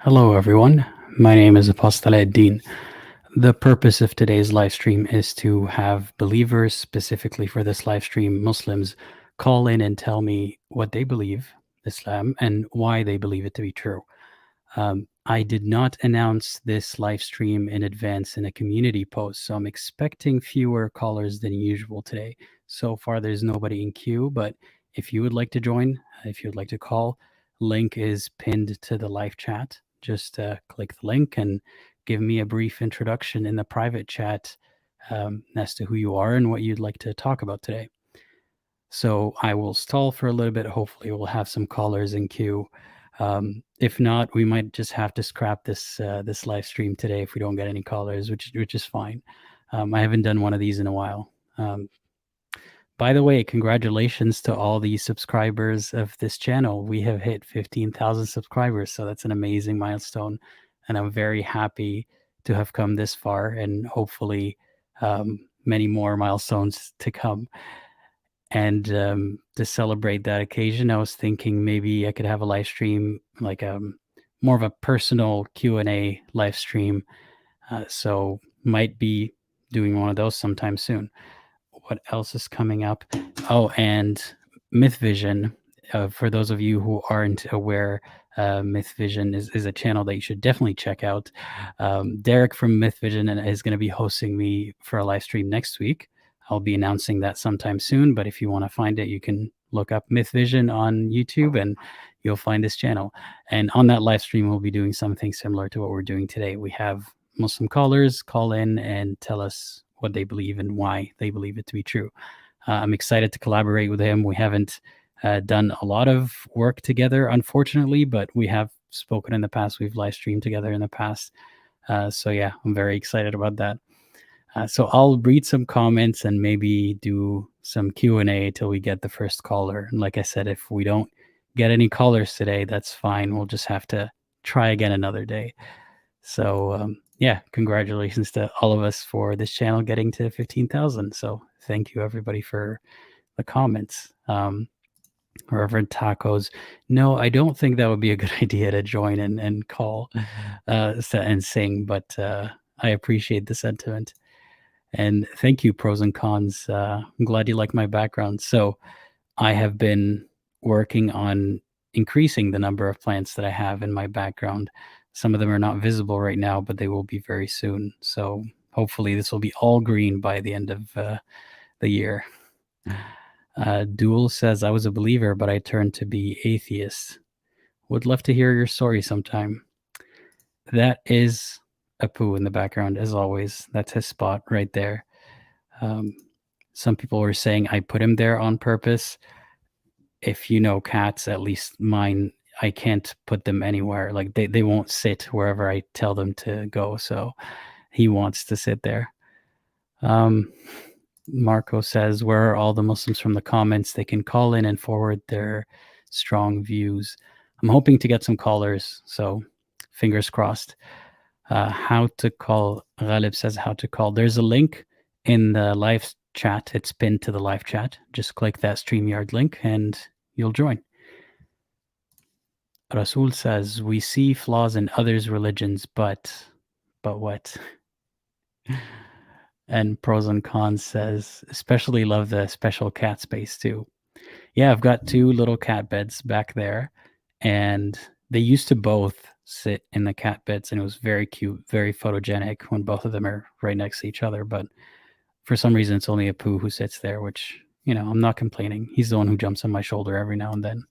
Hello, everyone. My name is Apostate. The purpose of today's live stream is to have believers, specifically for this live stream, Muslims, call in and tell me what they believe, Islam, and why they believe it to be true. I did not announce this live stream in advance in a community post, so I'm expecting fewer callers than usual today. So far, there's nobody in queue, but if you would like to join, if you would like to call, link is pinned to the live chat. Just click the link and give me a brief introduction in the private chat as to who you are and what you'd like to talk about today. So I will stall for a little bit. Hopefully, we'll have some callers in queue. If not, we might just have to scrap this live stream today if we don't get any callers, which is fine. I haven't done one of these in a while. By the way, congratulations to all the subscribers of this channel. We have hit 15,000 subscribers, so that's an amazing milestone, and I'm very happy to have come this far, and hopefully many more milestones to come. And to celebrate that occasion, I was thinking maybe I could have a live stream, like more of a personal Q&A live stream. So might be doing one of those sometime soon. What else is coming up? Oh, and Myth Vision. For those of you who aren't aware, Myth Vision is a channel that you should definitely check out. Derek from Myth Vision is going to be hosting me for a live stream next week. I'll be announcing that sometime soon, but if you want to find it, you can look up Myth Vision on YouTube and you'll find this channel. And on that live stream, we'll be doing something similar to what we're doing today. We have Muslim callers call in and tell us what they believe and why they believe it to be true. I'm excited to collaborate with him. We haven't done a lot of work together, unfortunately, but we have spoken in the past. We've live streamed together in the past. So yeah, I'm very excited about that. So I'll read some comments and maybe do some Q&A till we get the first caller. And like I said, if we don't get any callers today, that's fine. We'll just have to try again another day. So yeah, congratulations to all of us for this channel getting to 15,000. So thank you everybody for the comments. Reverend Tacos, no, I don't think that would be a good idea to join and call and sing, but I appreciate the sentiment. And thank you, Pros and Cons. I'm glad you like my background. So I have been working on increasing the number of plants that I have in my background. Some of them are not visible right now, but they will be very soon. So hopefully this will be all green by the end of the year. Duel says, I was a believer, but I turned to be atheist. Would love to hear your story sometime. That is Apu in the background, as always. That's his spot right there. Some people were saying I put him there on purpose. If you know cats, at least mine, I can't put them anywhere. Like they won't sit wherever I tell them to go. So he wants to sit there. Marco says, where are all the Muslims from the comments? They can call in and forward their strong views. I'm hoping to get some callers, so fingers crossed. How to call, Ghalib says how to call. There's a link in the live chat. It's pinned to the live chat. Just click that StreamYard link and you'll join. Rasul says, we see flaws in others' religions, but what? And Pros and Cons says, especially love the special cat space too. Yeah, I've got 2 little cat beds back there, and they used to both sit in the cat beds, and it was very cute, very photogenic when both of them are right next to each other. But for some reason, it's only Apu who sits there, which, you know, I'm not complaining. He's the one who jumps on my shoulder every now and then.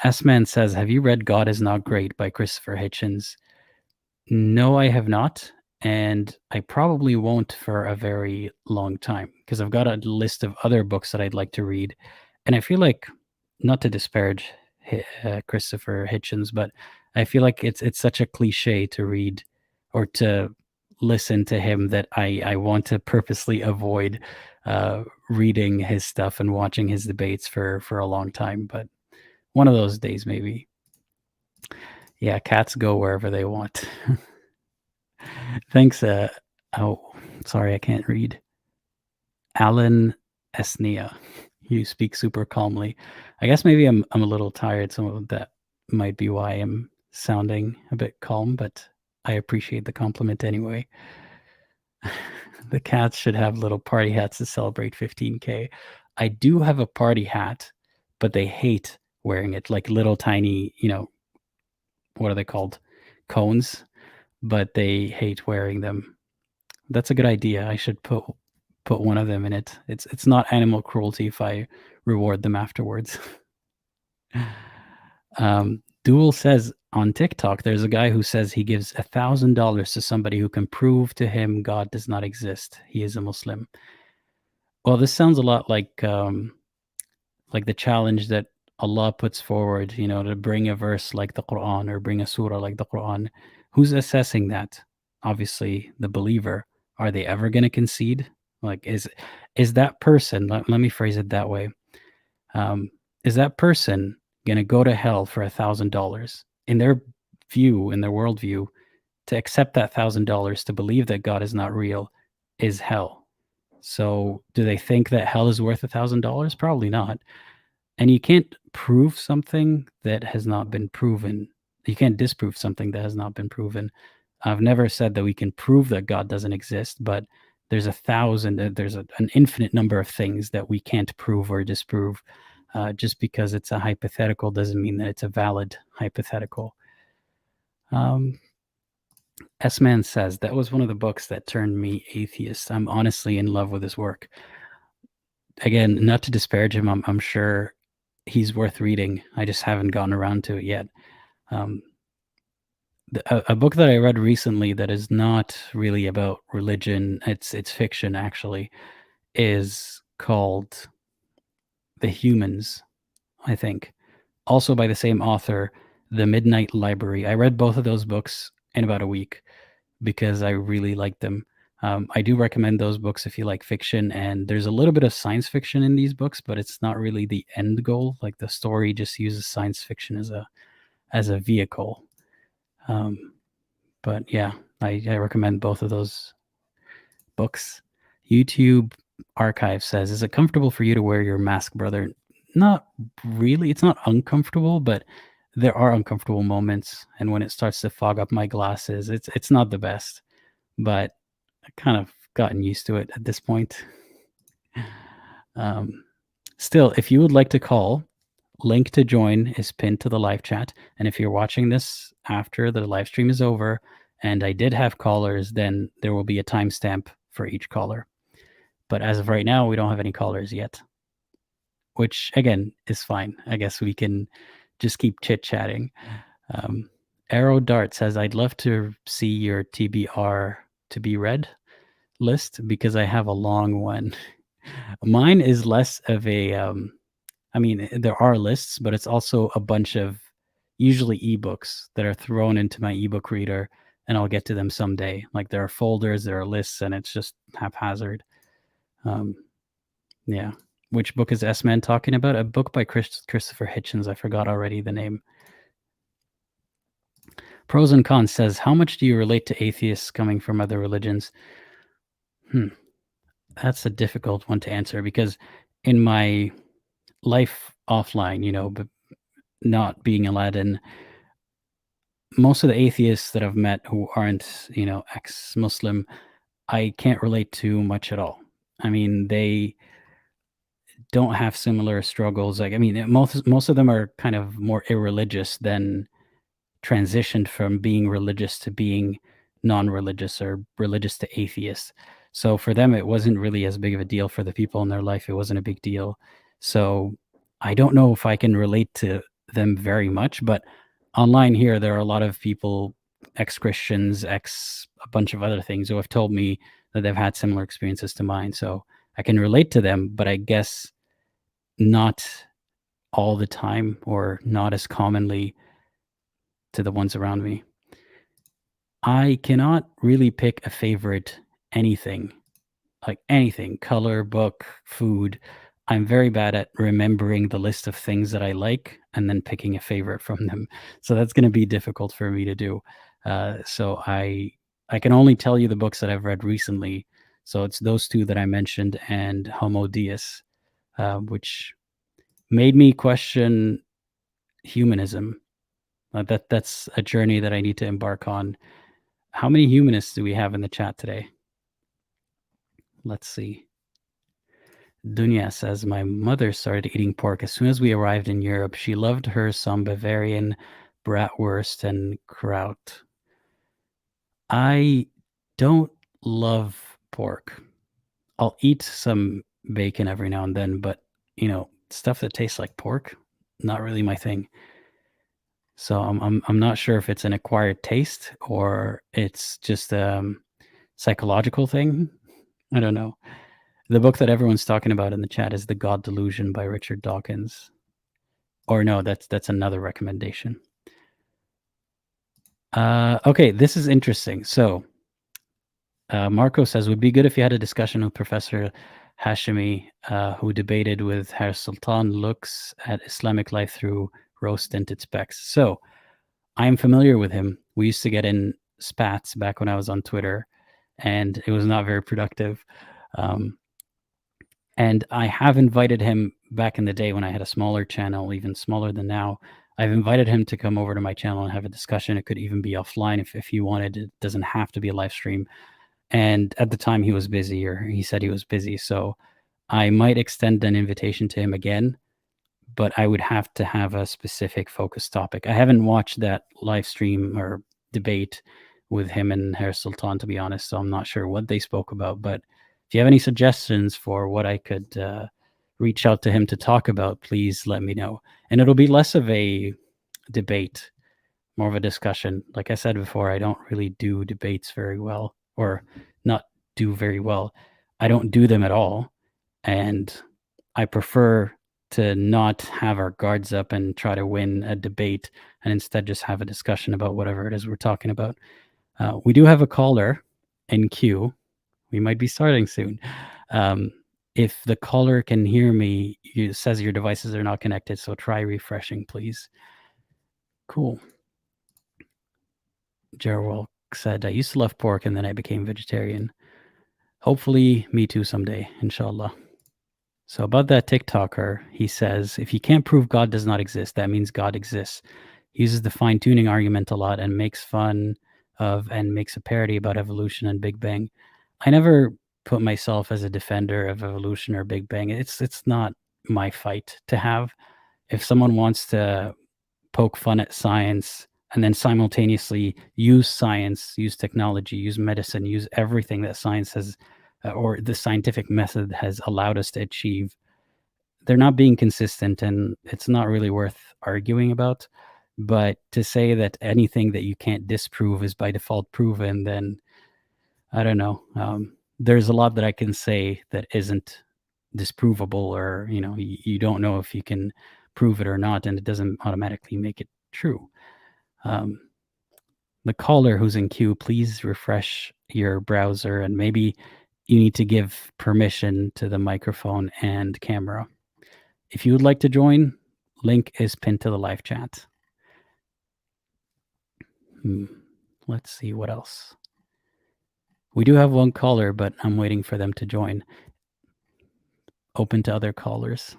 S-Man says, have you read God is Not Great by Christopher Hitchens? No, I have not. And I probably won't for a very long time because I've got a list of other books that I'd like to read. And I feel like, not to disparage Christopher Hitchens, but I feel like it's such a cliche to read or to listen to him that I want to purposely avoid reading his stuff and watching his debates for a long time. But one of those days, maybe. Yeah, cats go wherever they want. Thanks. Oh, sorry, I can't read. Alan Esnia. You speak super calmly. I guess maybe I'm a little tired. Some of that might be why I'm sounding a bit calm, but I appreciate the compliment anyway. The cats should have little party hats to celebrate 15K. I do have a party hat, but they hate wearing it, like little tiny, what are they called? Cones, but they hate wearing them. That's a good idea. I should put one of them in it. It's not animal cruelty if I reward them afterwards. Duel says on TikTok, there's a guy who says he gives $1,000 to somebody who can prove to him God does not exist. He is a Muslim. Well, this sounds a lot like the challenge that Allah puts forward, to bring a verse like the Quran or bring a surah like the Quran. Who's assessing that? Obviously, the believer. Are they ever going to concede? Like, is that person? Let me phrase it that way. Is that person going to go to hell for $1,000? In their view, in their worldview, to accept that $1,000 to believe that God is not real is hell. So, do they think that hell is worth $1,000? Probably not. And you can't prove something that has not been proven. You can't disprove something that has not been proven. I've never said that we can prove that God doesn't exist, but there's an infinite number of things that we can't prove or disprove. Just because it's a hypothetical doesn't mean that it's a valid hypothetical. S-Man says, that was one of the books that turned me atheist. I'm honestly in love with his work. Again, not to disparage him, I'm sure he's worth reading. I just haven't gotten around to it yet. A book that I read recently that is not really about religion, it's fiction actually, is called The Humans, I think. Also by the same author, The Midnight Library. I read both of those books in about a week because I really liked them. I do recommend those books if you like fiction, and there's a little bit of science fiction in these books, but it's not really the end goal. Like the story just uses science fiction as a vehicle. But yeah, I recommend both of those books. YouTube Archive says, is it comfortable for you to wear your mask, brother? Not really. It's not uncomfortable, but there are uncomfortable moments. And when it starts to fog up my glasses, it's not the best. But I kind of gotten used to it at this point. Still, if you would like to call, link to join is pinned to the live chat. And if you're watching this after the live stream is over, and I did have callers, then there will be a timestamp for each caller. But as of right now, we don't have any callers yet, which again is fine. I guess we can just keep chit-chatting. Arrow Dart says, I'd love to see your TBR to be read list because I have a long one. Mine is less of a, I mean, there are lists, but it's also a bunch of usually ebooks that are thrown into my ebook reader, and I'll get to them someday. Like there are folders, there are lists, and it's just haphazard. Yeah. Which book is S-Man talking about? A book by Christopher Hitchens. I forgot already the name. Pros and Cons says, how much do you relate to atheists coming from other religions? That's a difficult one to answer because in my life offline, but not being Aladdin, most of the atheists that I've met who aren't, ex-Muslim, I can't relate to much at all. I mean, they don't have similar struggles. Like, I mean, most of them are kind of more irreligious than transitioned from being religious to being non-religious or religious to atheist. So for them, it wasn't really as big of a deal. For the people in their life, it wasn't a big deal. So I don't know if I can relate to them very much, but online here, there are a lot of people, ex-Christians, a bunch of other things who have told me that they've had similar experiences to mine. So I can relate to them, but I guess not all the time or not as commonly to the ones around me. I cannot really pick a favorite anything, like anything, color, book, food. I'm very bad at remembering the list of things that I like and then picking a favorite from them. So that's going to be difficult for me to do. So I can only tell you the books that I've read recently. So it's those two that I mentioned and Homo Deus, which made me question humanism That's a journey that I need to embark on. How many humanists do we have in the chat today? Let's see. Dunya says, my mother started eating pork as soon as we arrived in Europe. She loved her some Bavarian bratwurst and kraut. I don't love pork. I'll eat some bacon every now and then, but stuff that tastes like pork, not really my thing. So I'm not sure if it's an acquired taste or it's just a psychological thing. I don't know. The book that everyone's talking about in the chat is The God Delusion by Richard Dawkins. Or no, that's another recommendation. Okay, this is interesting. So Marco says, would be good if you had a discussion with Professor Hashemi, who debated with Herr Sultan, looks at Islamic life through rose-tinted specs. So I'm familiar with him. We used to get in spats back when I was on Twitter, and it was not very productive. And I have invited him back in the day when I had a smaller channel, even smaller than now. I've invited him to come over to my channel and have a discussion. It could even be offline if he wanted. It doesn't have to be a live stream. And at the time he was busy, or he said he was busy. So I might extend an invitation to him again, but I would have to have a specific focus topic. I haven't watched that live stream or debate with him and Herr Sultan, to be honest, so I'm not sure what they spoke about. But if you have any suggestions for what I could reach out to him to talk about, please let me know. And it'll be less of a debate, more of a discussion. Like I said before, I don't really do debates very well, or not do very well. I don't do them at all. And I prefer to not have our guards up and try to win a debate, and instead just have a discussion about whatever it is we're talking about. We do have a caller in queue. We might be starting soon. If the caller can hear me, it says your devices are not connected, so try refreshing, please. Cool. Gerwell said, I used to love pork and then I became vegetarian. Hopefully, me too someday, inshallah. So about that TikToker, he says, if you can't prove God does not exist, that means God exists. He uses the fine-tuning argument a lot and makes fun of and makes a parody about evolution and Big Bang. I never put myself as a defender of evolution or Big Bang. It's not my fight to have. If someone wants to poke fun at science and then simultaneously use science, use technology, use medicine, use everything that science has or the scientific method has allowed us to achieve, they're not being consistent, and it's not really worth arguing about. But to say that anything that you can't disprove is by default proven, then I don't know. There's a lot that I can say that isn't disprovable, or you don't know if you can prove it or not, and it doesn't automatically make it true. The caller who's in queue, please refresh your browser, and maybe you need to give permission to the microphone and camera. If you would like to join, link is pinned to the live chat. Let's see what else. We do have one caller, but I'm waiting for them to join. Open to other callers.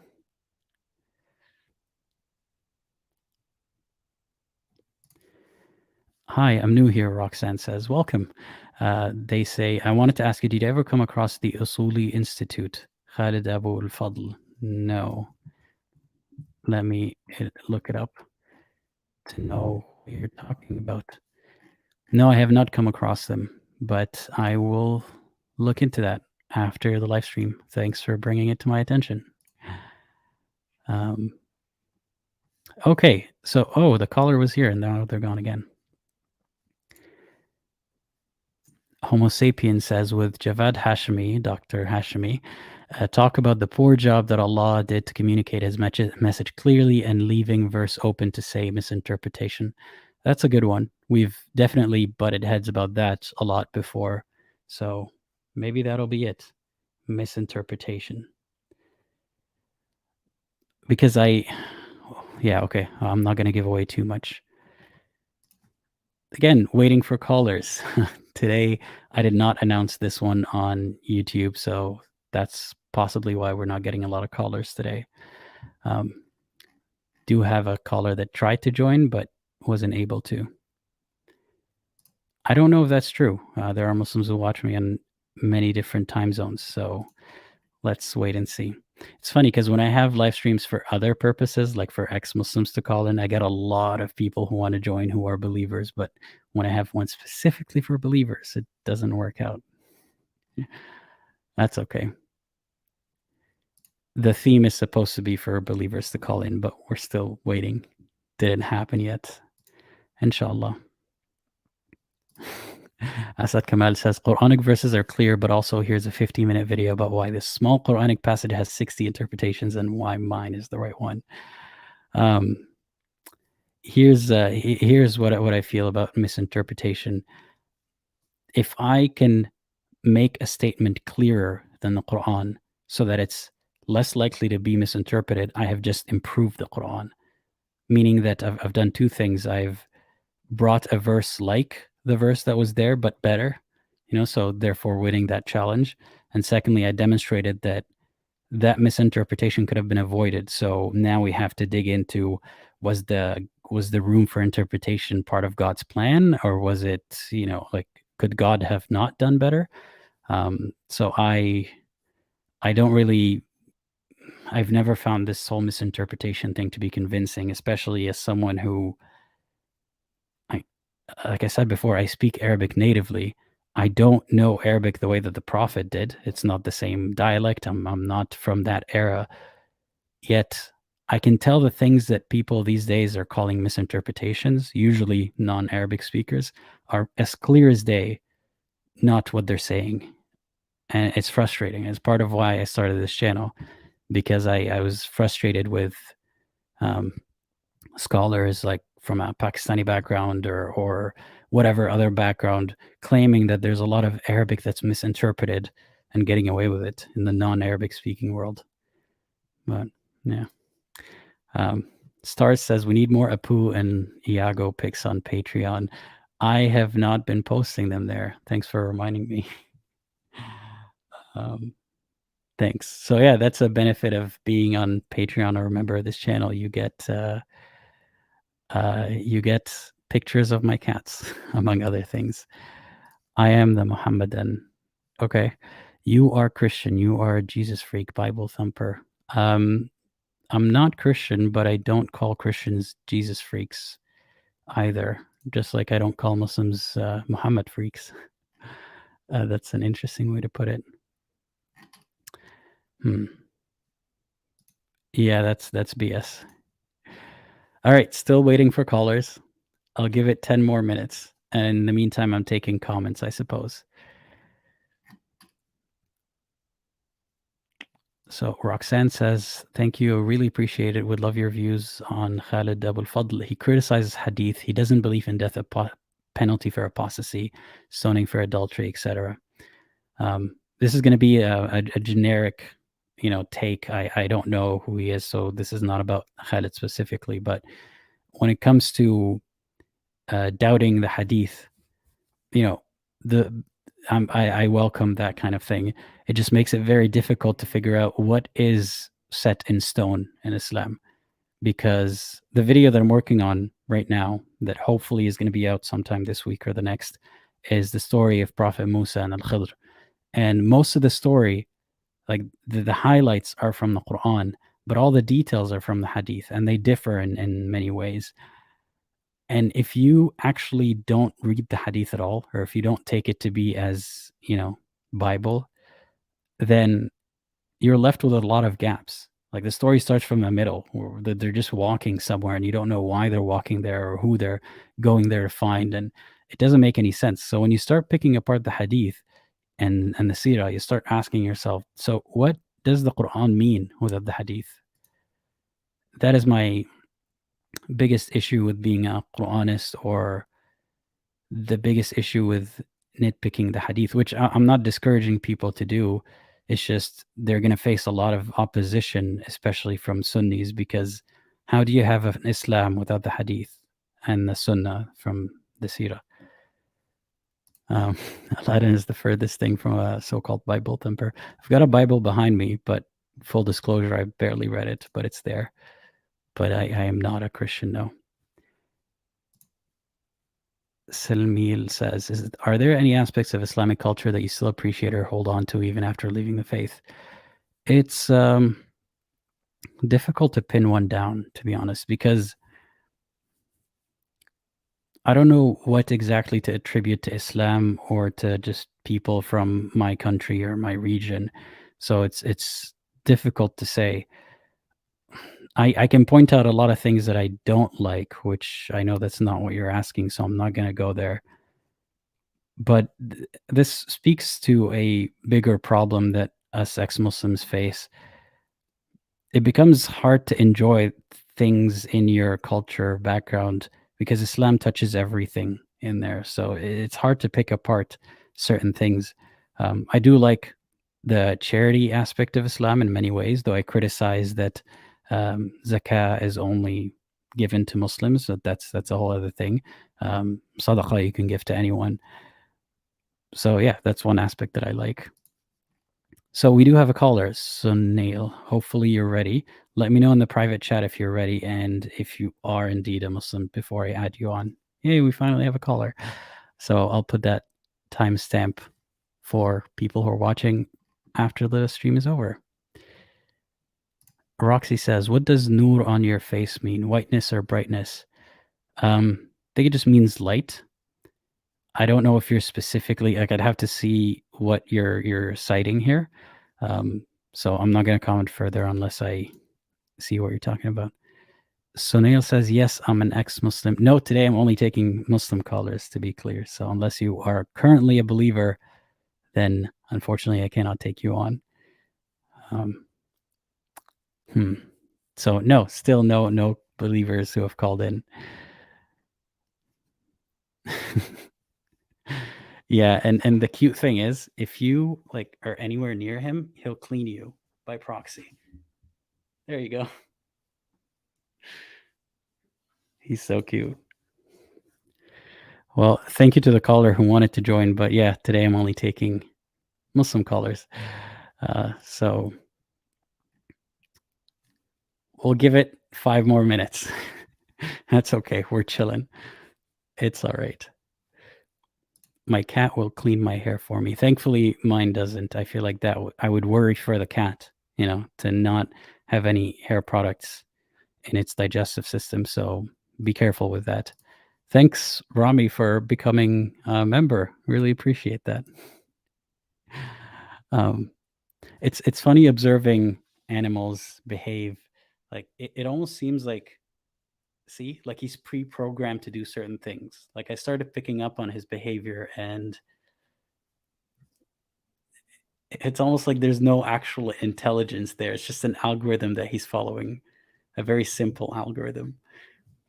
Hi, I'm new here, Roxanne says. Welcome. They say, I wanted to ask you, did you ever come across the Usuli Institute? Khalid Abu al-Fadl. No. Let me look it up to know what you're talking about. No, I have not come across them, but I will look into that after the live stream. Thanks for bringing it to my attention. Okay, so, the caller was here, and now they're gone again. Homo sapien says, with Javad Hashemi, Dr. Hashemi, talk about the poor job that Allah did to communicate his message clearly and leaving verse open to say misinterpretation. That's a good one. We've definitely butted heads about that a lot before. So maybe that'll be it. Misinterpretation. Because yeah, okay. I'm not going to give away too much. Again, waiting for callers. Today, I did not announce this one on YouTube, so that's possibly why we're not getting a lot of callers today. Do have a caller that tried to join, but wasn't able to. I don't know if that's true. There are Muslims who watch me on many different time zones, so let's wait and see. It's funny because when I have live streams for other purposes, like for ex-Muslims to call in, I get a lot of people who want to join who are believers. But when I have one specifically for believers, it doesn't work out. That's okay. The theme is supposed to be for believers to call in, but we're still waiting. Didn't happen yet. Inshallah. Asad Kamal says, Quranic verses are clear, but also here's a 15-minute video about why this small Quranic passage has 60 interpretations and why mine is the right one. Here's what I feel about misinterpretation. If I can make a statement clearer than the Quran so that it's less likely to be misinterpreted, I have just improved the Quran. Meaning that I've done two things. I've brought a verse like the verse that was there, but better, so therefore winning that challenge. And secondly, I demonstrated that misinterpretation could have been avoided. So now we have to dig into, was the room for interpretation part of God's plan, or was it, could God have not done better? So I don't really, I've never found this whole misinterpretation thing to be convincing, especially as someone who, like I said before, I speak Arabic natively. I don't know Arabic the way that the Prophet did. It's not the same dialect. I'm not from that era. Yet I can tell the things that people these days are calling misinterpretations, usually non-Arabic speakers, are as clear as day, not what they're saying. And it's frustrating. It's part of why I started this channel, because I was frustrated with scholars like from a Pakistani background or whatever other background claiming that there's a lot of Arabic that's misinterpreted and getting away with it in the non-Arabic speaking world. But yeah. Stars says we need more Apu and Iago pics on Patreon. I have not been posting them there. Thanks for reminding me. Thanks. So yeah, that's a benefit of being on Patreon or a member of this channel. You get pictures of my cats, among other things. I am the Muhammadan. Okay. You are Christian. You are a Jesus freak, Bible thumper. I'm not Christian, but I don't call Christians Jesus freaks either. Just like I don't call Muslims Muhammad freaks. That's an interesting way to put it. Yeah, that's BS. All right, still waiting for callers. I'll give it 10 more minutes. And in the meantime, I'm taking comments, I suppose. So Roxanne says, thank you. I really appreciate it. Would love your views on Khalid Abul Fadl. He criticizes hadith. He doesn't believe in death penalty for apostasy, stoning for adultery, etc. This is going to be a generic, take. I don't know who he is, so this is not about Khalid specifically. But when it comes to doubting the hadith, I welcome that kind of thing. It just makes it very difficult to figure out what is set in stone in Islam, because the video that I'm working on right now, that hopefully is going to be out sometime this week or the next, is the story of Prophet Musa and Al-Khidr. And most of the story, like the highlights are from the Quran, but all the details are from the hadith, and they differ in many ways. And if you actually don't read the hadith at all, or if you don't take it to be as, Bible, then you're left with a lot of gaps. Like the story starts from the middle, where they're just walking somewhere and you don't know why they're walking there or who they're going there to find. And it doesn't make any sense. So when you start picking apart the hadith and the seerah, you start asking yourself, so what does the Quran mean without the hadith? That is my biggest issue with being a Quranist, or the biggest issue with nitpicking the hadith, which I'm not discouraging people to do. It's just they're going to face a lot of opposition, especially from Sunnis, because how do you have an Islam without the hadith and the Sunnah from the Seerah? Aladdin is the furthest thing from a so-called Bible thumper. I've got a Bible behind me, but full disclosure, I barely read it, but it's there. But I am not a Christian, no. Salmil says, are there any aspects of Islamic culture that you still appreciate or hold on to even after leaving the faith? It's difficult to pin one down, to be honest, because I don't know what exactly to attribute to Islam or to just people from my country or my region. So it's difficult to say. I can point out a lot of things that I don't like, which I know that's not what you're asking, so I'm not going to go there. But this speaks to a bigger problem that us ex-Muslims face. It becomes hard to enjoy things in your culture background because Islam touches everything in there. So it's hard to pick apart certain things. I do like the charity aspect of Islam in many ways, though I criticize that zakah is only given to Muslims. So that's a whole other thing. Sadaqah you can give to anyone. So yeah, that's one aspect that I like. So we do have a caller, Sunil. Hopefully you're ready. Let me know in the private chat if you're ready and if you are indeed a Muslim before I add you on. Yay, we finally have a caller. So I'll put that timestamp for people who are watching after the stream is over. Roxy says, what does nur on your face mean? Whiteness or brightness? I think it just means light. I don't know if you're specifically, like, I'd have to see what you're citing here. So I'm not going to comment further unless I see what you're talking about. Sunil says, yes, I'm an ex-Muslim. No, today I'm only taking Muslim callers, to be clear. So unless you are currently a believer, then unfortunately I cannot take you on. So no, still no believers who have called in. Yeah, and the cute thing is, if you like are anywhere near him, he'll clean you by proxy. There you go. He's so cute. Well, thank you to the caller who wanted to join, but yeah, today I'm only taking Muslim callers. So we'll give it 5 more minutes. That's okay. We're chilling. It's all right. My cat will clean my hair for me. Thankfully, mine doesn't. I feel like that I would worry for the cat, to not have any hair products in its digestive system. So be careful with that. Thanks, Rami, for becoming a member. Really appreciate that. It's funny observing animals behave. Like it almost seems like, like he's pre-programmed to do certain things. Like I started picking up on his behavior, and it's almost like there's no actual intelligence there. It's just an algorithm that he's following, a very simple algorithm.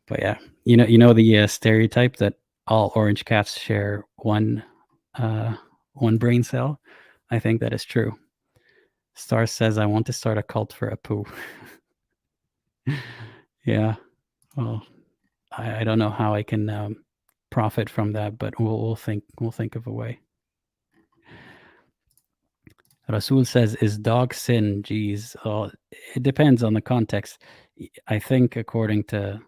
But yeah, you know the stereotype that all orange cats share one brain cell. I think that is true. Star says, I want to start a cult for Apu. Yeah. Well, I don't know how I can profit from that, but we'll think of a way. Rasul says, is dog sin? Geez, it depends on the context. I think according to,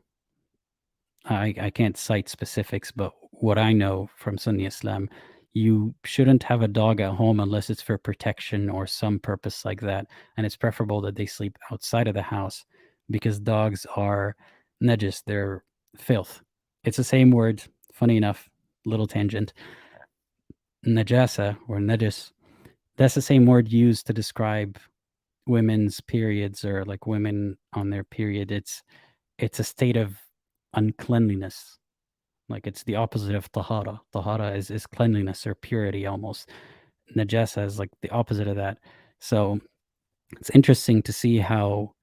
I can't cite specifics, but what I know from Sunni Islam, you shouldn't have a dog at home unless it's for protection or some purpose like that. And it's preferable that they sleep outside of the house because dogs are najis, they're filth. It's the same word, funny enough, little tangent. Najasa or najis, that's the same word used to describe women's periods or like women on their period. It's a state of uncleanliness. Like it's the opposite of tahara. Tahara is cleanliness or purity almost. Najasa is like the opposite of that. So it's interesting to see how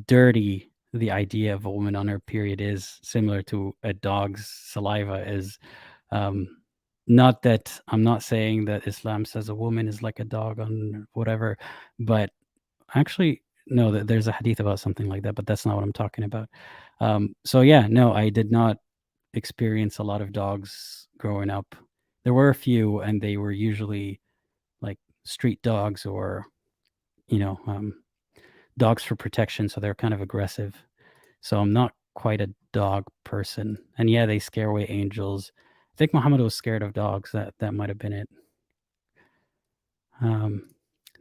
dirty the idea of a woman on her period is, similar to a dog's saliva is. Not that I'm not saying that Islam says a woman is like a dog on whatever, but actually, no, there's a hadith about something like that, but that's not what I'm talking about. So yeah, no, I did not experience a lot of dogs growing up. There were a few, and they were usually like street dogs or, dogs for protection. So they're kind of aggressive. So I'm not quite a dog person. And yeah, they scare away angels. I think Muhammad was scared of dogs. That might have been it.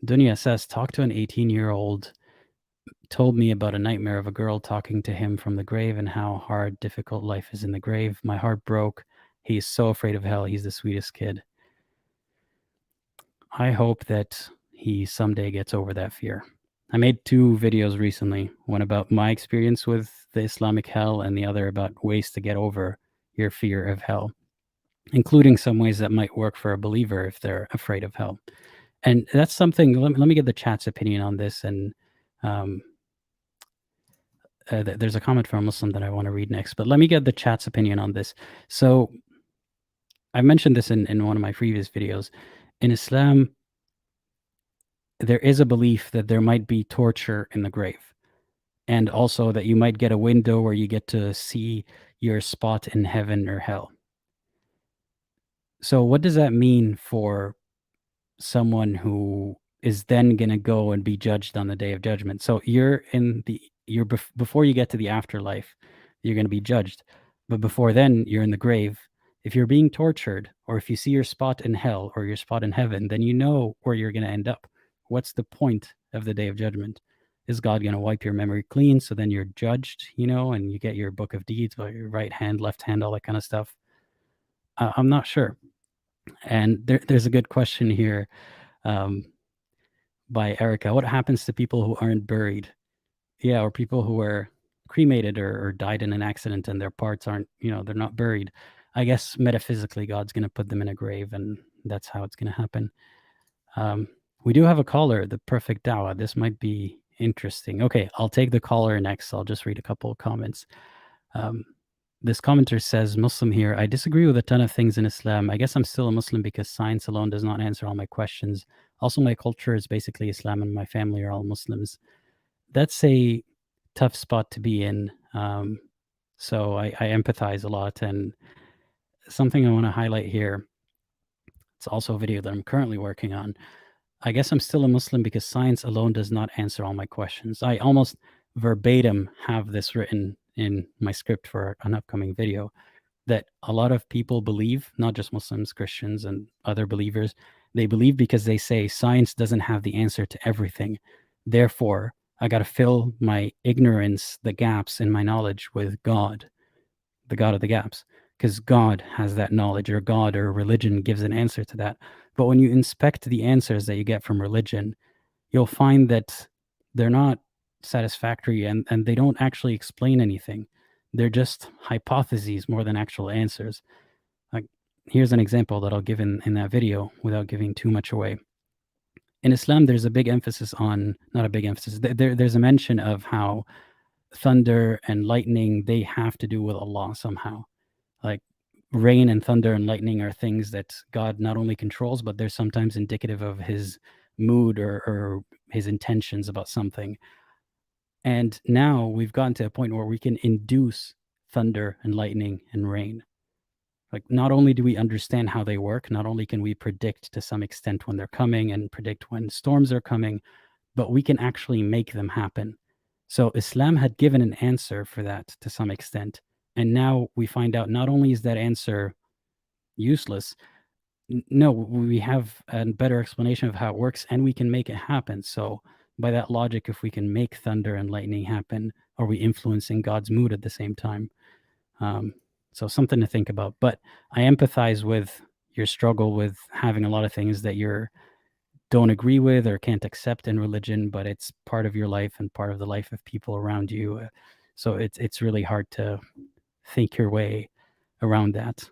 Dunya says, talk to an 18-year-old. Told me about a nightmare of a girl talking to him from the grave and how hard, difficult life is in the grave. My heart broke. He's so afraid of hell. He's the sweetest kid. I hope that he someday gets over that fear. I made 2 videos recently, one about my experience with the Islamic hell and the other about ways to get over your fear of hell, including some ways that might work for a believer if they're afraid of hell. And that's something, let me get the chat's opinion on this. And there's a comment from a Muslim that I want to read next, but let me get the chat's opinion on this. So I mentioned this in one of my previous videos. In Islam, there is a belief that there might be torture in the grave, and also that you might get a window where you get to see your spot in heaven or hell. So what does that mean for someone who is then going to go and be judged on the day of judgment? So before you get to the afterlife, you're going to be judged. But before then, you're in the grave. If you're being tortured, or if you see your spot in hell or your spot in heaven, then you know where you're going to end up. What's the point of the day of judgment? Is God going to wipe your memory clean so then you're judged, and you get your book of deeds by your right hand, left hand, all that kind of stuff? I'm not sure. And there's a good question here by Erica. What happens to people who aren't buried? Yeah, or people who were cremated or died in an accident and their parts aren't, they're not buried. I guess metaphysically, God's going to put them in a grave, and that's how it's going to happen. We do have a caller, the perfect Dawah. This might be interesting. Okay, I'll take the caller next. I'll just read a couple of comments. This commenter says, Muslim here. I disagree with a ton of things in Islam. I guess I'm still a Muslim because science alone does not answer all my questions. Also, my culture is basically Islam and my family are all Muslims. That's a tough spot to be in. So I empathize a lot. And something I want to highlight here, it's also a video that I'm currently working on. I guess I'm still a Muslim because science alone does not answer all my questions. I almost verbatim have this written in my script for an upcoming video, that a lot of people believe, not just Muslims, Christians, and other believers, they believe because they say science doesn't have the answer to everything. Therefore, I got to fill my ignorance, the gaps in my knowledge, with God, the God of the gaps, because God has that knowledge, or God or religion gives an answer to that. But when you inspect the answers that you get from religion, you'll find that they're not satisfactory and they don't actually explain anything. They're just hypotheses more than actual answers. Like, here's an example that I'll give in that video without giving too much away. In Islam, there's a big emphasis on, not a big emphasis, there's a mention of how thunder and lightning, they have to do with Allah somehow. Like, rain and thunder and lightning are things that God not only controls, but they're sometimes indicative of his mood or his intentions about something. And now we've gotten to a point where we can induce thunder and lightning and rain. Like, not only do we understand how they work, not only can we predict to some extent when they're coming and predict when storms are coming, but we can actually make them happen. So Islam had given an answer for that to some extent. And now we find out not only is that answer useless, no, we have a better explanation of how it works and we can make it happen. So by that logic, if we can make thunder and lightning happen, are we influencing God's mood at the same time? So something to think about. But I empathize with your struggle with having a lot of things that you don't agree with or can't accept in religion, but it's part of your life and part of the life of people around you. So it's really hard to think your way around that.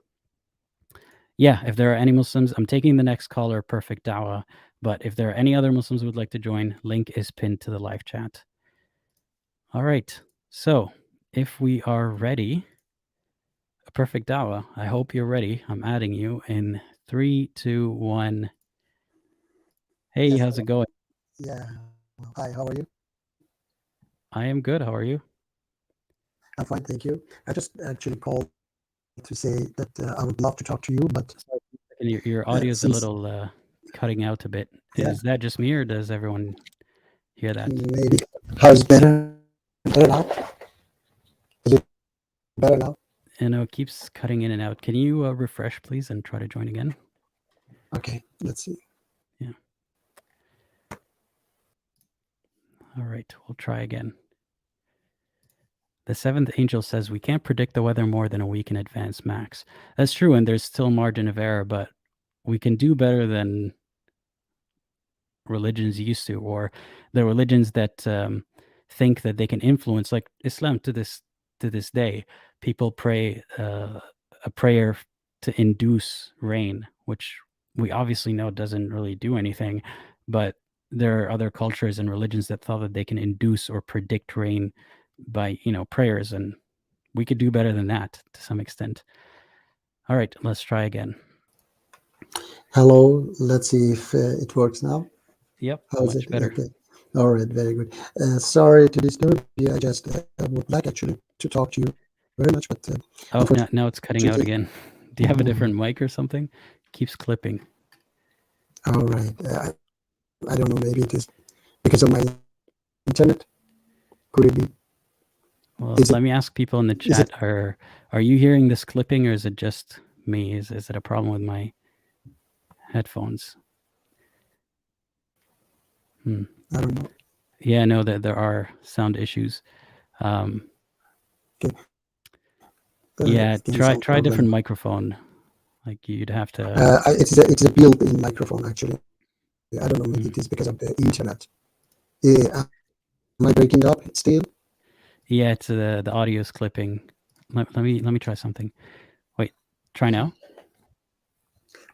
Yeah, if there are any Muslims, I'm taking the next caller, Perfect Dawah. But if there are any other Muslims who would like to join, link is pinned to the live chat. All right. So if we are ready, Perfect Dawah, I hope you're ready. I'm adding you in 3, 2, 1. Hey, yes, how's it going? Yeah. Hi, how are you? I am good. How are you? I'm fine, thank you. I just actually called to say that I would love to talk to you, but your audio is a little cutting out a bit. Yeah. Is that just me, or does everyone hear that? Maybe. How's better? Better now? Is it better now? You know, it keeps cutting in and out. Can you refresh, please, and try to join again? Okay, let's see. Yeah. All right, we'll try again. The seventh angel says we can't predict the weather more than a week in advance max. That's true, and there's still margin of error, but we can do better than religions used to, or the religions that think that they can influence, like Islam to this day. People pray a prayer to induce rain, which we obviously know doesn't really do anything, but there are other cultures and religions that thought that they can induce or predict rain by, you know, prayers, and we could do better than that to some extent. All right, let's try again. Hello, let's see if it works now. Yep, How's much it? better. Okay. All right, very good. Sorry to disturb you. I just would like actually to talk to you very much, but Oh, now it's cutting out again. Do you have a different mic or something? Keeps clipping. All right. I don't know. Maybe it is because of my internet. Could it be? Well, let me ask people in the chat: Are you hearing this clipping, or is it just me? Is it a problem with my headphones? I don't know. Yeah, no, there are sound issues. Okay. Yeah, try a different microphone. Like you'd have to. It's a built-in microphone actually. I don't know. Maybe it is because of the internet. Am I breaking up still? Yeah, it's the audio is clipping. Let me try something. Wait, try now.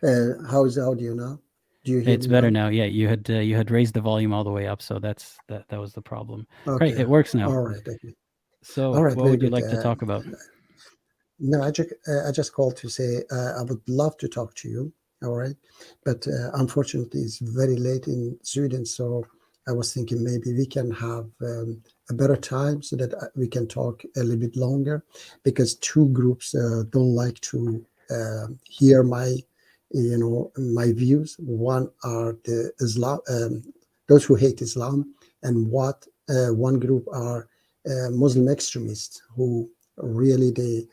How is the audio now? Do you hear It's me better now. Yeah, you had raised the volume all the way up, so that was the problem. Okay. Right, it works now. All right. Okay. So, All right, what would you like to talk about? No, I just called to say I would love to talk to you. All right, but unfortunately, it's very late in Sweden, so I was thinking maybe we can have a better time so that we can talk a little bit longer, because two groups don't like to hear my, my views. One are the Islam, those who hate Islam, and one group are Muslim extremists who really they.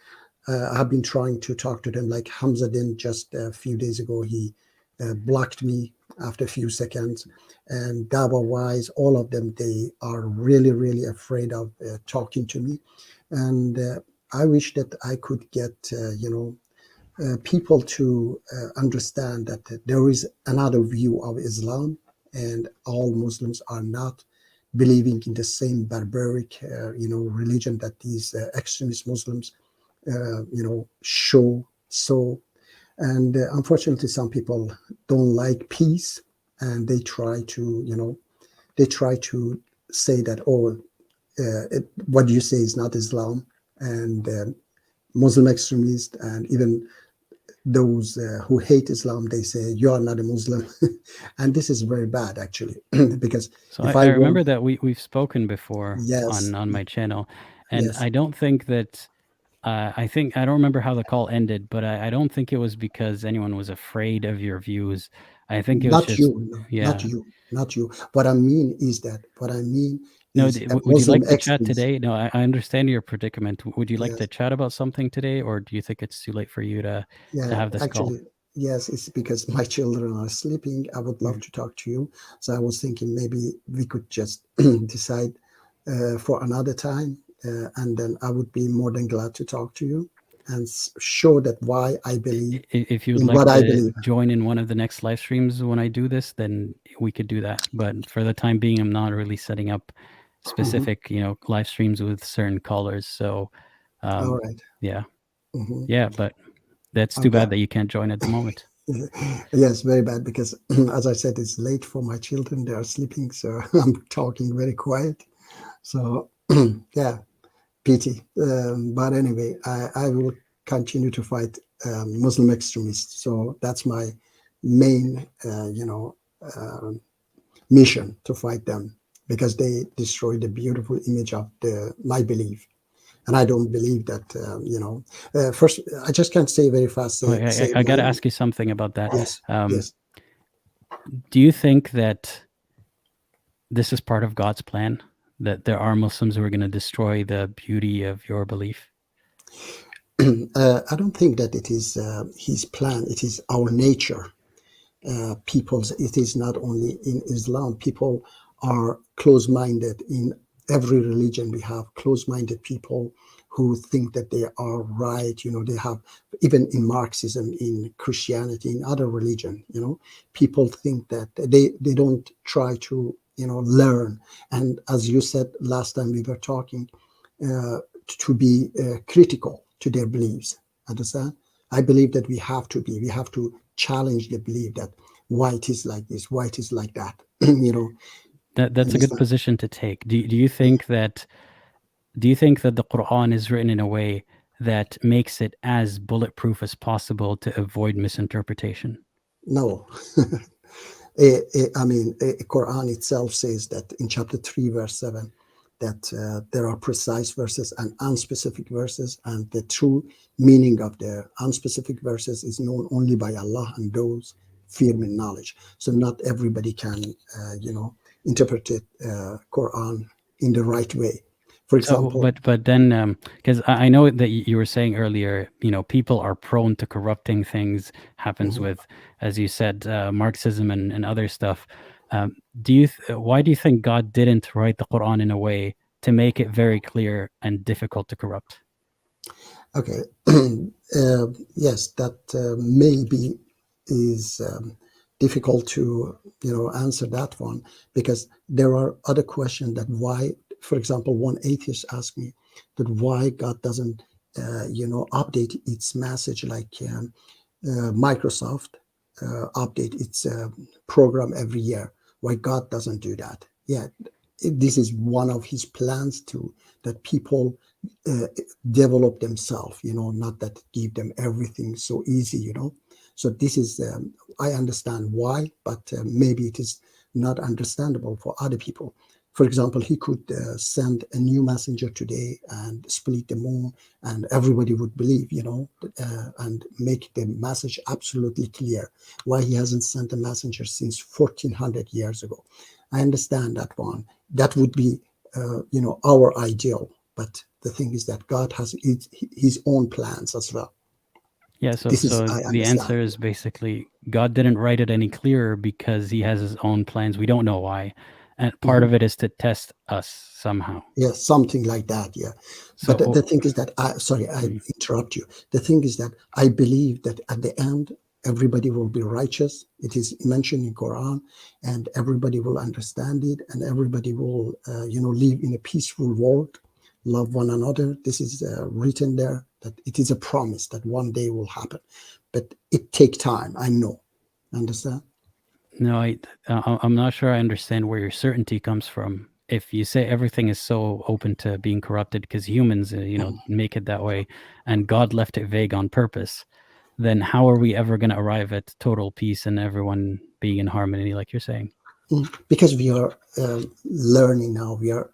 I've been trying to talk to them, like Hamzaddin just a few days ago. He blocked me after a few seconds. And Dawah wise, all of them, they are really, really afraid of talking to me. And I wish that I could get, people to understand that there is another view of Islam, and all Muslims are not believing in the same barbaric, religion that these extremist Muslims show. So, and unfortunately, some people don't like peace, and they try to, say that, what you say is not Islam, and Muslim extremists, and even those who hate Islam, they say you are not a Muslim, and this is very bad actually, because so I remember that we've spoken before on my channel, and I don't think that. I don't remember how the call ended, but I don't think it was because anyone was afraid of your views. I think it was not you. What I mean is no. Would you like to chat today? No, I understand your predicament. Would you like to chat about something today, or do you think it's too late for you to have this call? Yes, it's because my children are sleeping. I would love to talk to you. So I was thinking maybe we could just decide for another time. And then I would be more than glad to talk to you and show that why I believe. If you would like to join in one of the next live streams when I do this, then we could do that. But for the time being, I'm not really setting up specific, live streams with certain callers. So, all right. Yeah. Yeah, but that's too bad that you can't join at the moment. Yes, very bad, because as I said, it's late for my children. They are sleeping, so I'm talking very quiet. So, yeah. Pity, but anyway, I will continue to fight Muslim extremists. So that's my main, mission, to fight them, because they destroy the beautiful image of my belief, and I don't believe that. First, I just can't say very fast. I got to ask you something about that. Yes. Yes. Do you think that this is part of God's plan? That there are Muslims who are going to destroy the beauty of your belief? I don't think that it is his plan. It is our nature. Peoples, it is not only in Islam. People are close-minded in every religion. We have close-minded people who think that they are right. They have, even in Marxism, in Christianity, in other religion, people think that they don't try to, learn. And as you said last time we were talking, uh, to be critical to their beliefs. Understand? I believe that we have to challenge the belief that why it is like this, why it is like that. That's a good Understand? position to take. Do you think that the Quran is written in a way that makes it as bulletproof as possible to avoid misinterpretation? No. Quran itself says that in chapter 3, verse 7, that there are precise verses and unspecific verses, and the true meaning of the unspecific verses is known only by Allah and those firm in knowledge. So not everybody can, interpret it, Quran in the right way. For So, example, but then, because I know that you were saying earlier, people are prone to corrupting things. Happens mhm. with, as you said, Marxism and other stuff. Why do you think God didn't write the Quran in a way to make it very clear and difficult to corrupt? Okay. Yes, that maybe is difficult to answer that one, because there are other questions that why, for example, one atheist asked me that why God doesn't update its message like Microsoft update its program every year. Why God doesn't do that? Yeah, this is one of his plans too, that people uh, develop themselves, not that give them everything so easy. So this is, I understand why, but maybe it is not understandable for other people. For example, he could send a new messenger today and split the moon, and everybody would believe, and make the message absolutely clear. Why he hasn't sent a messenger since 1400 years ago? I understand that one. That would be, our ideal. But the thing is that God has his own plans as well. Yeah, so This is, so I the understand. answer is basically God didn't write it any clearer because he has his own plans. We don't know why. And part Mhm. of it is to test us somehow. Yeah, something like that. Yeah. So, But the thing is that sorry, I mm, interrupt you. The thing is that I believe that at the end, everybody will be righteous. It is mentioned in Quran, and everybody will understand it, and everybody will, live in a peaceful world, love one another. This is written there, that it is a promise that one day will happen, but it take time. I know. Understand? no, I'm not sure I understand where your certainty comes from. If you say everything is so open to being corrupted because humans, make it that way, and God left it vague on purpose, then how are we ever going to arrive at total peace and everyone being in harmony, like you're saying? Because we are learning now, we are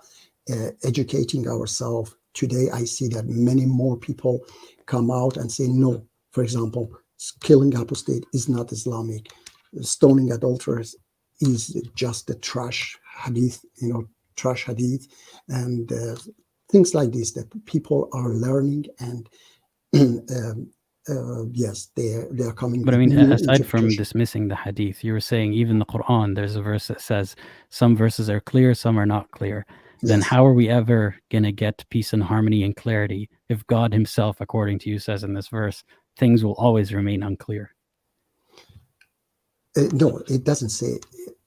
educating ourselves. Today, I see that many more people come out and say no. For example, killing apostate is not Islamic. Stoning adulterers is just a trash hadith, trash hadith, and things like this that people are learning, and yes, they are coming But I with mean, new aside from interpretation. dismissing the hadith, you were saying even the Quran, there's a verse that says some verses are clear, some are not clear. Then Yes. how are we ever going to get peace and harmony and clarity if God himself, according to you, says in this verse, things will always remain unclear? No, it doesn't say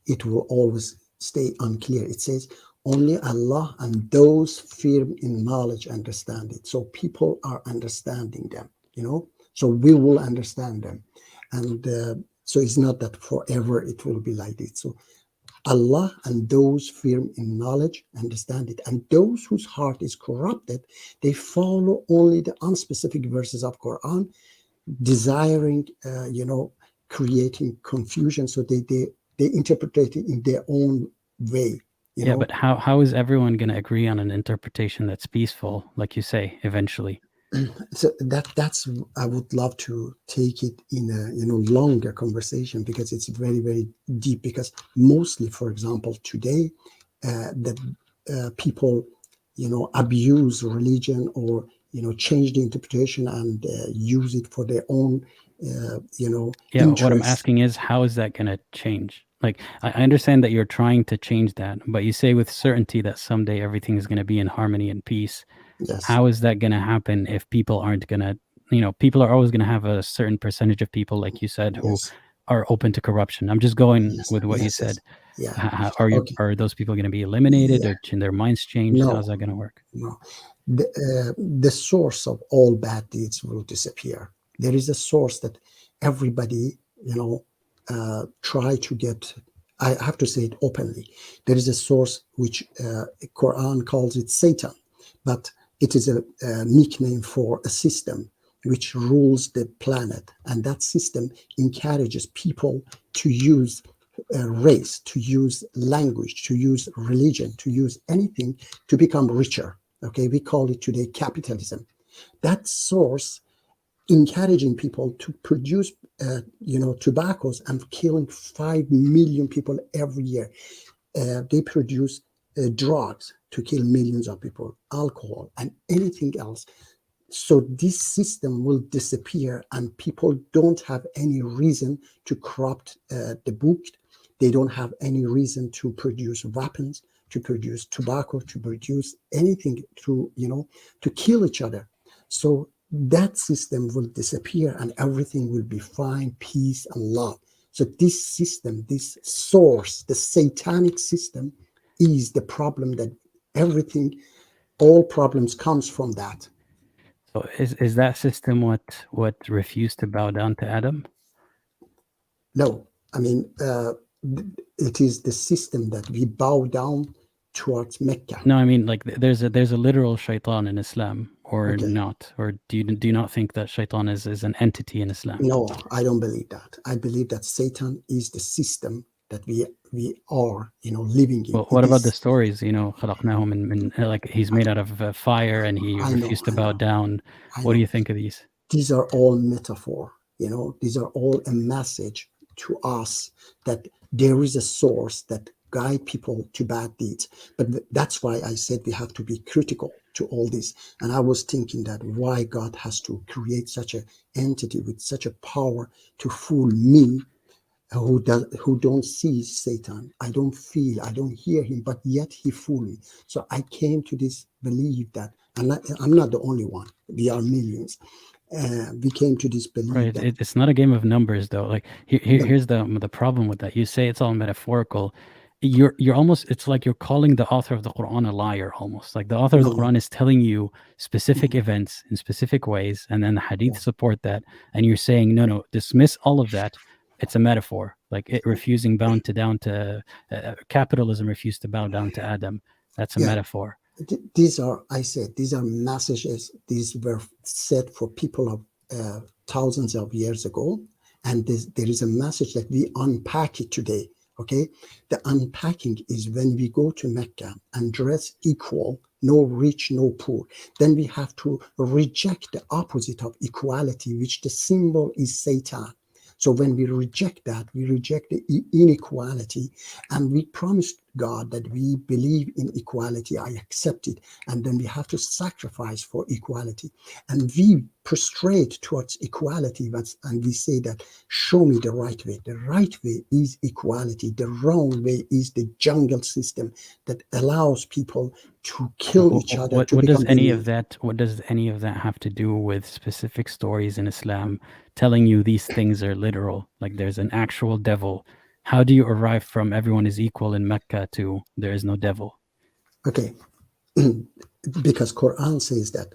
it will always stay unclear. It says only Allah and those firm in knowledge understand it. So people are understanding them. So we will understand them. And so it's not that forever it will be like this. So Allah and those firm in knowledge understand it. And those whose heart is corrupted, they follow only the unspecific verses of Quran, desiring, creating confusion. So they interpret it in their own way. You Yeah, know, but how is everyone going to agree on an interpretation that's peaceful, like you say, eventually? so that's I would love to take it in a longer conversation, because it's very very deep. Because mostly, for example, today, that people abuse religion, or change the interpretation and use it for their own, Yeah, what I'm interests. asking is, how is that going to change? Like, I understand that you're trying to change that, but you say with certainty that someday everything is going to be in harmony and peace. Yes, How is that going to happen if people aren't going to, people are always going to have a certain percentage of people, like you said, who yes, are open to corruption. I'm just going yes, with what you yes, said. yes. Yeah. Are Okay. are those people going to be eliminated, Yeah. or their minds changed? No, How's that going to work? no. The source of all bad deeds will disappear. There is a source that everybody, try to get. I have to say it openly. There is a source which Quran calls it Satan, but it is a nickname for a system which rules the planet, and that system encourages people to use race, to use language, to use religion, to use anything to become richer. Okay, we call it today capitalism. That source encouraging people to produce, tobaccos and killing 5 million people every year. They produce drugs to kill millions of people, alcohol, and anything else. So this system will disappear, and people don't have any reason to corrupt the book. They don't have any reason to produce weapons, to produce tobacco, to produce anything to kill each other. So that system will disappear, and everything will be fine, peace and love. So this system, this source, the satanic system, is the problem that everything, all problems comes from that. So is that system what refused to bow down to Adam? No, I mean, it is the system that we bow down towards Mecca. No, I mean, like, there's a literal shaitan in Islam, or Okay. not? Or do you not think that shaitan is an entity in Islam? No, I don't believe that. I believe that Satan is the system that we are, living in. Well, what It about the is. stories? خلقناه من like he's made out of fire and he I know, refused to I bow know, down. I What do know. you think of these? These are all metaphor. These are all a message to us that there is a source that guide people to bad deeds. But that's why I said we have to be critical to all this. And I was thinking that why God has to create such an entity with such a power to fool me, who don't see Satan. I don't feel, I don't hear him, but yet he fooled me. So I came to this belief that I'm not the only one. We are millions. We came to this belief Right. that It's not a game of numbers, though. Like, no, here's the problem with that. You say it's all metaphorical. You're almost, it's like you're calling the author of the Quran a liar, almost. Like, the author of the no, no. Quran is telling you specific Mhm. events in specific ways, and then the hadith Yeah, support that, and you're saying, no, dismiss all of that. It's a metaphor. Like, it refusing bound to down to capitalism refused to bow down to Adam. That's a yeah. metaphor. These are, I said, these are messages. These were said for people of thousands of years ago, and there is a message that we unpack it today. Okay, the unpacking is when we go to Mecca and dress equal, no rich, no poor. Then we have to reject the opposite of equality, which the symbol is Satan. So when we reject that, we reject the inequality, and we promise God that we believe in equality. I accept it. And then we have to sacrifice for equality. And we prostrate towards equality, and we say that, show me the right way. The right way is equality. The wrong way is the jungle system that allows people to kill each other to What does become any of immune. that have to do with specific stories in Islam telling you these things are literal, like there's an actual devil? How do you arrive from everyone is equal in Mecca to there is no devil? Okay, because Quran says that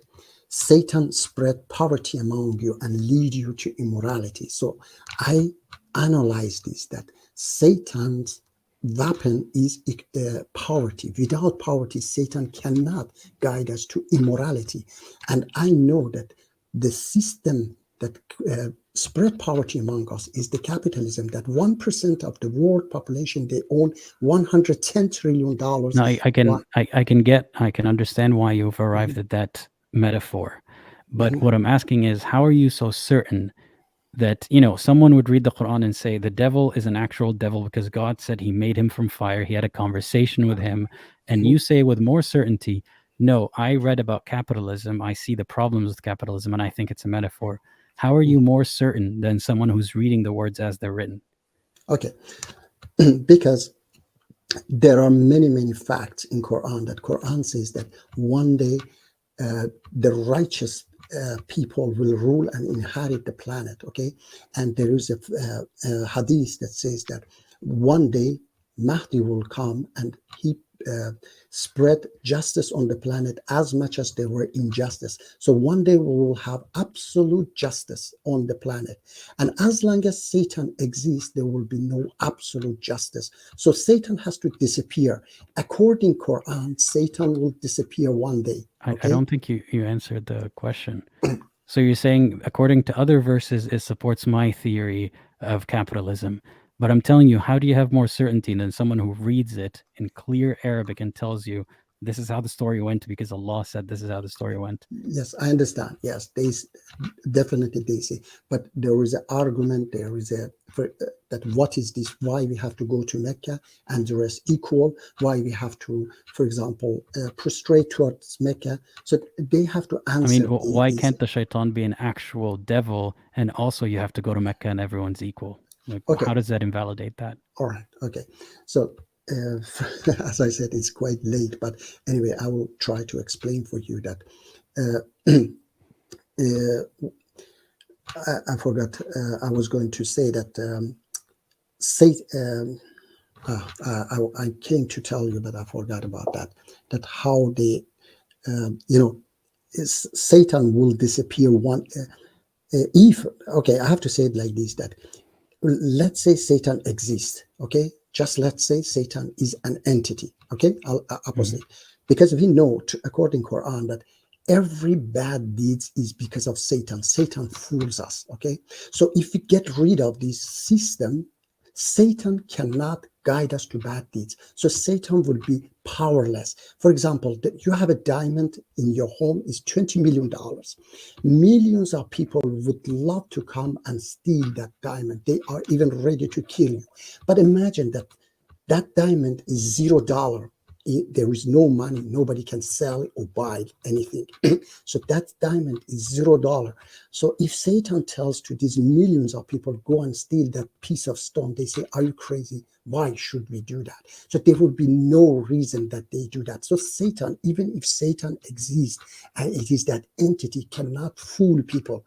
Satan spread poverty among you and lead you to immorality. So I analyze this, that Satan's weapon is poverty. Without poverty, Satan cannot guide us to immorality. And I know that the system that spread poverty among us is the capitalism, that 1% of the world population, they own $110 trillion. No, I can understand why you've arrived at that metaphor. But Mhm. what I'm asking is, how are you so certain that, someone would read the Quran and say the devil is an actual devil because God said he made him from fire, he had a conversation with him, and Mhm. you say with more certainty no, I read about capitalism. I see the problems with capitalism, and I think it's a metaphor. How are you more certain than someone who's reading the words as they're written? Okay, because there are many facts in Quran that Quran says that one day the righteous people will rule and inherit the planet. Okay, and there is a hadith that says that one day Mahdi will come and he spread justice on the planet as much as there were injustice. So one day we will have absolute justice on the planet. And as long as Satan exists, there will be no absolute justice. So Satan has to disappear. According to Quran, Satan will disappear one day. I don't think you answered the question. So you're saying, according to other verses, it supports my theory of capitalism. But I'm telling you, how do you have more certainty than someone who reads it in clear Arabic and tells you this is how the story went because Allah said this is how the story went? Yes, I understand. Yes, they definitely they say, but there is an argument. There is that what is this? Why we have to go to Mecca and the rest equal? Why we have to, for example, prostrate towards Mecca? So they have to answer. I mean, why can't the shaitan be an actual devil and also you have to go to Mecca and everyone's equal? Like, okay. How does that invalidate that? All right. Okay. So, as I said, it's quite late, but anyway, I will try to explain for you that. I forgot. I was going to say that. I came to tell you, but I forgot about that. That how they, Satan will disappear one. If okay, I have to say it like this: that let's say Satan exists, okay? Just let's say Satan is an entity, okay? Apostate. Because we know, according to Quran, that every bad deeds is because of Satan. Satan fools us, okay? So if we get rid of this system, Satan cannot guide us to bad deeds. So Satan will be powerless. For example, you have a diamond in your home is $20 million. Millions of people would love to come and steal that diamond. They are even ready to kill you. But imagine that that diamond is $0. There is no money. Nobody can sell or buy anything. So that diamond is $0. So if Satan tells to these millions of people, go and steal that piece of stone, they say, are you crazy? Why should we do that? So there would be no reason that they do that. So Satan, even if Satan exists, and it is that entity, cannot fool people.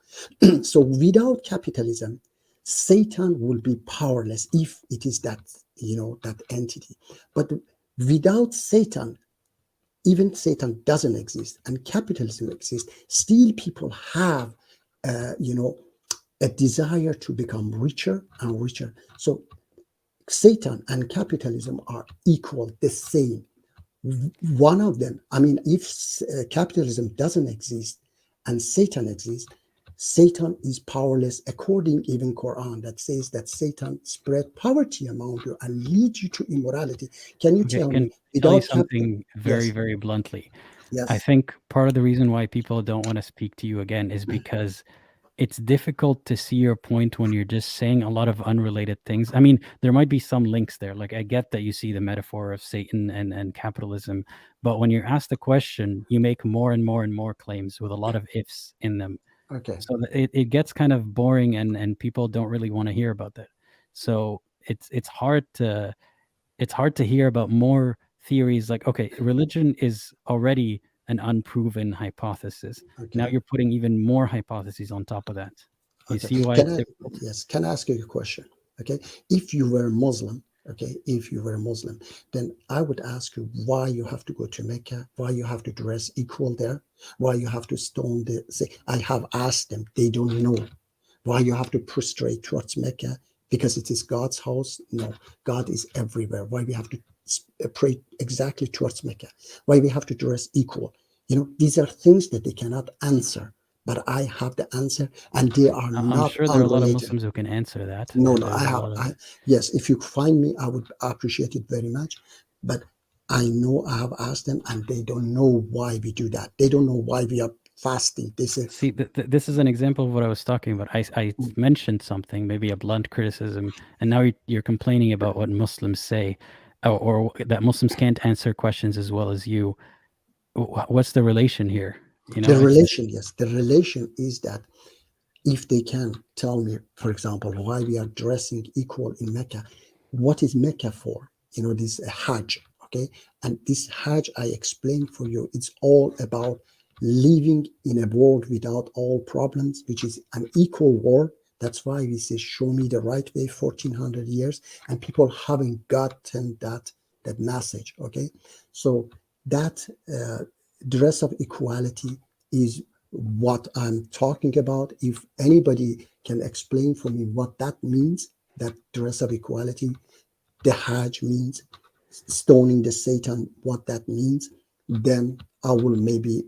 So without capitalism, Satan will be powerless if it is that, that entity. But without Satan, even Satan doesn't exist and capitalism exists, still people have, a desire to become richer and richer. So Satan and capitalism are equal, the same. One of them, I mean, if capitalism doesn't exist and Satan exists, Satan is powerless, according even Quran that says that Satan spread poverty among you and lead you to immorality. Can you tell me? Tell you something very, very bluntly. Yes. I think part of the reason why people don't want to speak to you again is because it's difficult to see your point when you're just saying a lot of unrelated things. I mean, there might be some links there. Like, I get that you see the metaphor of Satan and capitalism, but when you're asked a question, you make more and more and more claims with a lot of ifs in them. Okay. So it gets kind of boring and people don't really want to hear about that. So it's hard to hear about more theories like, okay, religion is already an unproven hypothesis. Okay. Now you're putting even more hypotheses on top of that. You see why it's difficult? Yes. Can I ask you a question? Okay. If you were Muslim, if you were a Muslim, then I would ask you why you have to go to Mecca, why you have to dress equal there, why you have to stone the. Say, I have asked them, they don't know. Why you have to prostrate towards Mecca? Because it is God's house? No, God is everywhere. Why we have to pray exactly towards Mecca? Why we have to dress equal? These are things that they cannot answer. But I have the answer, and they are I'm not sure there are a lot of unrelated. Muslims who can answer that. No, There's a lot of... yes, if you find me, I would appreciate it very much. But I know I have asked them, and they don't know why we do that. They don't know why we are fasting. They say, see, this is an example of what I was talking about. I mentioned something, maybe a blunt criticism, and now you're complaining about what Muslims say, or that Muslims can't answer questions as well as you. what's the relation here? You The know, it's relation, yes, the relation is that if they can tell me, for example, why we are dressing equal in Mecca, what is Mecca for? This Hajj, okay? And this Hajj, I explained for you, it's all about living in a world without all problems, which is an equal world. That's why we say, show me the right way, 1400 years, and people haven't gotten that message, okay? So that dress of equality is what I'm talking about. If anybody can explain for me what that means, that dress of equality, the Hajj means, stoning the Satan, what that means, then I will maybe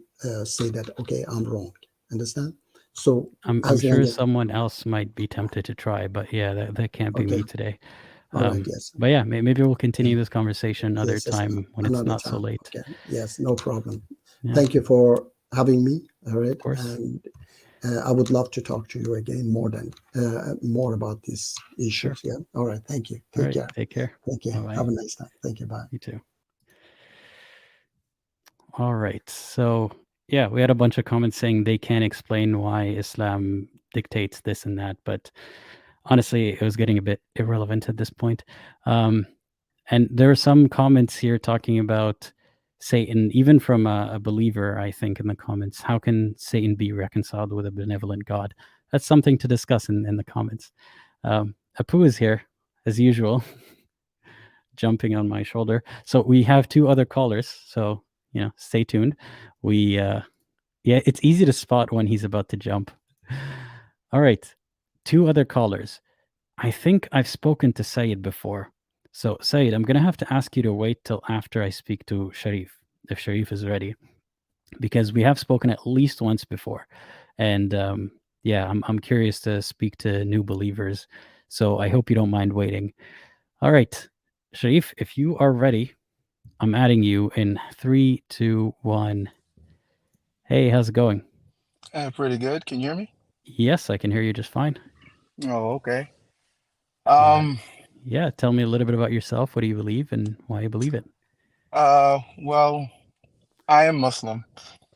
say that, okay, I'm wrong. Understand? So I'm as long sure as, someone else might be tempted to try, but yeah, that can't be okay, me today. all right, yes. But yeah, maybe we'll Yeah. continue this conversation another Yes, yes, time when it's another not so time. late. Okay. Yes, no problem. Yeah, Thank you for having me. All of right. course. And I would love to talk to you again more about these Sure. issues. Yeah. All right. Thank you. All Take right. care. Take care. Thank you. Bye bye. Have a nice time. Thank you. Bye. You too. All right. So yeah, we had a bunch of comments saying they can't explain why Islam dictates this and that, but honestly, it was getting a bit irrelevant at this point. Um, and there are some comments here talking about Satan, even from a believer, I think, in the comments. How can Satan be reconciled with a benevolent God? That's something to discuss in the comments. Apu is here, as usual, jumping on my shoulder. So we have two other callers. So, stay tuned. Yeah, it's easy to spot when he's about to jump. All right. Two other callers. I think I've spoken to Sayed before. So, Sayed, I'm going to have to ask you to wait till after I speak to Sharif, if Sharif is ready, because we have spoken at least once before. And yeah, I'm curious to speak to new believers. So, I hope you don't mind waiting. All right. Sharif, if you are ready, I'm adding you in 3, 2, 1. Hey, how's it going? Pretty good. Can you hear me? Yes, I can hear you just fine. Oh, okay. All right. Um, Yeah, tell me a little bit about yourself. What do you believe and why you believe it? well, I am Muslim,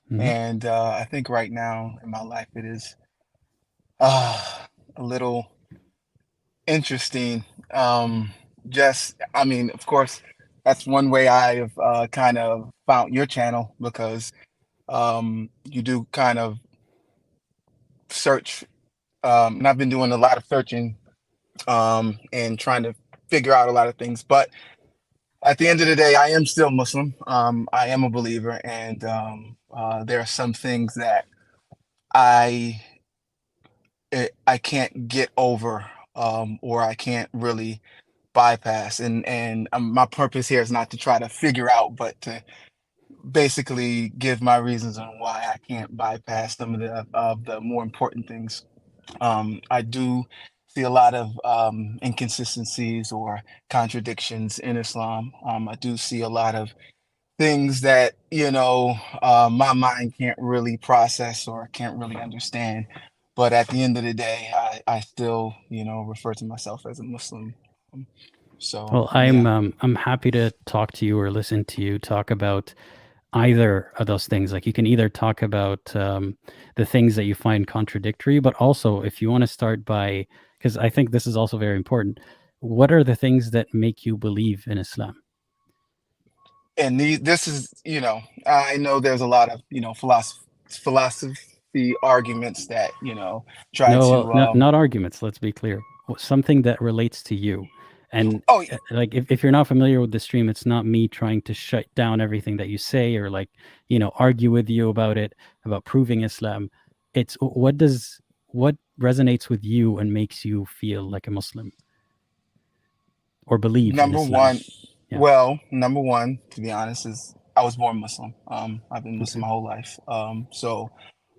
Hmm. and I think right now in my life it is uh, a little interesting. I mean, of course, that's one way I have kind of found your channel because you do kind of search, and I've been doing a lot of searching and trying to figure out a lot of things, but at the end of the day, I am still Muslim. I am a believer, and there are some things that I I can't get over, or I can't really bypass. And my purpose here is not to try to figure out, but to basically give my reasons on why I can't bypass some of the more important things. I do see a lot of inconsistencies or contradictions in Islam. I do see a lot of things that my mind can't really process or can't really understand. But at the end of the day, I still refer to myself as a Muslim. Um, So Well, yeah. I'm happy to talk to you or listen to you talk about either of those things. Like you can either talk about the things that you find contradictory, but also if you want to start by, because I think this is also very important. What are the things that make you believe in Islam? And this is, I know there's a lot of, philosophy arguments that, try No, well, to, not arguments. Let's be clear. Something that relates to you. And oh, like, if you're not familiar with the stream, it's not me trying to shut down everything that you say or like, argue with you about it, about proving Islam. It's what resonates with you and makes you feel like a Muslim or believe in number Islam. one, Yeah. number one, to be honest, is I was born Muslim. I've been Muslim Okay. my whole life. So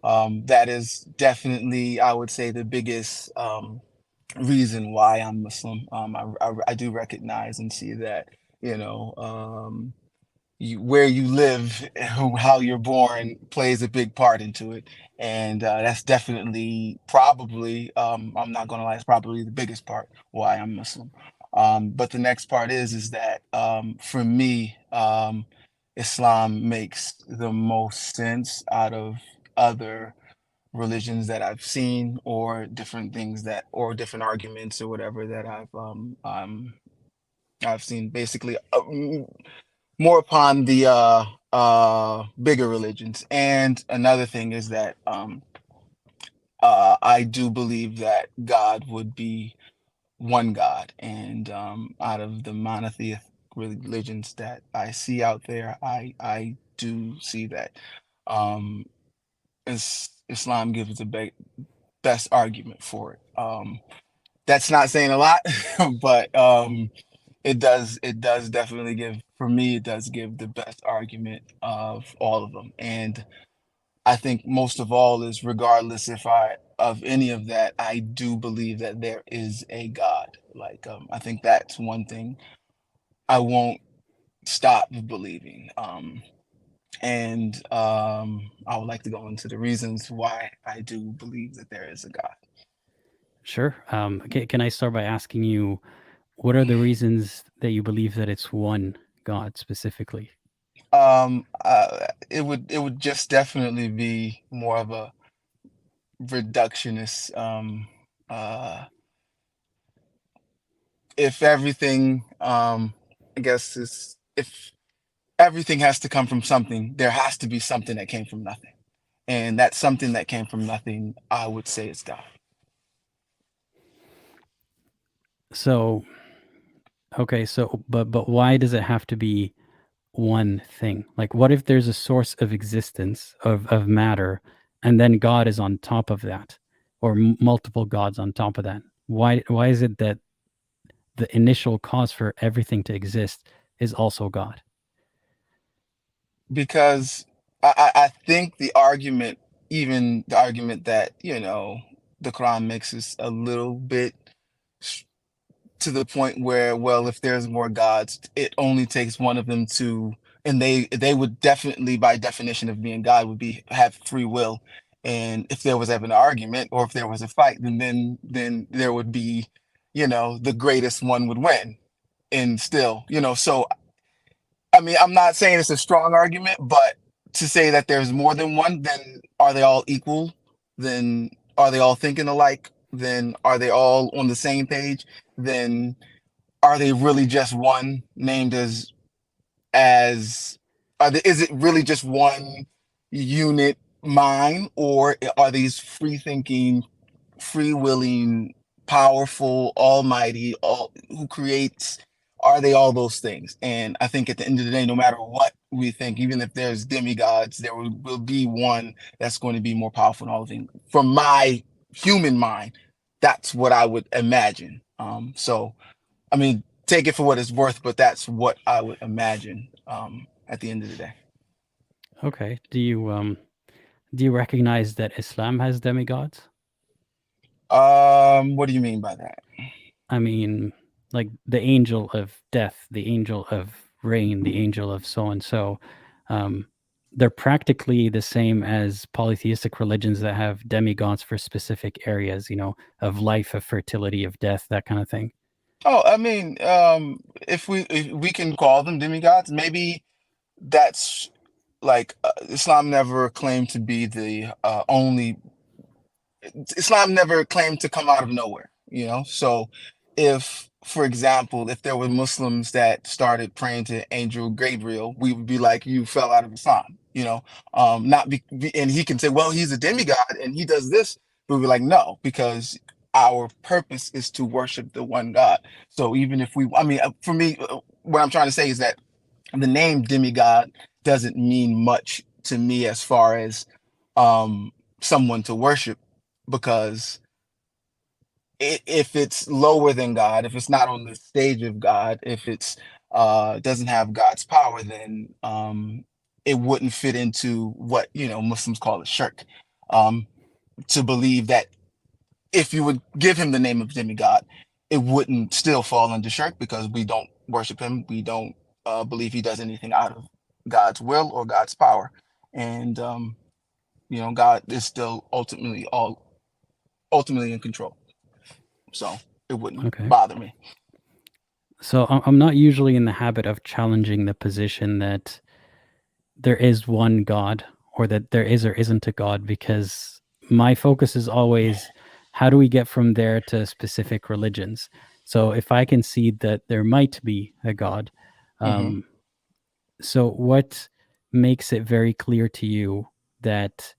that is definitely, I would say, the biggest reason why I'm Muslim. I do recognize and see that, where you live, how you're born plays a big part into it. And that's definitely probably, I'm not going to lie, it's probably the biggest part why I'm Muslim. But the next part is that for me, Islam makes the most sense out of other religions that I've seen, or different things that, or different arguments or whatever that I've seen. Basically, more upon the bigger religions. And another thing is that I do believe that God would be one God, and out of the monotheistic religions that I see out there, I do see that Islam gives the best argument for it. That's not saying a lot, but it does definitely give, for me, it does give the best argument of all of them. And I think most of all is, regardless if I of any of that, I do believe that there is a God. Like I think that's one thing I won't stop believing. And I would like to go into the reasons why I do believe that there is a God. Sure. Can I start by asking you, what are the reasons that you believe that it's one God specifically? It would just definitely be more of a reductionist. If everything, I guess, is if everything has to come from something, there has to be something that came from nothing, and that something that came from nothing, I would say, is God. So, okay, so but why does it have to be one thing? Like, what if there's a source of existence of matter, and then God is on top of that, or multiple gods on top of that? Why is it that the initial cause for everything to exist is also God? Because I think the argument, even the argument that, the Quran makes, is a little bit to the point where, well, if there's more gods, it only takes one of them to, and they would definitely, by definition of being God, would be have free will. And if there was ever an argument, or if there was a fight, then there would be, the greatest one would win. And still, so I mean, I'm not saying it's a strong argument, but to say that there's more than one, then are they all equal? Then are they all thinking alike? Then are they all on the same page? Then are they really just one, named as is it really just one unit mind, or are these free thinking, free willing, powerful, almighty, all who creates? Are they all those things? And I think at the end of the day, no matter what we think, even if there's demigods, there will be one that's going to be more powerful than all things. From my human mind, that's what I would imagine. So I mean, take it for what it's worth, but that's what I would imagine at the end of the day. Okay. Do you recognize that Islam has demigods? What do you mean by that? I mean, like the angel of death, the angel of rain, the angel of so and so. They're practically the same as polytheistic religions that have demigods for specific areas, of life, of fertility, of death, that kind of thing. Oh, I mean, if we can call them demigods, maybe that's like Islam never claimed to be the only. Islam never claimed to come out of nowhere, So if, for example, if there were Muslims that started praying to Angel Gabriel, we would be like, you fell out of Islam, not and he can say, well, he's a demigod and he does this. But we'd be like, no, because our purpose is to worship the one God. So even if I mean, for me, what I'm trying to say is that the name demigod doesn't mean much to me as far as someone to worship, because if it's lower than God, if it's not on the stage of God, if it's doesn't have God's power, then it wouldn't fit into what Muslims call a shirk. To believe that if you would give him the name of demigod, it wouldn't still fall under shirk, because we don't worship him. We don't believe he does anything out of God's will or God's power, and God is still ultimately in control. So it wouldn't Okay. bother me. So I'm not usually in the habit of challenging the position that there is one God, or that there is or isn't a God, because my focus is always, how do we get from there to specific religions? So if I can see that there might be a God, so what makes it very clear to you that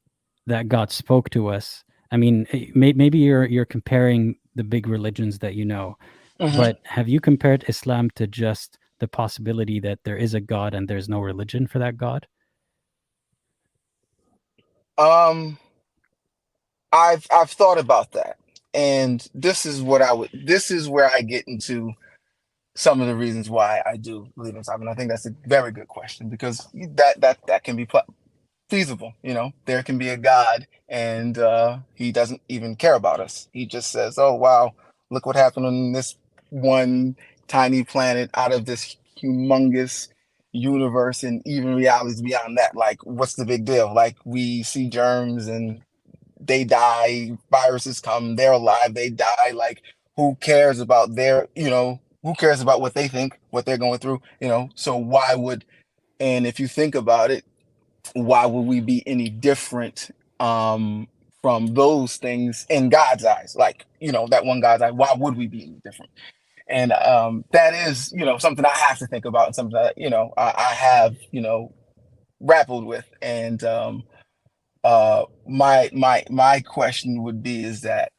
God spoke to us? I mean, maybe you're comparing the big religions that you know, but have you compared Islam to just the possibility that there is a God and there's no religion for that God? I've thought about that, and this is what I would. This is where I get into some of the reasons why I do believe in Islam, and I think that's a very good question, because that can be feasible. You know, there can be a God, and he doesn't even care about us. He just says, "Oh wow, look what happened on this one tiny planet out of this humongous universe, and even realities beyond that. Like, what's the big deal? Like, we see germs and they die, viruses come, they're alive, they die. Like, who cares about who cares about what they think, what they're going through? So why would, and if you think about it, why would we be any different from those things in God's eyes? Like, that one God's eye, why would we be any different? And that is, something I have to think about, and something that, I have, grappled with. And my question would be, is that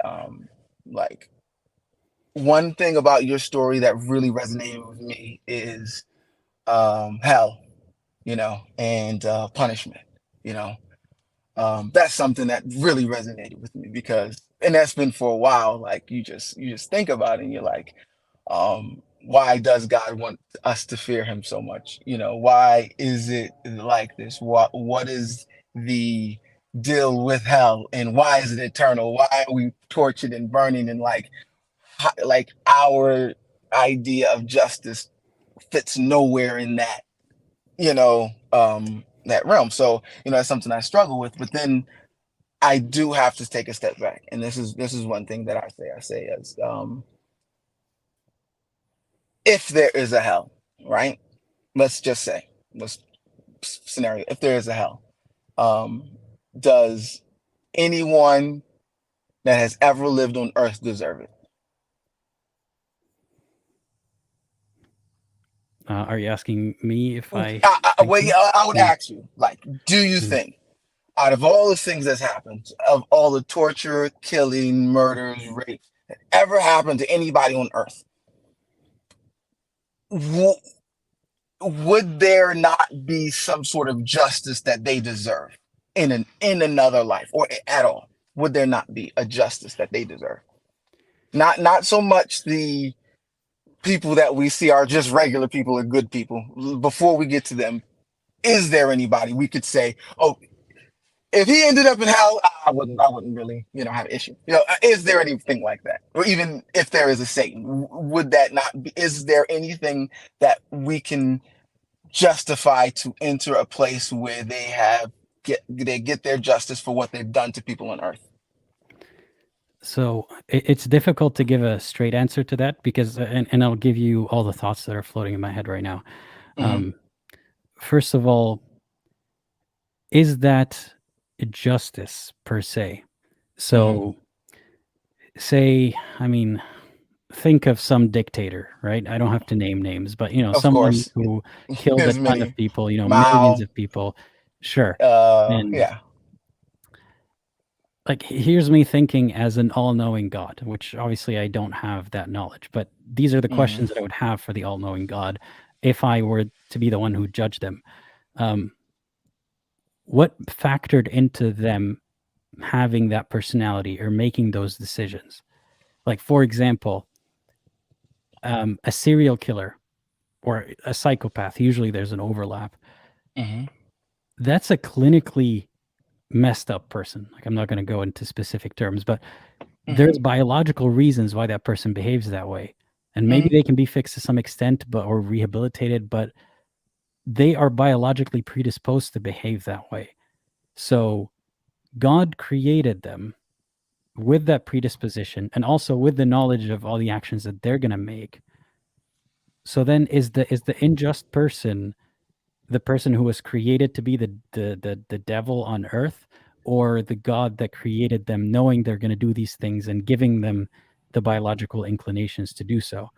like, one thing about your story that really resonated with me is hell, and punishment. That's something that really resonated with me, because, and that's been for a while. Like, you just think about it, and you're like, why does God want us to fear him so much? Why is it like this? What is the deal with hell, and why is it eternal? Why are we tortured and burning? And like our idea of justice fits nowhere in that, that realm. So, that's something I struggle with. But then I do have to take a step back. And this is one thing that I say as, if there is a hell, right? Let's just say, scenario, if there is a hell, does anyone that has ever lived on earth deserve it? Are you asking me if I? I would ask you, like, do you Mhm. think, out of all the things that's happened, of all the torture, killing, murders, rape that ever happened to anybody on earth, would there not be some sort of justice that they deserve in another life, or at all? Would there not be a justice that they deserve? Not so much the people that we see are just regular people or good people. Before we get to them, is there anybody we could say, oh, if he ended up in hell, I wouldn't really, have an issue. Is there anything like that? Or even if there is a Satan, would that not be, is there anything that we can justify to enter a place where they get their justice for what they've done to people on earth? So it's difficult to give a straight answer to that, because, and I'll give you all the thoughts that are floating in my head right now. First of all, is that justice per se? So say, I mean, think of some dictator, right? I don't have to name names, but Of someone course, who killed a there's ton many. of people, millions Mao, of people. Sure. And yeah. like, here's me thinking as an all-knowing God, which obviously I don't have that knowledge, but these are the questions that I would have for the all-knowing God if I were to be the one who judged them. What factored into them having that personality or making those decisions? Like, for example, a serial killer or a psychopath, usually there's an overlap. That's a clinically messed up person. Like, I'm not going to go into specific terms, but there's biological reasons why that person behaves that way. And maybe they can be fixed to some extent, or rehabilitated, but they are biologically predisposed to behave that way. So God created them with that predisposition, and also with the knowledge of all the actions that they're going to make. So then is the unjust person the person who was created to be the devil on earth, or the God that created them knowing they're going to do these things and giving them the biological inclinations to do so?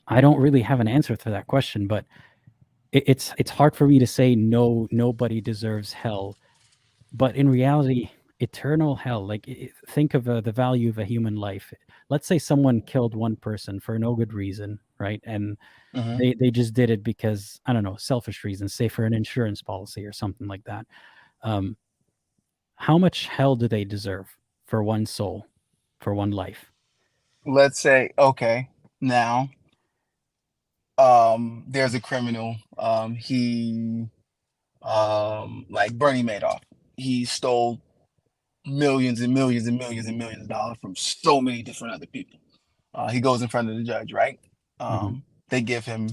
I don't really have an answer to that question, but it's hard for me to say no, nobody deserves hell. But in reality, eternal hell, like, think of the value of a human life. Let's say someone killed one person for no good reason, right? And Hmm. they just did it because, I don't know, selfish reasons, say for an insurance policy or something like that. Um, how much hell do they deserve for one soul, for one life? Let's say, okay, now there's a criminal. He like Bernie Madoff. He stole millions and millions and millions and millions of dollars from so many different other people. He goes in front of the judge, right? Hmm. They give him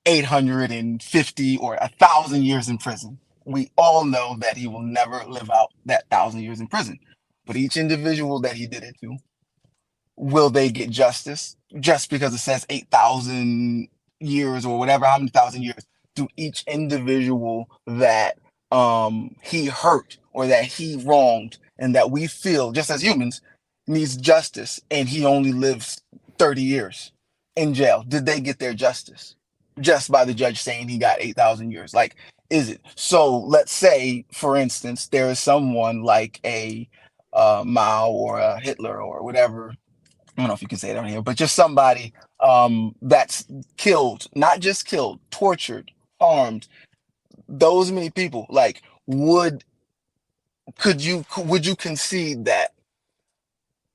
850 or 1,000 years in prison. We all know that he will never live out that 1,000 years in prison. But each individual that he did it to, will they get justice just because it says 8,000 years or whatever, how many thousand years? Do each individual that he hurt or that he wronged and that we feel just as humans needs justice, and he only lives 30 years in jail, did they get their justice just by the judge saying he got 8,000 years? Like, is it? So let's say, for instance, there is someone like a Mao or a Hitler or whatever. I don't know if you can say it on here, but just somebody that's killed, not just killed, tortured, harmed those many people. Like, would you concede that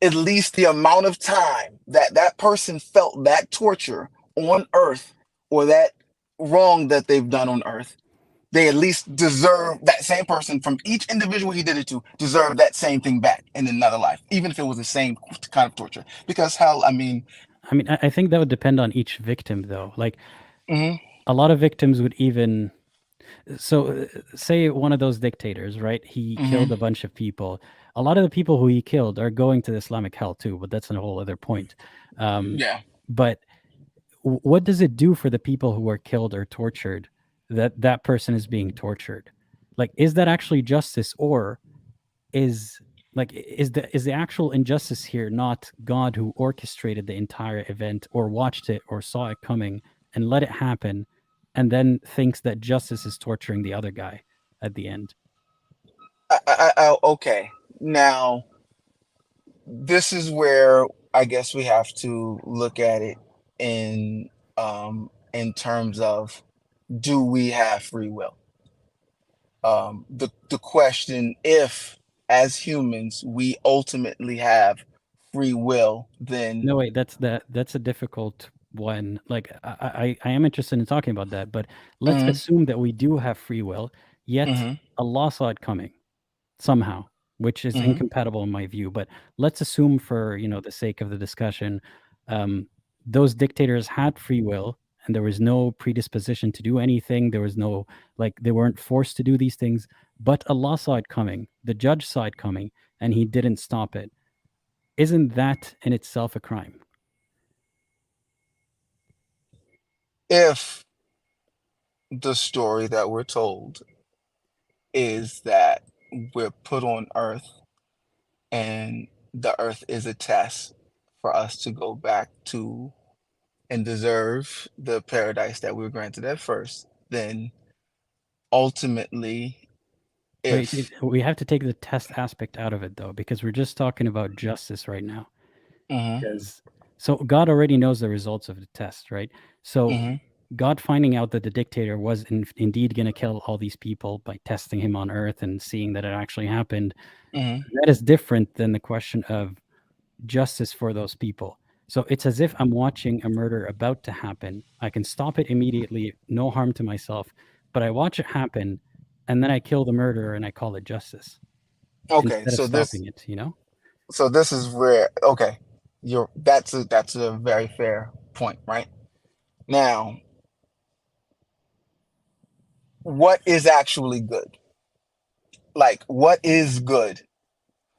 at least the amount of time that that person felt that torture on Earth, or that wrong that they've done on Earth, they at least deserve, that same person from each individual he did it to deserve that same thing back in another life, even if it was the same kind of torture? Because hell, I mean, I think that would depend on each victim, though. Like, mhm, a lot of victims would even, so say one of those dictators, right? He killed mhm, a bunch of people. A lot of the people who he killed are going to the Islamic hell too, but that's a whole other point. Um, yeah. but what does it do for the people who are killed or tortured that that person is being tortured? Like, is that actually justice, or is, like, is the actual injustice here not God who orchestrated the entire event, or watched it, or saw it coming and let it happen, and then thinks that justice is torturing the other guy at the end? Okay. Now, this is where I guess we have to look at it in terms of, do we have free will? The question, if as humans we ultimately have free will, then No, wait, that's a difficult one. Like, I am interested in talking about that, but let's mhm, assume that we do have free will, yet mhm, Allah saw it coming somehow, which is mhm, incompatible in my view. But let's assume, for the sake of the discussion, um, those dictators had free will, and there was no predisposition to do anything. There was no, like, they weren't forced to do these things, but Allah saw it coming. The judge saw it coming, and he didn't stop it. Isn't that in itself a crime? if the story that we're told is that we're put on Earth, and the Earth is a test for us to go back to and deserve the paradise that we were granted at first, then ultimately, Wait, if we have to take the test aspect out of it, though, because we're just talking about justice right now. mhm, Because, so God already knows the results of the test, right? So mhm, God finding out that the dictator was indeed going to kill all these people by testing him on Earth and seeing that it actually happened, mhm, that is different than the question of justice for those people. So it's as if I'm watching a murder about to happen. I can stop it immediately, no harm to myself, but I watch it happen, and then I kill the murderer and I call it justice okay, instead of stopping it, you know? so this is where, okay, that's a very fair point, right? Now, what is actually good? Like, what is good?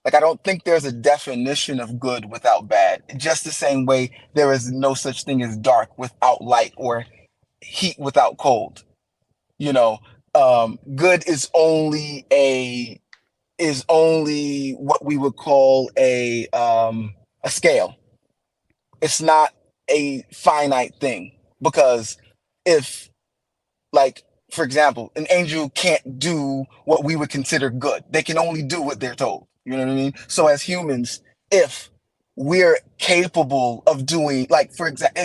Like, I don't think there's a definition of good without bad. Just the same way there is no such thing as dark without light, or heat without cold. You know, good is only what we would call a scale. It's not a finite thing, because if, like, for example, an angel can't do what we would consider good. They can only do what they're told. You know what I mean? So as humans, if we're capable of doing, like, for example,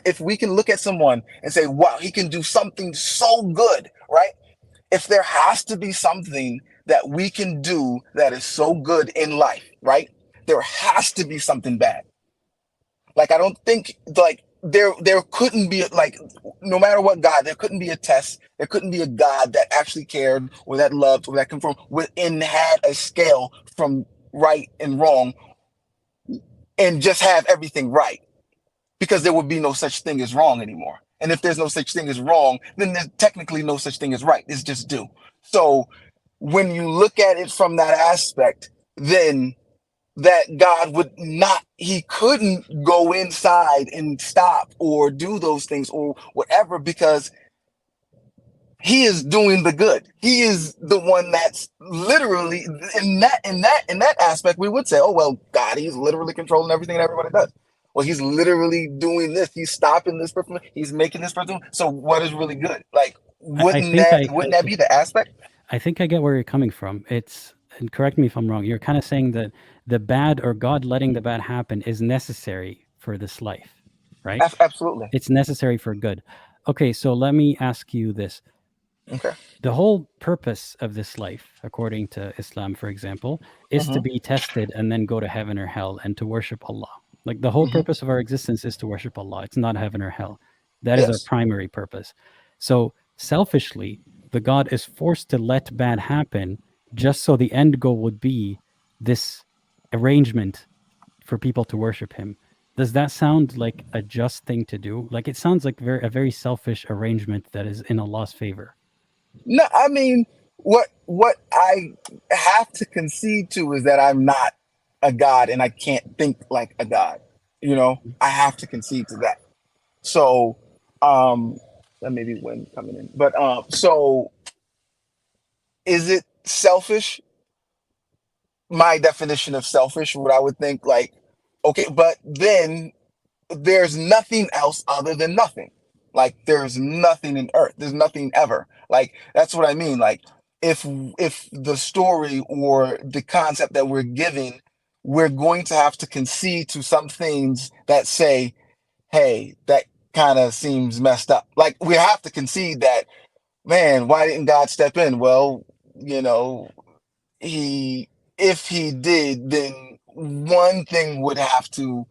if we can look at someone and say, wow, he can do something so good, right? If there has to be something that we can do that is so good in life, right? There has to be something bad. Like, I don't think, like, there couldn't be, like, no matter what God, there couldn't be a test. There couldn't be a God that actually cared, or that loved, or that confirmed within, had a scale from right and wrong, and just have everything right, because there would be no such thing as wrong anymore. And if there's no such thing as wrong, then there's technically no such thing as right. It's just due. So when you look at it from that aspect, then that God would not, he couldn't go inside and stop or do those things or whatever, because he is doing the good. He is the one that's literally in that aspect. We would say, oh well, God, he's literally controlling everything that everybody does. Well, he's literally doing this. He's stopping this person. He's making this person. So what is really good? Like, I think wouldn't that be the aspect? I think I get where you're coming from. And correct me if I'm wrong. You're kind of saying that the bad, or God letting the bad happen, is necessary for this life, right? Absolutely. It's necessary for good. Okay, so let me ask you this. Okay. The whole purpose of this life, according to Islam, for example, is to Mhm. be tested and then go to heaven or hell and to worship Allah. Like, the whole Mhm. purpose of our existence is to worship Allah. It's not heaven or hell. That is our Yes. primary purpose. So selfishly, the God is forced to let bad happen just so the end goal would be this arrangement for people to worship him. Does that sound like a just thing to do? Like, it sounds like a very selfish arrangement that is in Allah's favor. No, I mean, what I have to concede to is that I'm not a god, and I can't think like a god. You know, I have to concede to that. So, that may be wind coming in, but so is it selfish? My definition of selfish, what I would think, like, okay, but then there's nothing else other than nothing. Like, there's nothing in earth. There's nothing ever. Like, that's what I mean. Like, if the story or the concept that we're giving, we're going to have to concede to some things that say, hey, that kind of seems messed up. Like, we have to concede that, man, why didn't God step in? Well, you know, he if he did, then one thing would have to,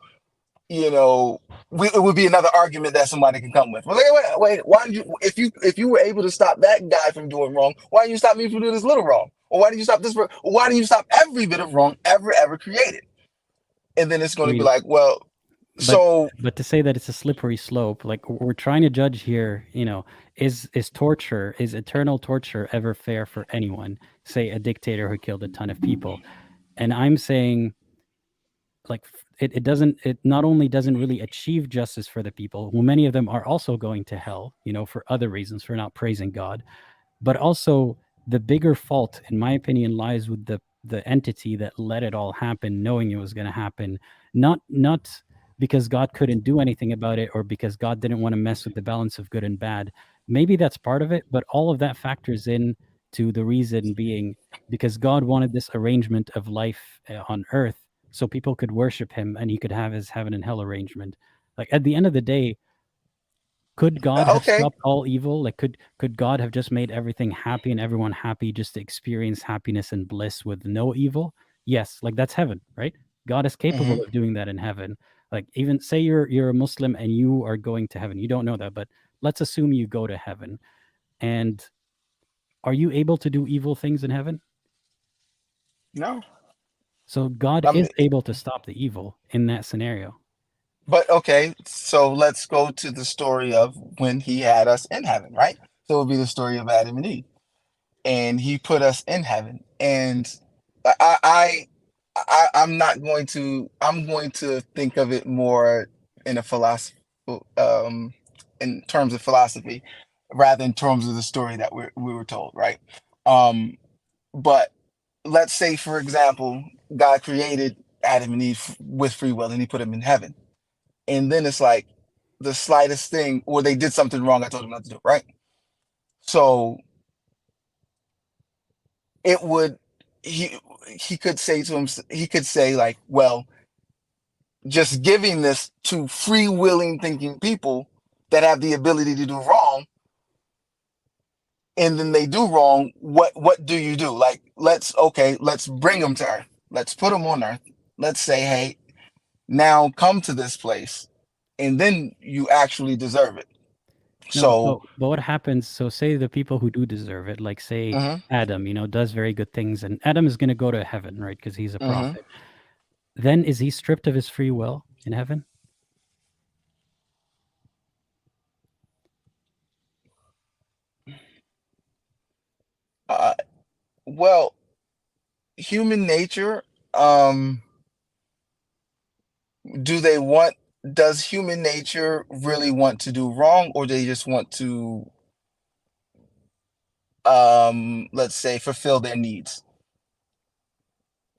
you know, it would be another argument that somebody can come with. Well, wait, why did you, if you were able to stop that guy from doing wrong, why didn't you stop me from doing this little wrong? Or why did you stop this? Or why didn't you stop every bit of wrong ever created? And then it's I going to be mean, like, well, but so but to say that it's a slippery slope, like, we're trying to judge here, is eternal torture ever fair for anyone? Say a dictator who killed a ton of people. And I'm saying, like, it not only doesn't really achieve justice for the people, who many of them are also going to hell, for other reasons, for not praising God, but also the bigger fault, in my opinion, lies with the entity that let it all happen, knowing it was going to happen, not because God couldn't do anything about it, or because God didn't want to mess with the balance of good and bad. Maybe that's part of it, but all of that factors in to the reason being because God wanted this arrangement of life on earth so people could worship him and he could have his heaven and hell arrangement. Like, at the end of the day, could God have okay, stopped all evil? Like, could God have just made everything happy and everyone happy just to experience happiness and bliss with no evil? Yes, like, that's heaven, right? God is hmm capable of doing that in heaven. Like, even say you're a Muslim and you are going to heaven. You don't know that, but let's assume you go to heaven. And are you able to do evil things in heaven? no, So God I is mean, able to stop the evil in that scenario. but okay, so let's go to the story of when he had us in heaven, right? So it would be the story of Adam and Eve, and he put us in heaven. And I, I, I'm not going to. I'm going to think of it more in a philosophical. in terms of philosophy, rather in terms of the story that we were told, right? But let's say, for example, God created Adam and Eve with free will, and He put them in heaven, and then it's like the slightest thing, or they did something wrong, I told them not to do, right? So it would he could say to him, he could say like, well, just giving this to free willing thinking people that have the ability to do wrong, and then they do wrong, what do you do? Like, let's bring them to earth, let's put them on earth, let's say, hey, now come to this place, and then you actually deserve it. No, So but what happens? So say the people who do deserve it, like say mhm, Adam, does very good things, and Adam is going to go to heaven, right? Because he's a mhm. prophet. Then is he stripped of his free will in heaven? Well, human nature, um does human nature really want to do wrong, or they just want to, let's say, fulfill their needs?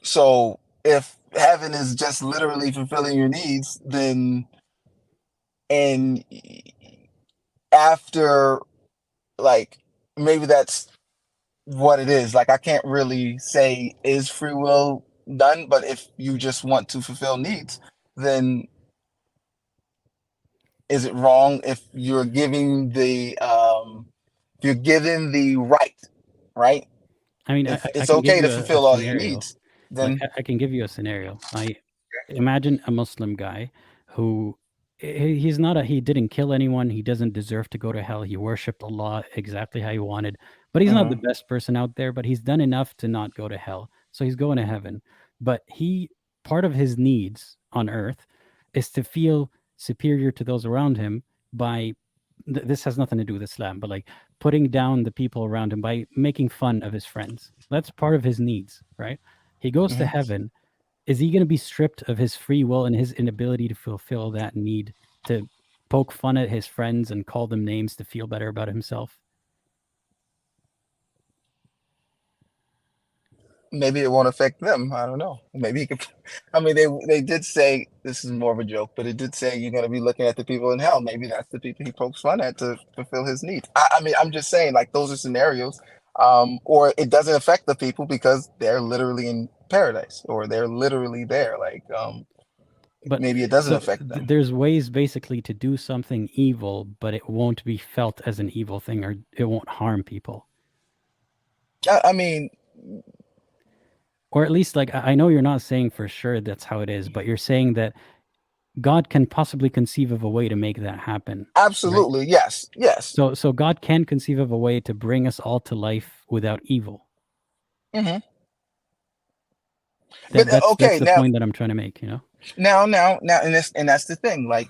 So if heaven is just literally fulfilling your needs, then, and after, like, maybe that's what it is. Like, I can't really say is free will done, but if you just want to fulfill needs, then is it wrong if you're giving the right? I mean, If I it's can give okay to you a fulfill all your scenario. needs, Like then I can give you a scenario. I imagine a Muslim guy who he's not a he didn't kill anyone. He doesn't deserve to go to hell. He worshipped Allah exactly how he wanted, but he's not the mhm, best person out there. But he's done enough to not go to hell, so he's going to heaven. But he part of his needs on earth is to feel superior to those around him by this has nothing to do with Islam, but like putting down the people around him by making fun of his friends. That's part of his needs, right? He goes to mhm. heaven. Is he going to be stripped of his free will and his inability to fulfill that need to poke fun at his friends and call them names to feel better about himself? Maybe it won't affect them. I don't know. Maybe he could. I mean, they did say, this is more of a joke, but it did say you're going to be looking at the people in hell. Maybe that's the people he pokes fun at to fulfill his needs. I mean, I'm just saying, like, those are scenarios. Or it doesn't affect the people because they're literally in paradise, or they're literally there. Like, But maybe it doesn't so affect them. there's ways basically to do something evil, but it won't be felt as an evil thing or it won't harm people. I mean, Or at least, like, I know you're not saying for sure that's how it is, but you're saying that God can possibly conceive of a way to make that happen, right? absolutely, yes, yes. So God can conceive of a way to bring us all to life without evil. Hmm. That But that's okay, the point that I'm trying to make. now, and that's the thing. Like,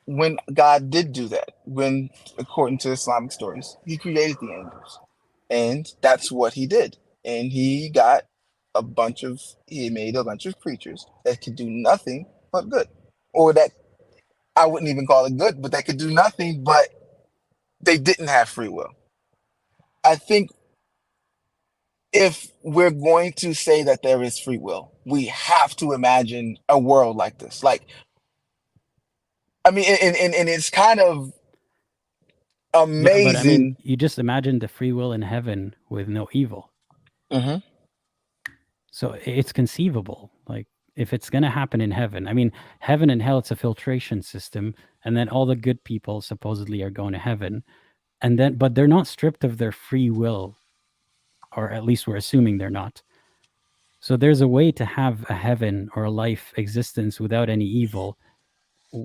when God did do that, when, according to Islamic stories, He created the angels, and that's what He did. And He made a bunch of creatures that could do nothing but good, or that I wouldn't even call it good, but that could do nothing, but they didn't have free will. I think if we're going to say that there is free will, we have to imagine a world like this. Like, I mean, and it's kind of But I mean, amazing. you just imagine the free will in heaven with no evil. Hmm. So it's conceivable. Like if it's going to happen in heaven, I mean, heaven and hell, it's a filtration system, and then all the good people supposedly are going to heaven, and then but they're not stripped of their free will, or at least we're assuming they're not. So there's a way to have a heaven or a life existence without any evil,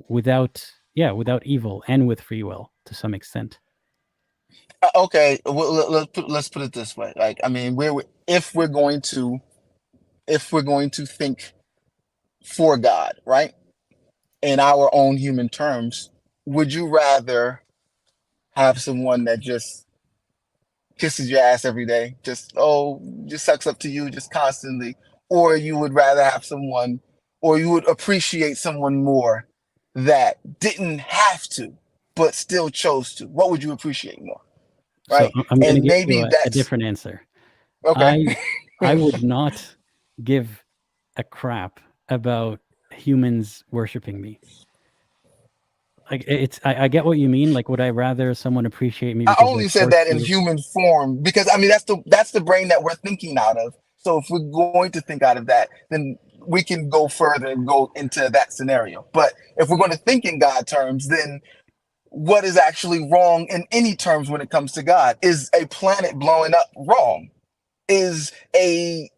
without evil and with free will to some extent. Okay, well, let's put it this way. Like, I mean, if we're going to think for God, right, in our own human terms, would you rather have someone that just kisses your ass every day, just sucks up to you just constantly, or you would rather have someone, or you would appreciate someone more that didn't have to? but still chose to? What would you appreciate more? So Right. I'm going to And give you maybe a that's different answer. okay. I would not give a crap about humans worshiping me. Like I get what you mean. Like, would I rather someone appreciate me I because they're only said forced that in to? human form because I mean that's the brain that we're thinking out of. So if we're going to think out of that, then we can go further and go into that scenario. But if we're going to think in God terms, then what is actually wrong in any terms when it comes to God? Is a planet blowing up wrong? Is a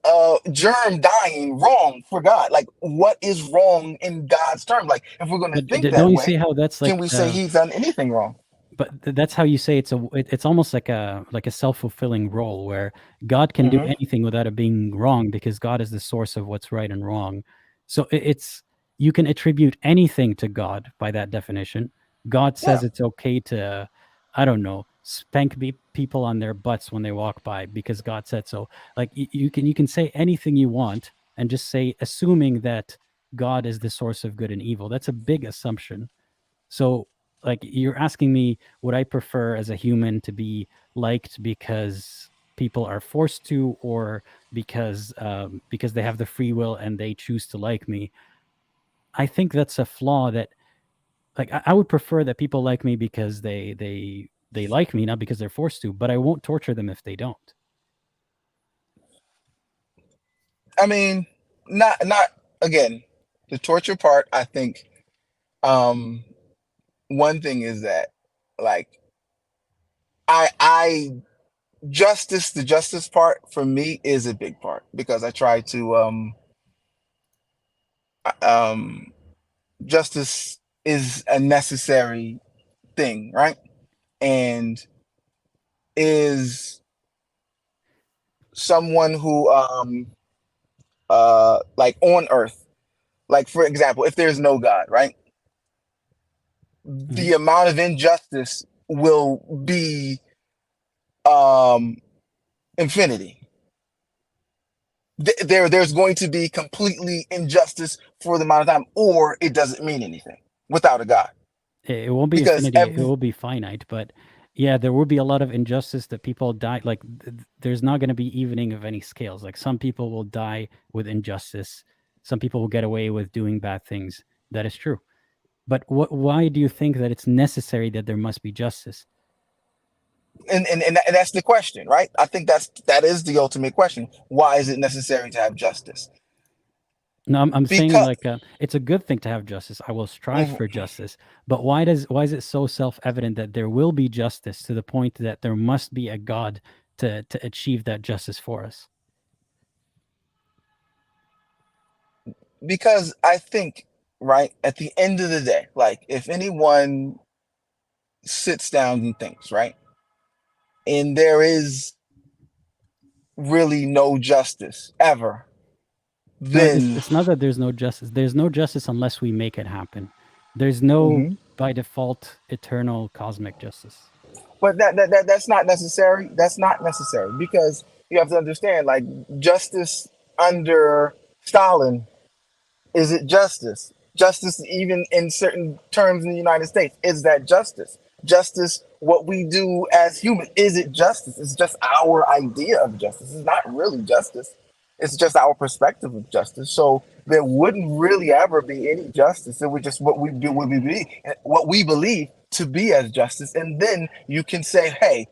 germ dying wrong for God? Like, what is wrong in God's terms? Like, if we're going to But think that don't you see way, how that's can like? we say He's done anything wrong? But that's how you say it's almost like a self-fulfilling role where God can do Hmm. anything without it being wrong because God is the source of what's right and wrong. So it's you can attribute anything to God by that definition. God Yeah. says it's okay to, I don't know, spank people on their butts when they walk by because God said so. Like you can say anything you want and just say assuming that God is the source of good and evil. That's a big assumption. So, like, you're asking me, would I prefer as a human to be liked because people are forced to, or because they have the free will and they choose to like me? I think that's a flaw that, like, I would prefer that people like me because they like me, not because they're forced to. But I won't torture them if they don't. I mean, not again, the torture part, I think um one thing is that like I the justice part for me is a big part because I try to um justice is a necessary thing, right? And is someone who like on earth, like for example, if there's no God, right? Mhm. The amount of injustice will be um infinity. There's going to be completely injustice for the amount of time, or it doesn't mean anything without a God. It won't be Because infinity, it will be finite, but yeah, there will be a lot of injustice that people die like there's not going to be evening of any scales. Like some people will die with injustice, some people will get away with doing bad things. That is true. But why do you think that it's necessary that there must be justice? and that's the question, right? I think that is the ultimate question. Why is it necessary to have justice? No, I'm saying Because like it's a good thing to have justice. I will strive mhm, for justice. But why is it so self-evident that there will be justice to the point that there must be a God to achieve that justice for us? because I think, right, at the end of the day, like if anyone sits down and thinks, right, and there is really no justice ever, No, then it's not that there's no justice. There's no justice unless we make it happen. There's no mhm. by default eternal cosmic justice. But that's not necessary. That's not necessary because you have to understand, like justice under Stalin, is it justice? Justice, even in certain terms in the United States, is that justice? Justice, what we do as humans, is it justice? It's just our idea of justice. It's not really justice. It's just our perspective of justice. So there wouldn't really ever be any justice. It would just what we do, what we believe to be as justice. And then you can say, hey,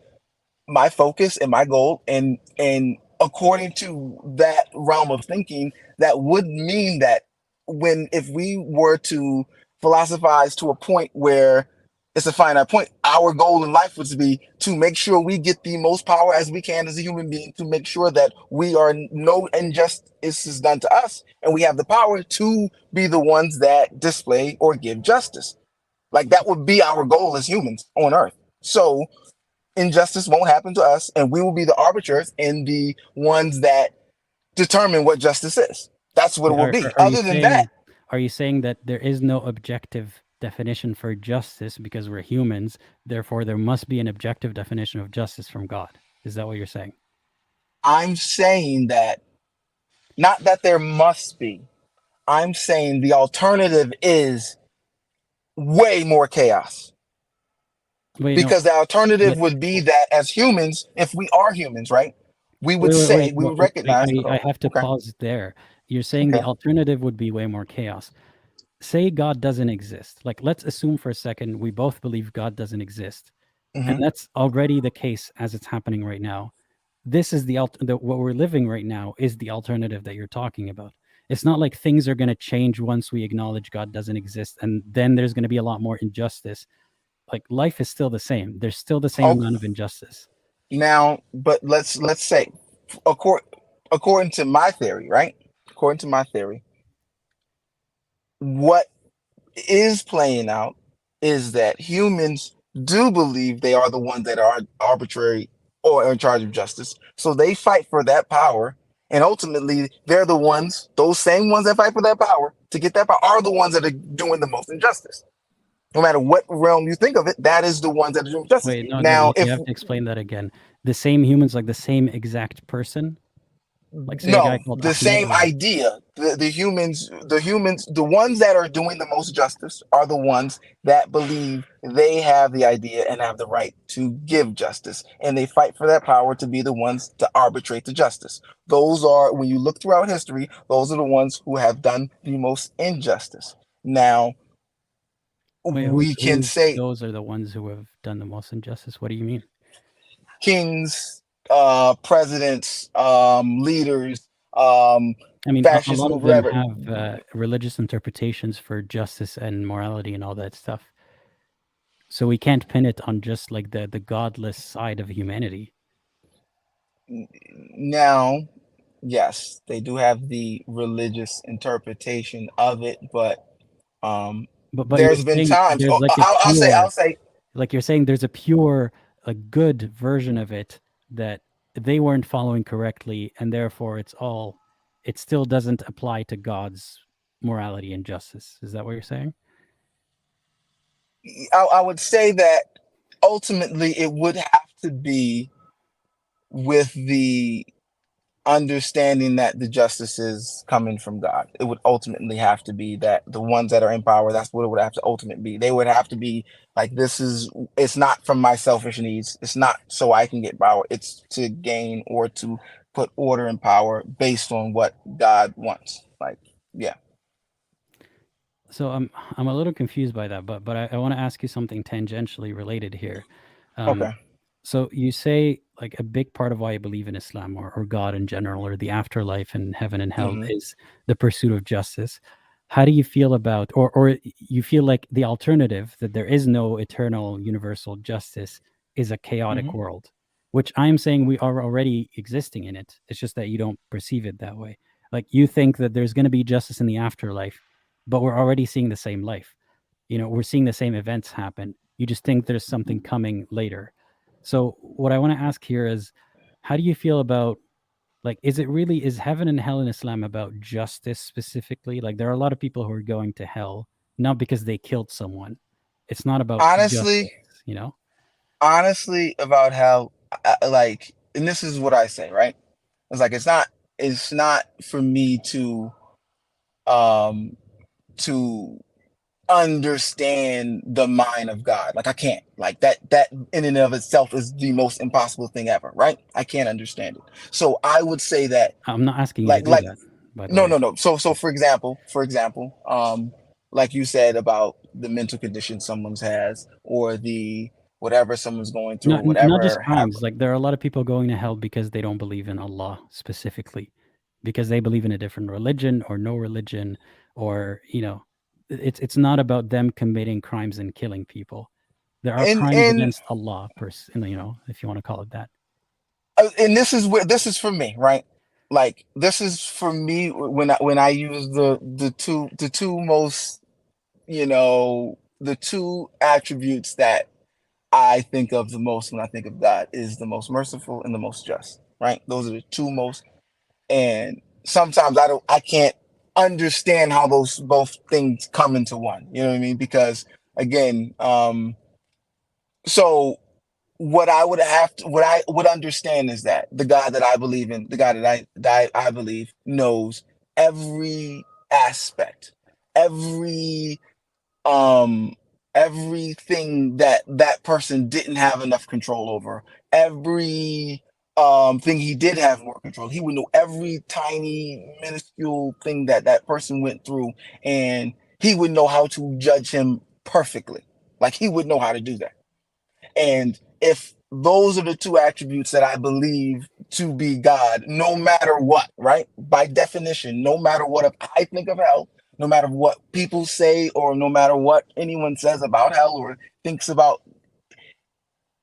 my focus and my goal and according to that realm of thinking, that would mean that when if we were to philosophize to a point where it's a finite point, our goal in life would be to make sure we get the most power as we can as a human being, to make sure that we are no injustice is done to us and we have the power to be the ones that display or give justice. Like that would be our goal as humans on earth. So injustice won't happen to us, and we will be the arbiters and the ones that determine what justice is. That's what it will be. Other than that, Are you saying that there is no objective definition for justice because we're humans, therefore there must be an objective definition of justice from God? Is that what you're saying? I'm saying that not that there must be. I'm saying the alternative is way more chaos. Wait, no. Because the alternative Let, would be that as humans, if we are humans, right, we would wait. we would Well, recognize. I Oh, have to okay, pause there. You're saying the okay. alternative would be way more chaos. Say God doesn't exist. Like, let's assume for a second we both believe God doesn't exist. And Hmm. that's already the case as it's happening right now. This is what we're living right now is the alternative that you're talking about. It's not like things are going to change once we acknowledge God doesn't exist, and then there's going to be a lot more injustice. Like, life is still the same. There's still the same Oh, amount of injustice. now, but let's say, according according to my theory, right? According to my theory, what is playing out is that humans do believe they are the ones that are arbitrary or in charge of justice. So they fight for that power. And ultimately, they're the ones, those same ones that fight for that power to get that power, are the ones that are doing the most injustice. No matter what realm you think of it, that is the ones that are doing justice. Wait, no, Now, you if have to explain that again. The same humans, like the same exact person? Like, say a guy no, called the Ahmed. same idea. The ones that are doing the most justice are the ones that believe they have the idea and have the right to give justice. And they fight for that power to be the ones to arbitrate the justice. Those are, when you look throughout history, those are the ones who have done the most injustice. Now, Wait, we can who's say those are the ones who have done the most injustice? What do you mean? kings, presidents, leaders, I mean, a fascist lot of move, them whatever. have religious interpretations for justice and morality and all that stuff. So we can't pin it on just like the godless side of humanity. Now, yes, they do have the religious interpretation of it, but But you're there's been saying times. there's Oh, like a I'll pure, say, like you're saying there's a pure, a good version of it that they weren't following correctly, and therefore it still doesn't apply to God's morality and justice. Is that what you're saying? I would say that ultimately it would have to be with the understanding that the justice is coming from God. It would ultimately have to be that the ones that are in power, that's what it would have to ultimately be. They would have to be like, it's not from my selfish needs. It's not so I can get power. It's to gain or to put order and power based on what God wants. Like, yeah. So I'm a little confused by that, but I want to ask you something tangentially related here. Um, Okay. so you say like a big part of why you believe in Islam or God in general or the afterlife and heaven and hell Hmm. is the pursuit of justice. How do you feel about or you feel like the alternative that there is no eternal universal justice is a chaotic Hmm. world, which I'm saying we are already existing in it. It's just that you don't perceive it that way. Like you think that there's going to be justice in the afterlife, but we're already seeing the same life. We're seeing the same events happen. You just think there's something coming later. So what I want to ask here is, how do you feel about, like, is heaven and hell in Islam about justice specifically? Like, there are a lot of people who are going to hell not because they killed someone. It's not about Honestly, justice. honestly, about how, like, and this is what I say, right? It's like, it's not for me um, to understand the mind of God. Like I can't. Like that in and of itself is the most impossible thing ever, right? I can't understand it. So I would say that I'm not asking you to do like that, by the no, way. no, no. So for example, like you said about the mental condition someone's has or the whatever someone's going through or Not just whatever have. crimes. Like there are a lot of people going to hell because they don't believe in Allah specifically, because they believe in a different religion or no religion, or it's not about them committing crimes and killing people. There are crimes And against Allah, if you want to call it that. and this is where this is for me, right? Like this is for me when I use the two most, the two attributes that I think of the most when I think of God is the most merciful and the most just, right? Those are the two most. And sometimes I can't understand how those both things come into one. You know what I mean? Because again, so what I would understand is that the God that I believe in, the God that I believe knows every aspect, every um everything that that person didn't have enough control over, every thing he did have more control. He would know every tiny minuscule thing that that person went through, and he would know how to judge him perfectly. Like he would know how to do that. And if those are the two attributes that I believe to be God, no matter what, right? By definition, no matter what I think of hell, no matter what people say, or no matter what anyone says about hell or thinks about,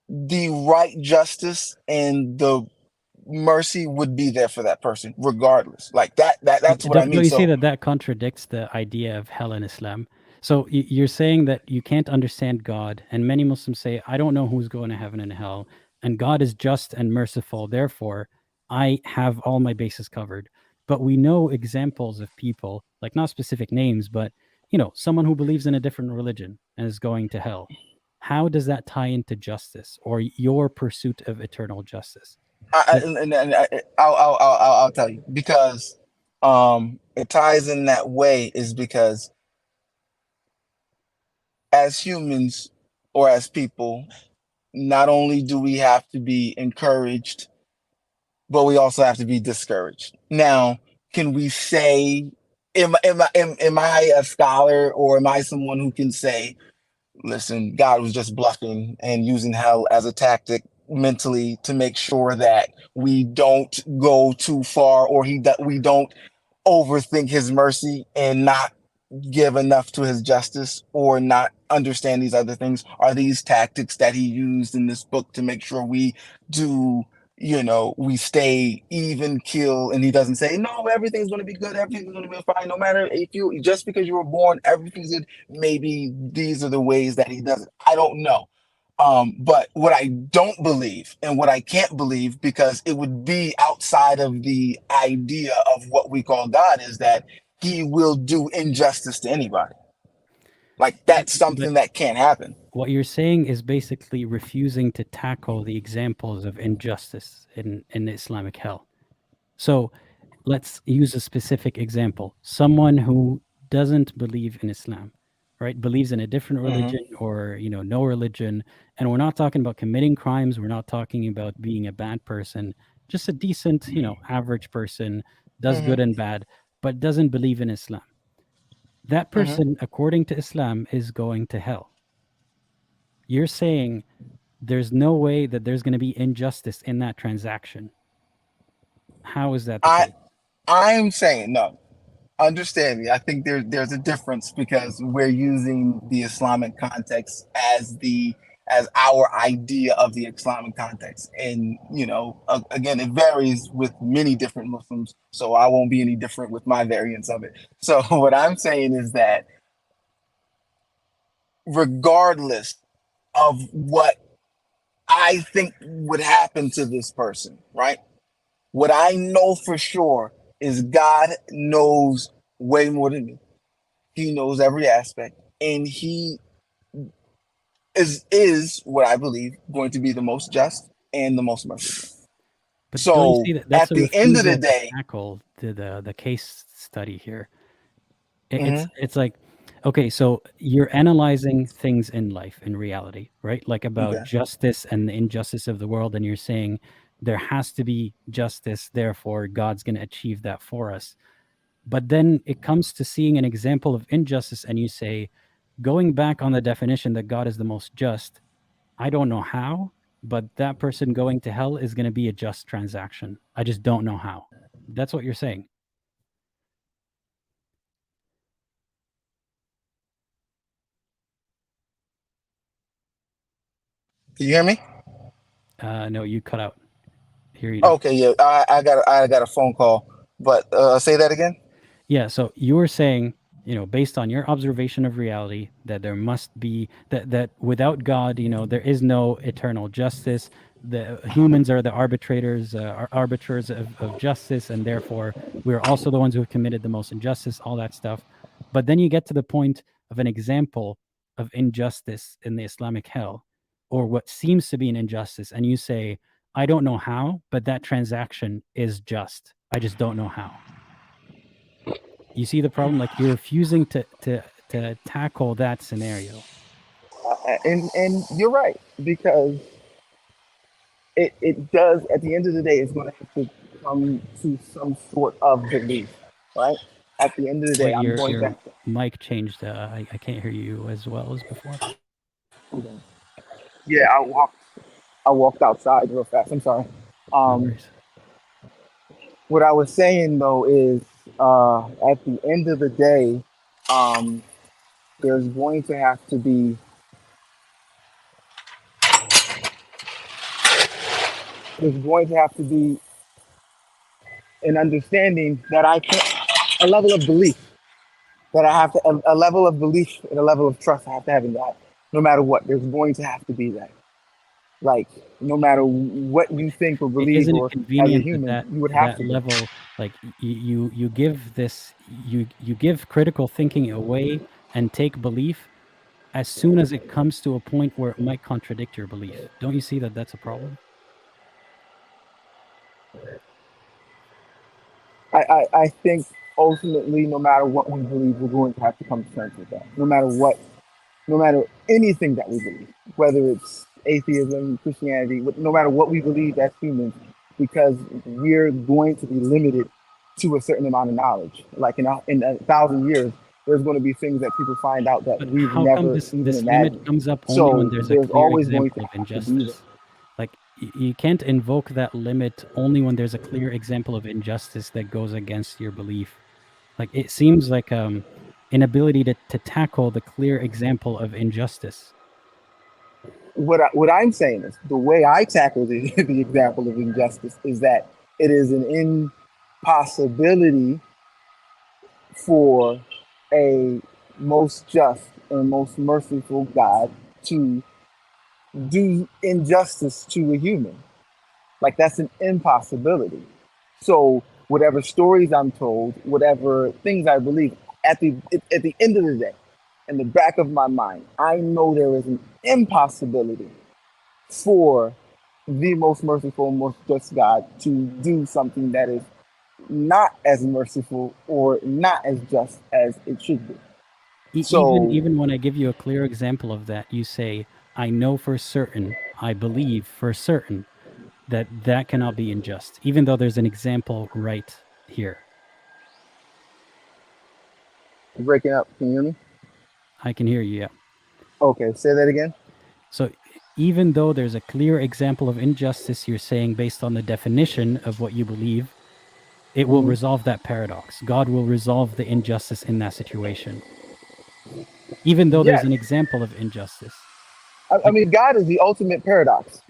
the right justice and the mercy would be there for that person, regardless. Like that's what I Don't mean. you see So that contradicts the idea of hell in Islam? So you're saying that you can't understand God, and many Muslims say, I don't know who's going to heaven and hell, and God is just and merciful, therefore I have all my bases covered. But we know examples of people, like not specific names, but someone who believes in a different religion and is going to hell. How does that tie into justice or your pursuit of eternal justice? I'll tell you, because it ties in that way is because as humans or as people, not only do we have to be encouraged, but we also have to be discouraged. Now, can we say, am I a scholar, or am I someone who can say, listen, God was just bluffing and using hell as a tactic mentally to make sure that we don't go too far, or we don't overthink his mercy and not give enough to his justice, or not understand these other things? Are these tactics that he used in this book to make sure we do, we stay even kill, and he doesn't say, no, everything's going to be good, everything's going to be fine, no matter if you, just because you were born, everything's good. Maybe these are the ways that he does it. I don't know. But what I don't believe, and what I can't believe, because it would be outside of the idea of what we call God, is that he will do injustice to anybody. Like that's But something that can't happen. what you're saying is basically refusing to tackle the examples of injustice in Islamic hell. So let's use a specific example. Someone who doesn't believe in Islam, right? Believes in a different religion, or, no religion. And we're not talking about committing crimes. We're not talking about being a bad person, just a decent, average person, does good and bad, but doesn't believe in Islam. That person, according to Islam, is going to hell. You're saying there's no way that there's going to be injustice in that transaction. How is that the case? I'm saying, no, understand me. I think there's a difference, because we're using the Islamic context as our idea of the Islamic context, and again, it varies with many different Muslims, so I won't be any different with my variants of it. So what I'm saying is that regardless of what I think would happen to this person, right? What I know for sure is God knows way more than me. He knows every aspect, and he is what I believe going to be the most just and the most merciful. But don't you So see that that's at a the end of the refusal to day, tackle the case study here? It's like, okay, so you're analyzing things in life, in reality, right? Like about okay, justice and the injustice of the world, and you're saying there has to be justice, therefore God's going to achieve that for us. But then it comes to seeing an example of injustice, and you say, going back on the definition that God is the most just, I don't know how, but that person going to hell is going to be a just transaction. I just don't know how. That's what you're saying. can you hear me? No, you cut out. Hear you now. Okay, yeah, I got a phone call, but say that again. Yeah, so you were saying, based on your observation of reality, that there must be that without God, there is no eternal justice. The humans are the arbitrators, arbiters of justice, and therefore we're also the ones who have committed the most injustice, all that stuff. But then you get to the point of an example of injustice in the Islamic hell, or what seems to be an injustice, and you say, I don't know how, but that transaction is just. I just don't know how. You see the problem? Like you're refusing to tackle that scenario. And you're right, because it does, at the end of the day, it's going to have to come to some sort of belief, right? At the end of the day, Wait, I'm going your to. mic changed. I can't hear you as well as before. Yeah, I walked outside real fast. I'm sorry. No Um, worries. what I was saying though is, at the end of the day, um, there's going to have to be there's going to have to be an understanding that I can a level of belief that I have to a level of belief and a level of trust I have to have in God. No matter what, there's going to have to be that. Like, no matter what you think or believe, Isn't it or as a convenient that human, you would have that to be. level, like you give this, you give critical thinking away and take belief as soon as it comes to a point where it might contradict your belief? Don't you see that that's a problem? I think ultimately, no matter what we believe, we're going to have to come to terms with that. No matter what, no matter anything that we believe, whether it's atheism, Christianity, no matter what we believe as humans, because we're going to be limited to a certain amount of knowledge. Like in 1,000 years, there's going to be things that people find out that But we've how come never even this limit imagined. comes up only when So there's a there's clear always going to example of have to be injustice? Like you can't invoke that limit only when there's a clear example of injustice that goes against your belief. Like it seems like inability to tackle the clear example of injustice. what I'm saying is the way I tackle the example of injustice is that it is an impossibility for a most just and most merciful God to do injustice to a human. Like that's an impossibility. So whatever stories I'm told, whatever things I believe, at the end of the day, in the back of my mind, I know there is an impossibility for the most merciful, most just God to do something that is not as merciful or not as just as it should be. So Even when I give you a clear example of that, you say, I know for certain, I believe for certain that that cannot be unjust, even though there's an example right here. breaking up, can you hear me? I can hear you, yeah. Okay, say that again. So even though there's a clear example of injustice, you're saying based on the definition of what you believe, it will Mhm. resolve that paradox. God will resolve the injustice in that situation, even though there's Yes, an example of injustice. I mean God is the ultimate paradox.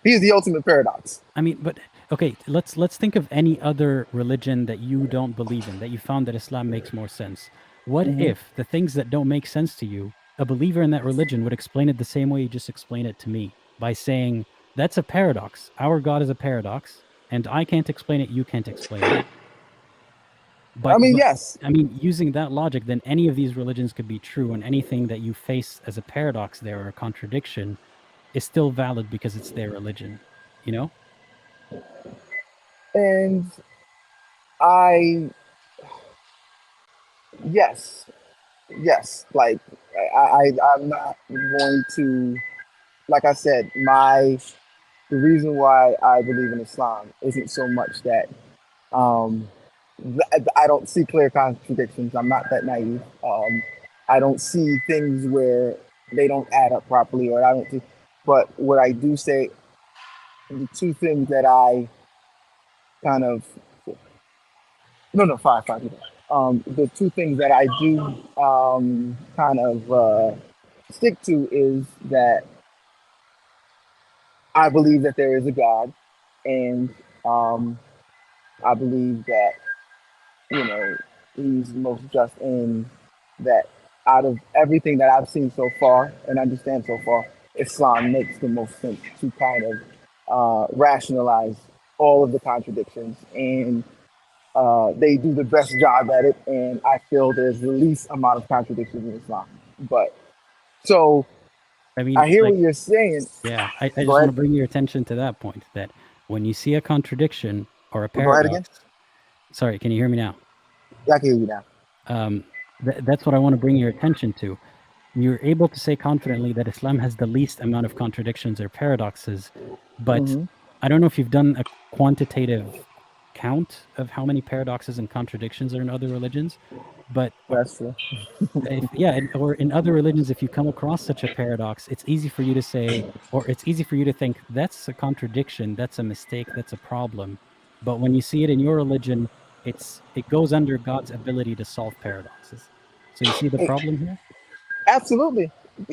He is the ultimate paradox. I mean, but okay, let's think of any other religion that you don't believe in, that you found that Islam makes more sense. What Mhm. if the things that don't make sense to you, a believer in that religion would explain it the same way you just explained it to me, by saying, that's a paradox. Our God is a paradox, and I can't explain it, you can't explain it. I mean, But yes, I mean, using that logic, then any of these religions could be true, and anything that you face as a paradox there or a contradiction is still valid because it's their religion, you know? and I yes, yes. Like I'm not going to. Like I said, the reason why I believe in Islam isn't so much that um, I don't see clear contradictions. I'm not that naive. I don't see things where they don't add up properly, or I don't think. But what I do say, the two things that I kind of no five. The two things that I do kind of stick to is that I believe that there is a God, and um, I believe that you know he's the most just, and that out of everything that I've seen so far and understand so far, Islam makes the most sense to kind of rationalize all of the contradictions, and they do the best job at it. And I feel there's the least amount of contradictions in Islam. But so I mean, I hear like, what you're saying. yeah, I Go just want ahead. to bring your attention to that point, that when you see a contradiction or a Go ahead again. paradox, sorry, can you hear me now? Yeah, I can hear you now. That's what I want to bring your attention to. you're able to say confidently that Islam has the least amount of contradictions or paradoxes, but I don't know if you've done a quantitative count of how many paradoxes and contradictions are in other religions, but That's true. or in other religions, if you come across such a paradox, it's easy for you to say, or it's easy for you to think that's a contradiction, that's a mistake, that's a problem. But when you see it in your religion, it goes under God's ability to solve paradoxes. So you see the problem here? Absolutely.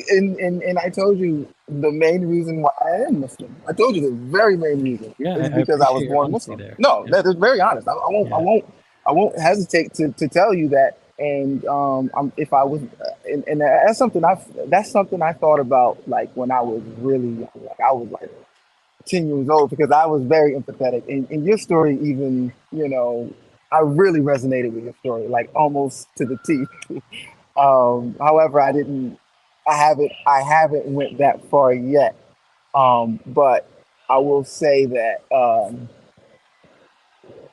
And I told you the main reason why I am Muslim. I told you the very main reason Yeah, is I because I was appreciate your born honesty Muslim. there. No, Yeah. that is very honest. I won't. Yeah. I won't hesitate to tell you that. And if I was, and that's something I thought about like when I was really young. Like I was like 10 years old because I was very empathetic. And your story, even I really resonated with your story, like almost to the T. However, I haven't went that far yet. But I will say that,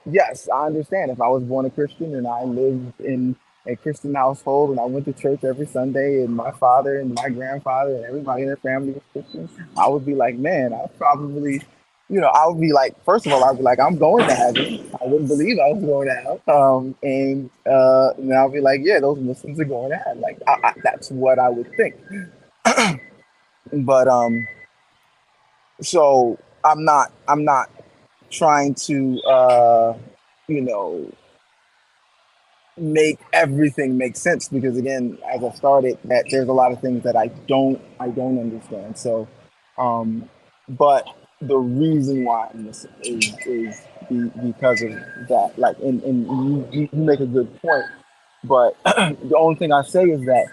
yes, I understand. If I was born a Christian and I lived in a Christian household and I went to church every Sunday and my father and my grandfather and everybody in their family was Christian, I would be like, man, I probably, I would be like, first of all, I'd be like, I'm going to heaven. I wouldn't believe I was going to hell. And then I'll be like, yeah, those Muslims are going to hell. Like, that's what I would think. But so I'm not trying to you know make everything make sense because again, as I started, that there's a lot of things that I don't understand. So, but the reason why I'm listening because of that. Like, and you make a good point. But the only thing I say is that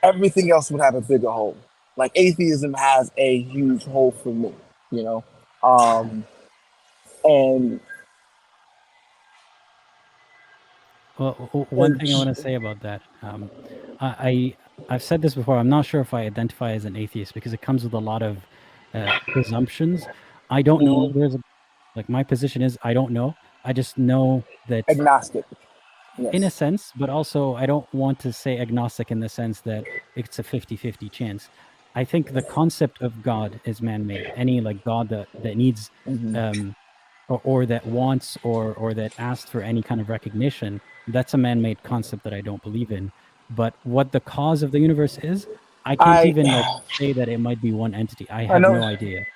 everything else would have a bigger hole. Like atheism has a huge hole for me, you know. Um, and Well, one thing I want to say about that, I've said this before. I'm not sure if I identify as an atheist because it comes with a lot of presumptions. I don't know if Mhm. there's like my position is I don't know. I just know that Agnostic, in a yes. sense, but also I don't want to say agnostic in the sense that it's a 50-50 chance. I think the concept of God is man-made. Any like God that needs Hmm. um, or that wants or that asked for any kind of recognition, that's a man-made concept that I don't believe in. But what the cause of the universe is, I can't I even like say that it might be one entity. I I have know. no idea,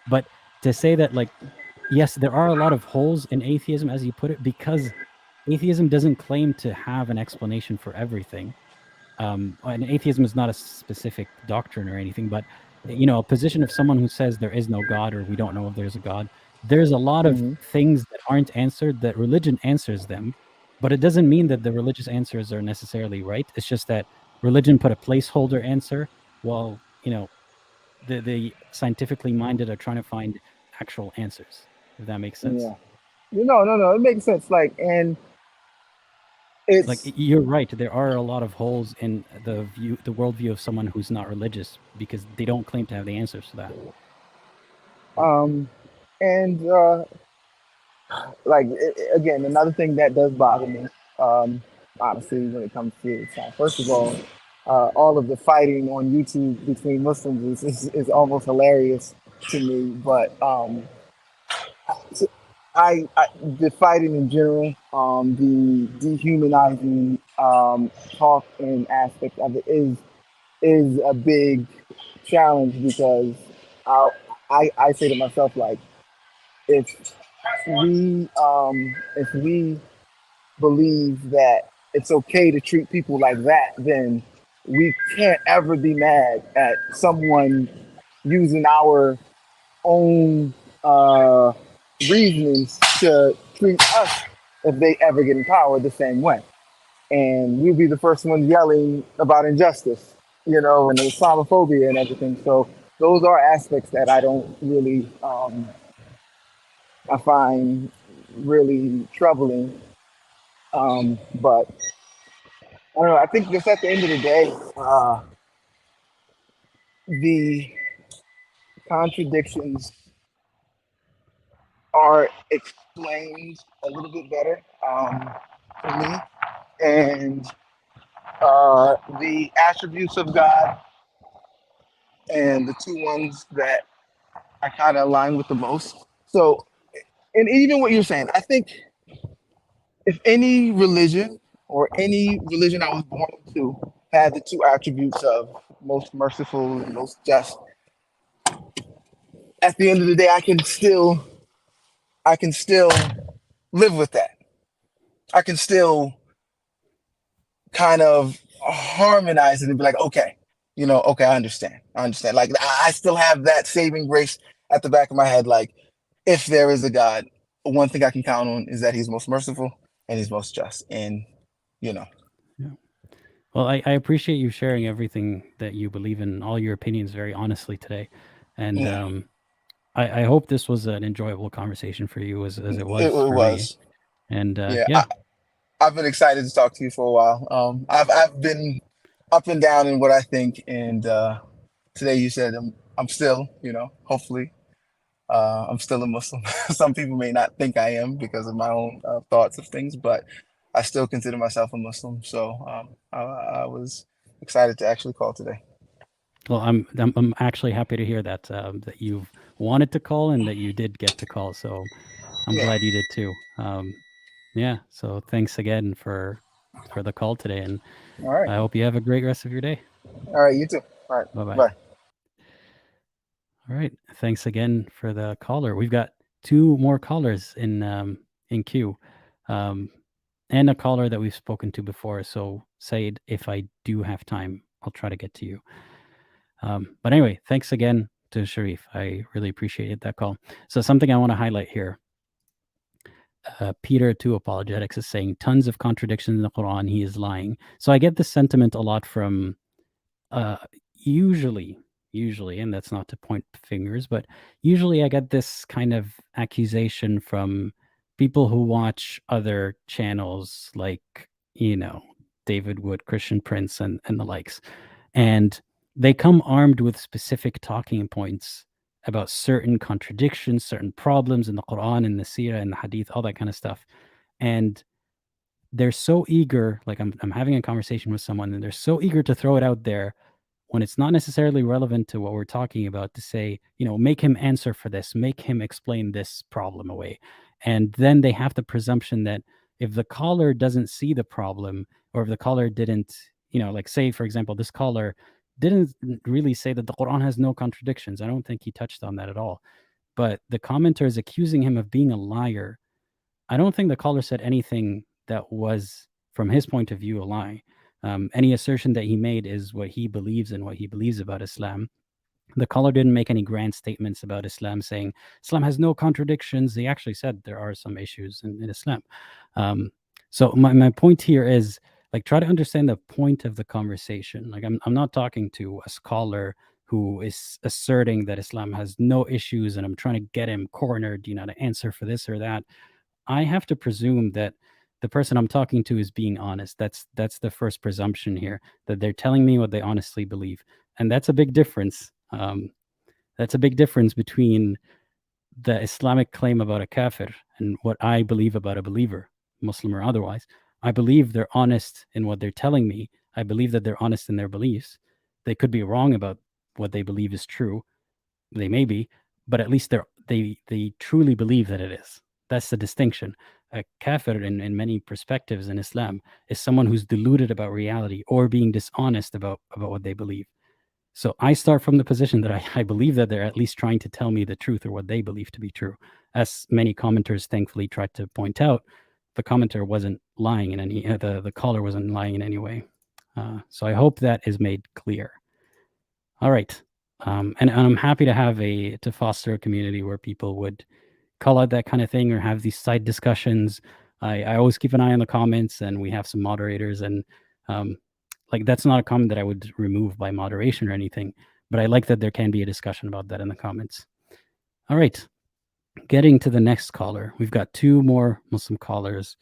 But to say that like yes, there are a lot of holes in atheism, as you put it, because atheism doesn't claim to have an explanation for everything. And atheism is not a specific doctrine or anything, but a position of someone who says there is no God or we don't know if there's a God. There's a lot of Hmm. things that aren't answered that religion answers them, but it doesn't mean that the religious answers are necessarily right. It's just that religion put a placeholder answer, while the scientifically minded are trying to find actual answers. If that makes sense. Yeah. No. It makes sense. Like, and Like it's you're right, there are a lot of holes in the worldview of someone who's not religious because they don't claim to have the answers to that. um and like again, another thing that does bother me, um, honestly, when it comes to Islam. First of all of the fighting on YouTube between Muslims is almost hilarious to me. But so the fighting in general, the dehumanizing talk and aspect of it is a big challenge because I I say to myself like if if we believe that it's okay to treat people like that, then we can't ever be mad at someone using our own uh, reasonings to treat us if they ever get in power the same way. And we'll be the first ones yelling about injustice, and Islamophobia and everything. So those are aspects that I don't really, I find really troubling. But I don't know. I think just at the end of the day, the contradictions are explained a little bit better for me, and The attributes of God, and the two ones that I kind of align with the most. So, and even what you're saying, I think if any religion or any religion I was born into had the two attributes of most merciful and most just, at the end of the day, I can still live with that. I can still kind of harmonize it and be like, okay, okay, I understand. I understand. Like I still have that saving grace at the back of my head. Like, if there is a God, one thing I can count on is that He's most merciful and He's most just. And you know, Yeah. Well, I appreciate you sharing everything that you believe in, all your opinions very honestly today. And yeah, I hope this was an enjoyable conversation for you as it it was for me. was. And Yeah, yeah, I've been excited to talk to you for a while. I've been up and down in what I think, and today you said I'm still, hopefully, I'm still a Muslim. Some people may not think I am because of my own thoughts of things, but I still consider myself a Muslim. So I was excited to actually call today. well, I'm actually happy to hear that that you've wanted to call and that you did get to call. So I'm Yeah. glad you did too. Yeah. So thanks again for the call today, and All right. I hope you have a great rest of your day. All right. You too. All right. Bye bye. Bye. All right. Thanks again for the caller. We've got two more callers in queue, and a caller that we've spoken to before. So, Said, if I do have time, I'll try to get to you. But anyway, thanks again to Sharif. I really appreciated that call. So, something I want to highlight here. Peter 2 Apologetics is saying tons of contradictions in the Quran. He is lying. So I get this sentiment a lot from usually, and that's not to point fingers, but usually I get this kind of accusation from people who watch other channels like, David Wood, Christian Prince, and the likes. And they come armed with specific talking points about certain contradictions, certain problems in the Quran and the Sirah and the Hadith, all that kind of stuff. And they're so eager, like I'm having a conversation with someone and they're so eager to throw it out there when it's not necessarily relevant to what we're talking about, to say, make him answer for this, make him explain this problem away. And then they have the presumption that if the caller doesn't see the problem, or if the caller didn't, like, say, for example, this caller didn't really say that the Quran has no contradictions. I don't think he touched on that at all. But the commenter is accusing him of being a liar. I don't think the caller said anything that was, from his point of view, a lie. Any assertion that he made is what he believes and what he believes about Islam. The caller didn't make any grand statements about Islam saying Islam has no contradictions. He actually said there are some issues in Islam. So my point here is, like, try to understand the point of the conversation. Like, I'm not talking to a scholar who is asserting that Islam has no issues and I'm trying to get him cornered, to answer for this or that. I have to presume that the person I'm talking to is being honest. That's the first presumption here, that they're telling me what they honestly believe. And that's a big difference. That's a big difference between the Islamic claim about a kafir and what I believe about a believer, Muslim or otherwise. I believe they're honest in what they're telling me. I believe that they're honest in their beliefs. They could be wrong about what they believe is true. They may be, but at least they truly believe that it is. That's the distinction. A kafir, in many perspectives in Islam, is someone who's deluded about reality or being dishonest about what they believe. So I start from the position that I believe that they're at least trying to tell me the truth, or what they believe to be true. As many commenters thankfully tried to point out, the commenter wasn't lying in any, the caller wasn't lying in any way. So I hope that is made clear. All right. And I'm happy to foster a community where people would call out that kind of thing or have these side discussions. I always keep an eye on the comments, and we have some moderators, and like, that's not a comment that I would remove by moderation or anything, but I like that there can be a discussion about that in the comments. All right. Getting to the next caller. We've got two more Muslim callers,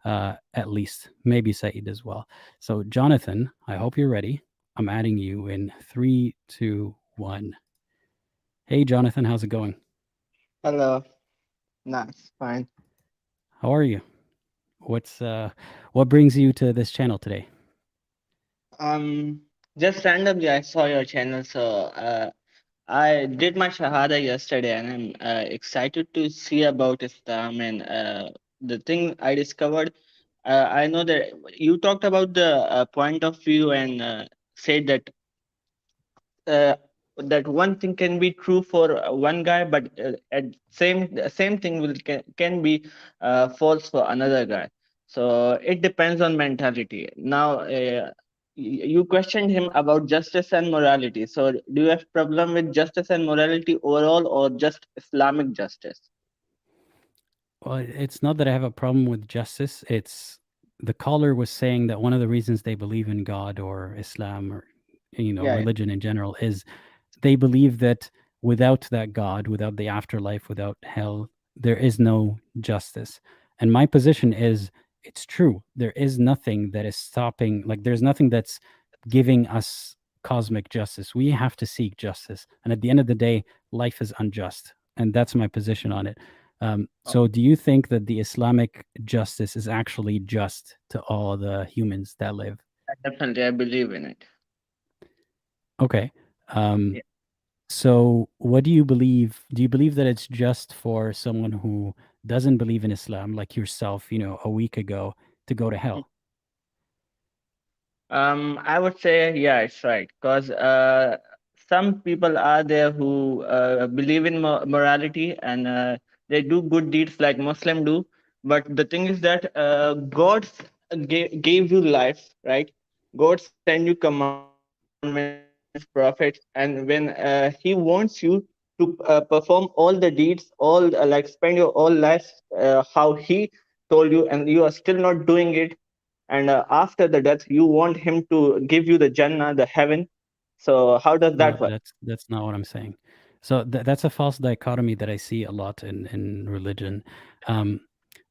at least, maybe Saeed as well. So Jonathan, I hope you're ready. I'm adding you in 3, 2, 1. Hey, Jonathan, how's it going? Hello. Nice. Fine. How are you? What brings you to this channel today? Just randomly, I saw your channel, so I did my Shahada yesterday, and I'm excited to see about Islam. And the thing I discovered, I know that you talked about the point of view and said that uh, that one thing can be true for one guy, but at same thing can be false for another guy. So it depends on mentality. Now, you questioned him about justice and morality. So do you have problem with justice and morality overall, or just Islamic justice? Well, it's not that I have a problem with justice. It's the caller was saying that one of the reasons they believe in God or Islam or Yeah. religion in general is they believe that without that God, without the afterlife, without hell, there is no justice. And my position is it's true. There is nothing that is stopping, like, there's nothing that's giving us cosmic justice. We have to seek justice. And at the end of the day, life is unjust. And that's my position on it. So, do you think that the Islamic justice is actually just to all the humans that live? Definitely, I believe in it. Okay. Yeah. So, what do you believe? Do you believe that it's just for someone who doesn't believe in Islam, like yourself, a week ago, to go to hell? I would say, yeah, it's right. Because some people are there who believe in morality, and they do good deeds like Muslim do. But the thing is that God gave you life, right? God send you commandments, prophets, and when He wants you to perform all the deeds, like spend your all life how He told you, and you are still not doing it, and after the death you want him to give you the Jannah, the heaven. So how does that No, work? that's not what I'm saying. So that's a false dichotomy that I see a lot in religion. Um,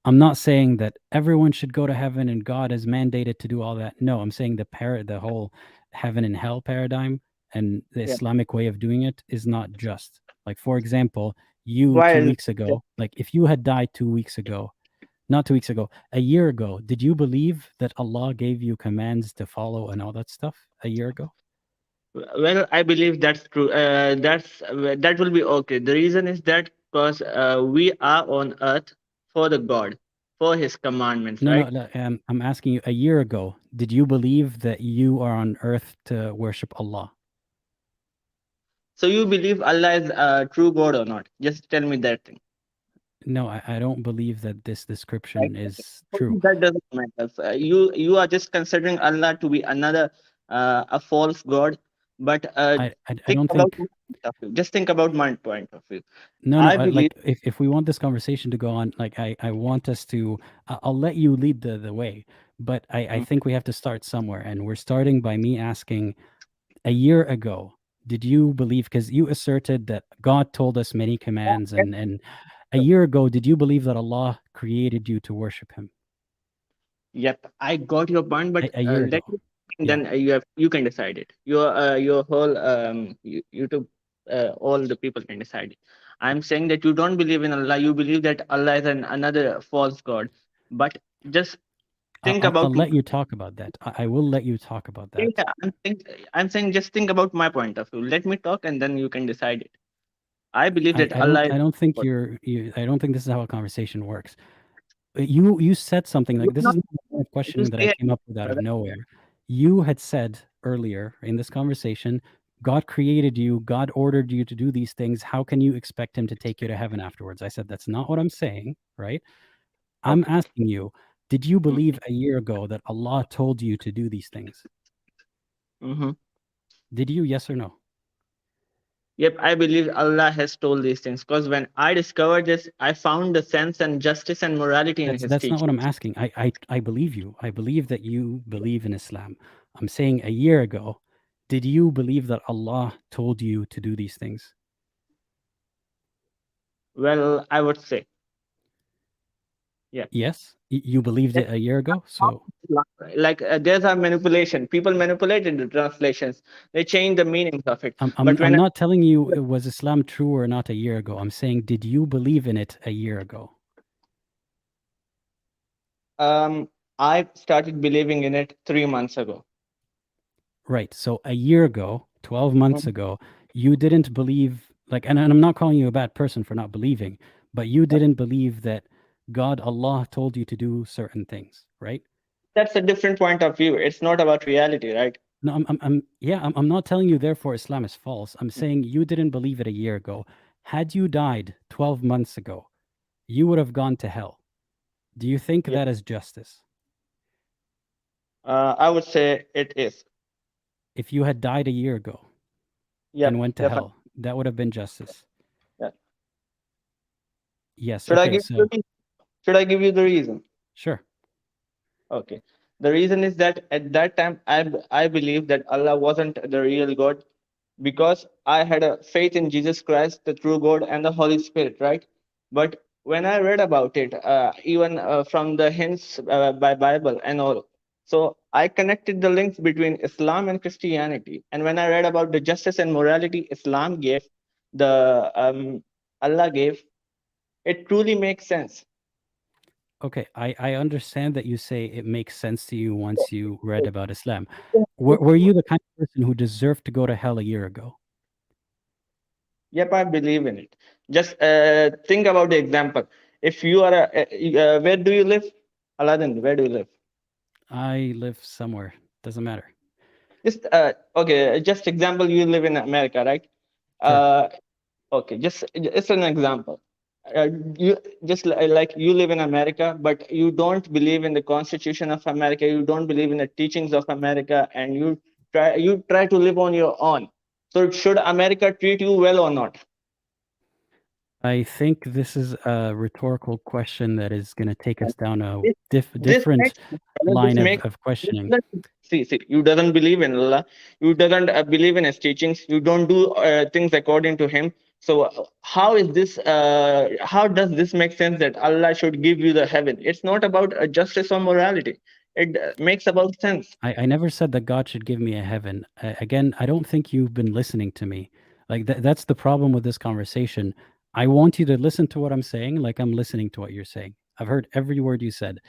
I'm not saying that everyone should go to heaven and God is mandated to do all that. No, I'm saying the whole heaven and hell paradigm and the Yeah. Islamic way of doing it is not just. Like, for example, you Why 2 weeks ago, like if you had died 2 weeks ago, not 2 weeks ago, a year ago, did you believe that Allah gave you commands to follow and all that stuff a year ago? Well, I believe that's true. That will be okay. The reason is that because we are on earth for the God, for His commandments, No, no, right? no, I'm asking you, a year ago, did you believe that you are on earth to worship Allah? So you believe Allah is a true God or not? Just tell me that thing. No, I don't believe that this Right? description is true. That doesn't matter. You are just considering Allah to be another a false God. But I think don't about think. my point of view. Just think about my point of view. No, no. I believe. Like, if we want this conversation to go on, like, I want us to. I'll let you lead the way, but I Mm. think we have to start somewhere, and we're starting by me asking. A year ago, did you believe? Because you asserted that God told us many commands, and a year ago, did you believe that Allah created you to worship Him? Yep, I got your point, but A year let ago, me yeah. then you can decide it. Your whole YouTube, all the people can decide it. I'm saying that you don't believe in Allah. You believe that Allah is another false god. But just think I'll about. let you talk about that. I will let you talk about that. Yeah, I'm saying just think about my point of view. Let me talk, and then you can decide it. I believe that Allah I is. don't think I don't think this is how a conversation works. You said something like, You're this not. is not the kind of You question that I say, came up with out of brother. nowhere. You had said earlier in this conversation, God created you, God ordered you to do these things. How can you expect Him to take you to heaven afterwards? I said, that's not what I'm saying, right? I'm Okay. asking you, did you Mm-hmm. believe a year ago that Allah told you to do these things? Mm-hmm. Did you? Yes or no? Yep, I believe Allah has told these things because when I discovered this, I found the sense and justice and morality in His That's not what I'm teachings. asking. I believe you. I believe that you believe in Islam. I'm saying a year ago, did you believe that Allah told you to do these things? Well, I would say, yeah. Yes, you believed it a year ago. So Like there's a manipulation. People manipulated the translations. They change the meanings of it. But I'm when not telling you was Islam true or not a year ago. I'm saying, did you believe in it a year ago? um I started believing in it 3 months ago. Right. So a year ago, 12 months ago, you didn't believe, like, and I'm not calling you a bad person for not believing, but you didn't believe that God, Allah, told you to do certain things, right? That's a different point of view. It's not about reality, right? No, I'm not telling you, therefore, Islam is false. I'm saying you didn't believe it a year ago. Had you died 12 months ago, you would have gone to hell. Do you think Yeah. that is justice? I would say it is. If you had died a year ago Yeah, and went to definitely. hell, that would have been justice. Yeah. Yes. Should I Okay. give you So, the reason? Should I give you the reason? sure. Okay. The reason is that at that time I believe that Allah wasn't the real God, because I had a faith in Jesus Christ, the true God, and the Holy Spirit, right? But when I read about it, even from the hints by Bible and all, so I connected the links between Islam and Christianity. And when I read about the justice and morality Islam gave, the Allah gave, it truly makes sense. Okay, I understand that you say it makes sense to you once you read about Islam. Were you the kind of person who deserved to go to hell a year ago? Yep, I believe in it. Just think about the example. If you are where do you live? Aladdin, where do you live? I live somewhere. Doesn't matter. Just okay. Just example. You live in America, right? Sure. Uh, okay. Just it's an example. You just like you live in America, but you don't believe in the Constitution of America. You don't believe in the teachings of America, and you try to live on your own. So should America treat you well or not? I think this is a rhetorical question that is going to take us down a This different makes this line makes of questioning. see, you doesn't believe in Allah, you doesn't believe in his teachings, you don't do things according to him. So how does this make sense that Allah should give you the heaven? It's not about justice or morality. It makes about sense. I never said that God should give me a heaven. Again, I don't think you've been listening to me. Like that's the problem with this conversation. I want you to listen to what I'm saying like I'm listening to what you're saying. I've heard every word you said.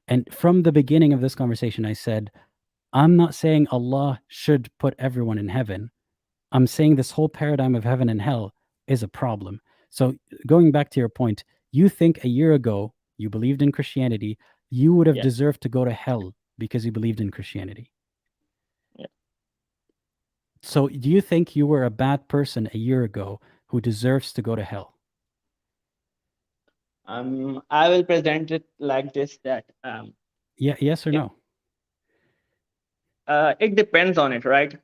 And from the beginning of this conversation, I said, I'm not saying Allah should put everyone in heaven. I'm saying this whole paradigm of heaven and hell is a problem. So, going back to your point, you think a year ago you believed in Christianity, you would have Yeah, deserved to go to hell because you believed in Christianity. yeah. So, do you think you were a bad person a year ago who deserves to go to hell? I will present it like this, that Yeah, yes or if, no? it depends on it, right?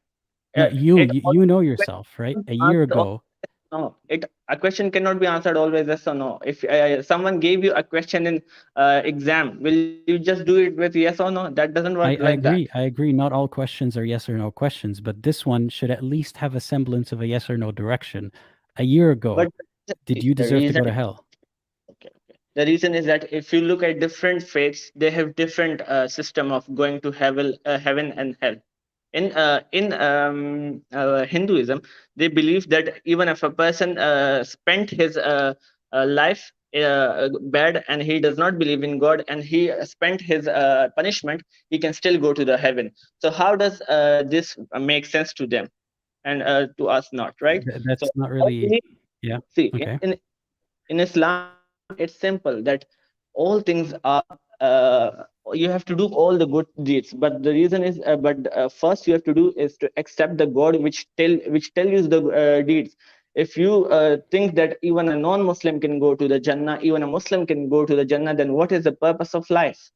No, you It you know yourself, right? A year answer ago, no, it a question cannot be answered always yes or no. If someone gave you a question in exam, will you just do it with yes or no? That doesn't work I like that. agree. I agree. Not all questions are yes or no questions, but this one should at least have a semblance of a yes or no direction. A year ago, But did you the deserve to reason, go to hell? okay, okay. The reason is that if you look at different faiths, they have different system of going to heaven and hell. In Hinduism, they believe that even if a person spent his life bad and he does not believe in God and he spent his punishment, he can still go to the heaven. So how does this make sense to them and to us not, right? So That's not I really. believe, Yeah. see, Okay. in Islam, it's simple that all things are you have to do all the good deeds. But the reason is, but first you have to do is to accept the God which tell you the deeds. If you think that even a non-Muslim can go to the Jannah, even a Muslim can go to the Jannah, then what is the purpose of life?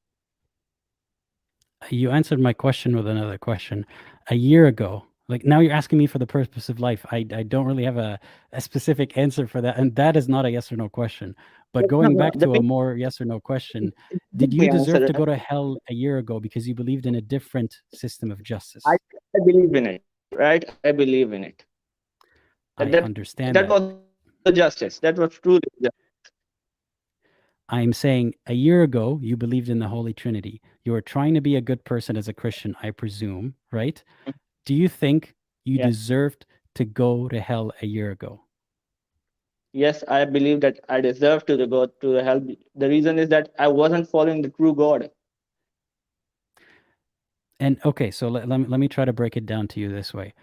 You answered my question with another question. A year ago, like now you're asking me for the purpose of life. I don't really have a specific answer for that. And that is not a yes or no question. But No, going no, back to a more yes or no question, did you the deserve answer. to go to hell a year ago because you believed in a different system of I, justice? I believe in it, right? I believe in it. That I that understand that that. was the justice. That was truly justice. I'm saying a year ago, you believed in the Holy Trinity. You were trying to be a good person as a Christian, I presume, right? Do you think you Yeah. deserved to go to hell a year ago? Yes, I believe that I deserve to go to the hell. The reason is that I wasn't following the true God. And okay, so let me try to break it down to you this way.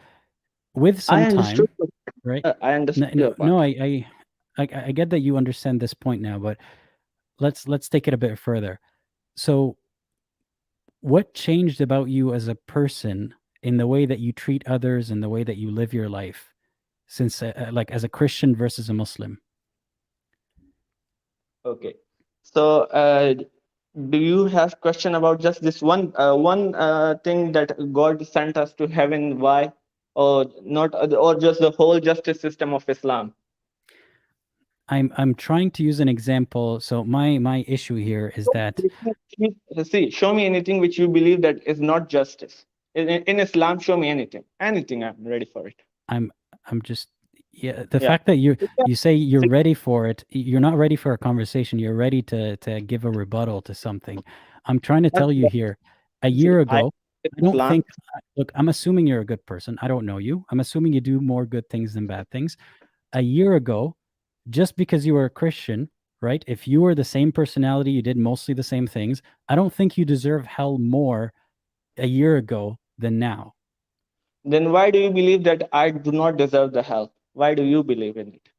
With I some understood. time, right? I understood No, your part. no, I get that you understand this point now, but let's take it a bit further. So, what changed about you as a person in the way that you treat others and the way that you live your life, since like as a Christian versus a Muslim? Okay. So, do you have question about just this one thing that God sent us to heaven? Why, or not, or just the whole justice system of Islam? I'm trying to use an example. So my issue here is that See, show me anything which you believe that is not justice in Islam. Show me anything. Anything. I'm ready for it. I'm just the Yeah. fact that you say you're ready for it, you're not ready for a conversation, you're ready to give a rebuttal to something. I'm trying to tell you here, a year ago, I don't think, look, I'm assuming you're a good person. I don't know you. I'm assuming you do more good things than bad things. A year ago, just because you were a Christian, right? If you were the same personality, you did mostly the same things, I don't think you deserve hell more a year ago than now. Then why do you believe that I do not deserve the hell? Why do you believe in it?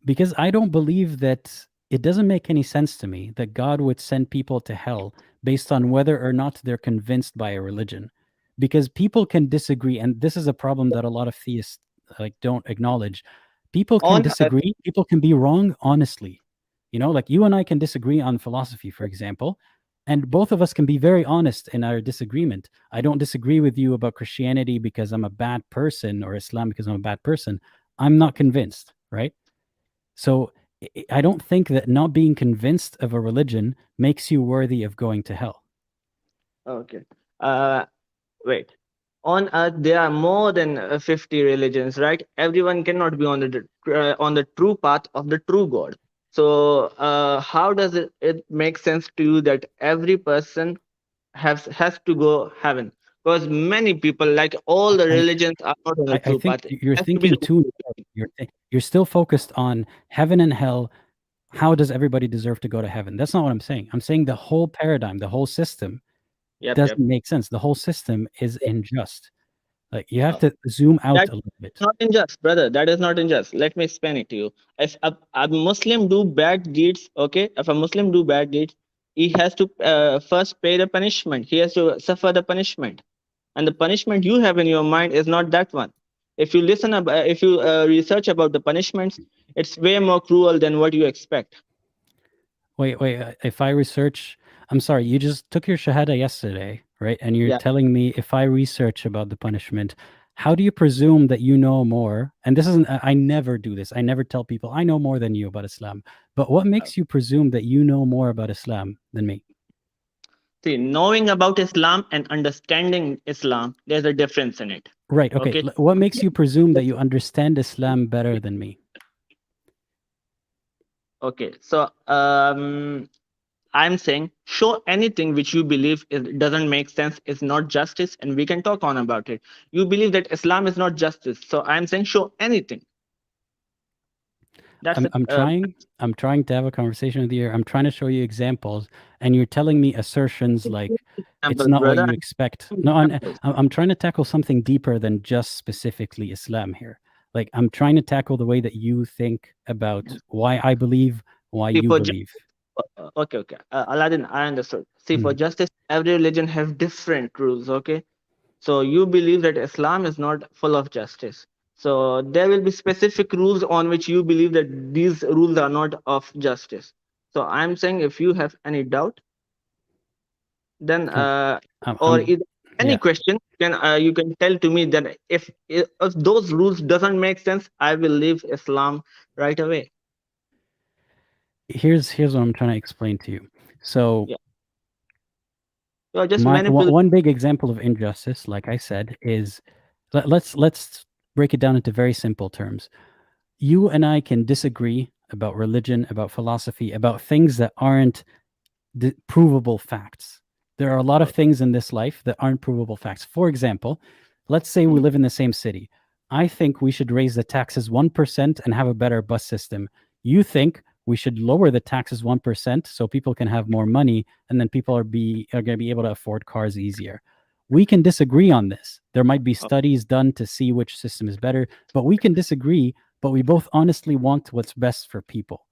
Because I don't believe that, it doesn't make any sense to me that God would send people to hell based on whether or not they're convinced by a religion. Because people can disagree, and this is a problem that a lot of theists like don't acknowledge. People can disagree, people can be wrong honestly. You know, like you and I can disagree on philosophy, for example, and both of us can be very honest in our disagreement. I don't disagree with you about Christianity because I'm a bad person, or Islam because I'm a bad person. I'm not convinced, right? So I don't think that not being convinced of a religion makes you worthy of going to hell. Okay. Wait. On earth, there are more than 50 religions, right? Everyone cannot be on the true path of the true God. So, how does it make sense to you that every person has to go heaven? Because many people, like all the religions, are not on the I true think path. you're thinking too. You're still focused on heaven and hell. How does everybody deserve to go to heaven? That's not what I'm saying. I'm saying the whole paradigm, the whole system doesn't make sense. The whole system is unjust. Like you have to zoom out a little bit. Not unjust, brother. That is not unjust. Let me explain it to you. If a Muslim do bad deeds, okay, if a Muslim do bad deeds, he has to first pay the punishment. He has to suffer the punishment, and the punishment you have in your mind is not that one. If you if you research about the punishments, it's way more cruel than what you expect. Wait. If I research, I'm sorry, you just took your Shahada yesterday, right? And you're telling me if I research about the punishment, how do you presume that you know more? And this isn't, I never do this. I never tell people I know more than you about Islam. But what makes you presume that you know more about Islam than me? See, knowing about Islam and understanding Islam, there's a difference in it. Right. Okay. What makes you presume that you understand Islam better than me? Okay. So, I'm saying show anything which you believe doesn't make sense, is not justice, and we can talk on about it. You believe that Islam is not justice, so I'm saying show anything. I'm trying to have a conversation with you. I'm trying to show you examples, and you're telling me assertions like it's not what you expect. No, I'm trying to tackle something deeper than just specifically Islam here. Like I'm trying to tackle the way that you think about why I believe, why you believe. Okay. Aladdin, I understood. See, for justice, every religion have different rules. Okay, so you believe that Islam is not full of justice. So there will be specific rules on which you believe that these rules are not of justice. So I'm saying if you have any doubt, then any question, then you can tell to me that if those rules doesn't make sense, I will leave Islam right away. Here's what I'm trying to explain to you. So just one big example of injustice, like I said, is let's break it down into very simple terms. You and I can disagree about religion, about philosophy, about things that aren't provable facts. There are a lot of things in this life that aren't provable facts. For example, let's say we live in the same city. I think we should raise the taxes 1% and have a better bus system. You think we should lower the taxes 1% so people can have more money, and then people are going to be able to afford cars easier. we can disagree on this. There might be studies done to see which system is better, but we can disagree, but we both honestly want what's best for people.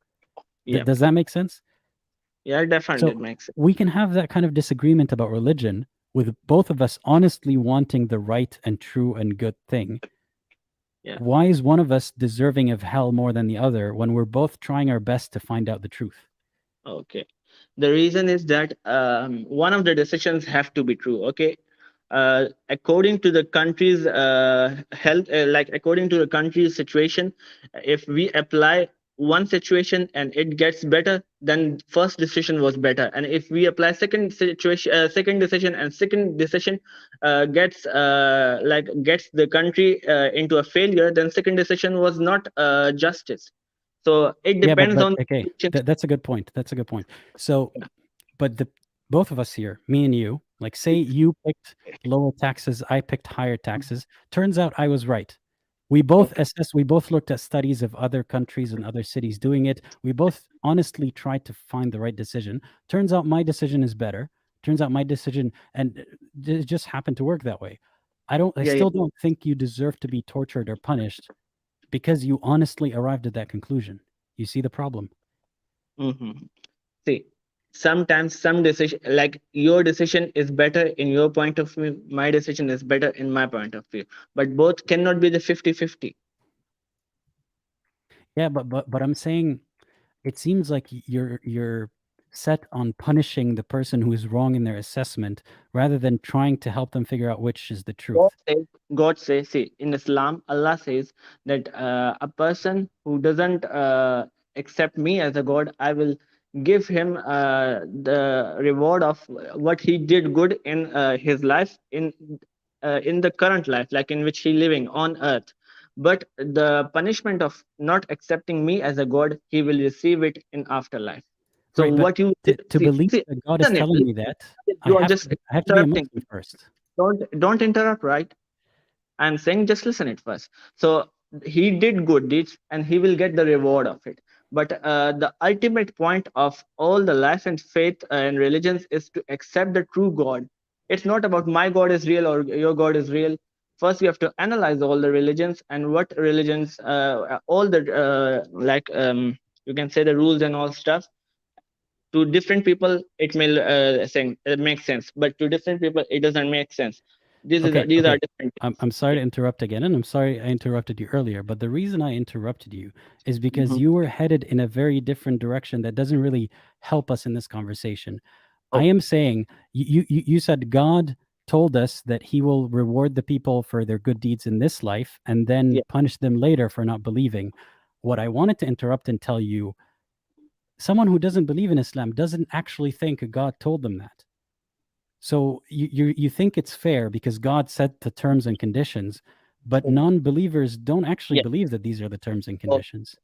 Yeah. Does that make sense? Yeah, definitely it So makes sense. we can have that kind of disagreement about religion with both of us honestly wanting the right and true and good thing. Yeah. Why is one of us deserving of hell more than the other when we're both trying our best to find out the truth? Okay. The reason is that one of the decisions have to be true. Okay. According to the country's health, like according to the country's situation, if we apply one situation and it gets better, then first decision was better. And if we apply second decision and second decision gets the country into a failure, then second decision was not justice. So it depends on okay, that's a good point. That's a good point. So, but both of us here, me and you, like say you picked lower taxes, I picked higher taxes. Turns out I was right. We both assessed, we both looked at studies of other countries and other cities doing it. We both honestly tried to find the right decision. Turns out my decision is better. Turns out my decision, and it just happened to work that way. I still don't think you deserve to be tortured or punished because you honestly arrived at that conclusion. You see the problem? See, sometimes some decision, like your decision is better in your point of view, my decision is better in my point of view, but both cannot be the 50-50. Yeah, but I'm saying it seems like you're set on punishing the person who is wrong in their assessment rather than trying to help them figure out which is the truth. God says, see, in Islam, Allah says that a person who doesn't accept me as a God, I will give him the reward of what he did good in his life, in the current life, like in which he living on earth. But the punishment of not accepting me as a God, he will receive it in afterlife. So right, what you to believe that God is telling me that, I have to be a Muslim first. Don't interrupt, right? I'm saying just listen it first. So he did good deeds and he will get the reward of it. But the ultimate point of all the life and faith and religions is to accept the true God. It's not about my God is real or your God is real. First, you have to analyze all the religions and what religions, all the you can say the rules and all stuff. To different people, it may make sense, but to different people, it doesn't make sense. These are different. I'm sorry to interrupt again, and I'm sorry I interrupted you earlier, but the reason I interrupted you is because you were headed in a very different direction that doesn't really help us in this conversation. I am saying, you said God told us that he will reward the people for their good deeds in this life and then punish them later for not believing. What I wanted to interrupt and tell you, someone who doesn't believe in Islam doesn't actually think God told them that. So you think it's fair because God set the terms and conditions, but non-believers don't actually believe that these are the terms and conditions.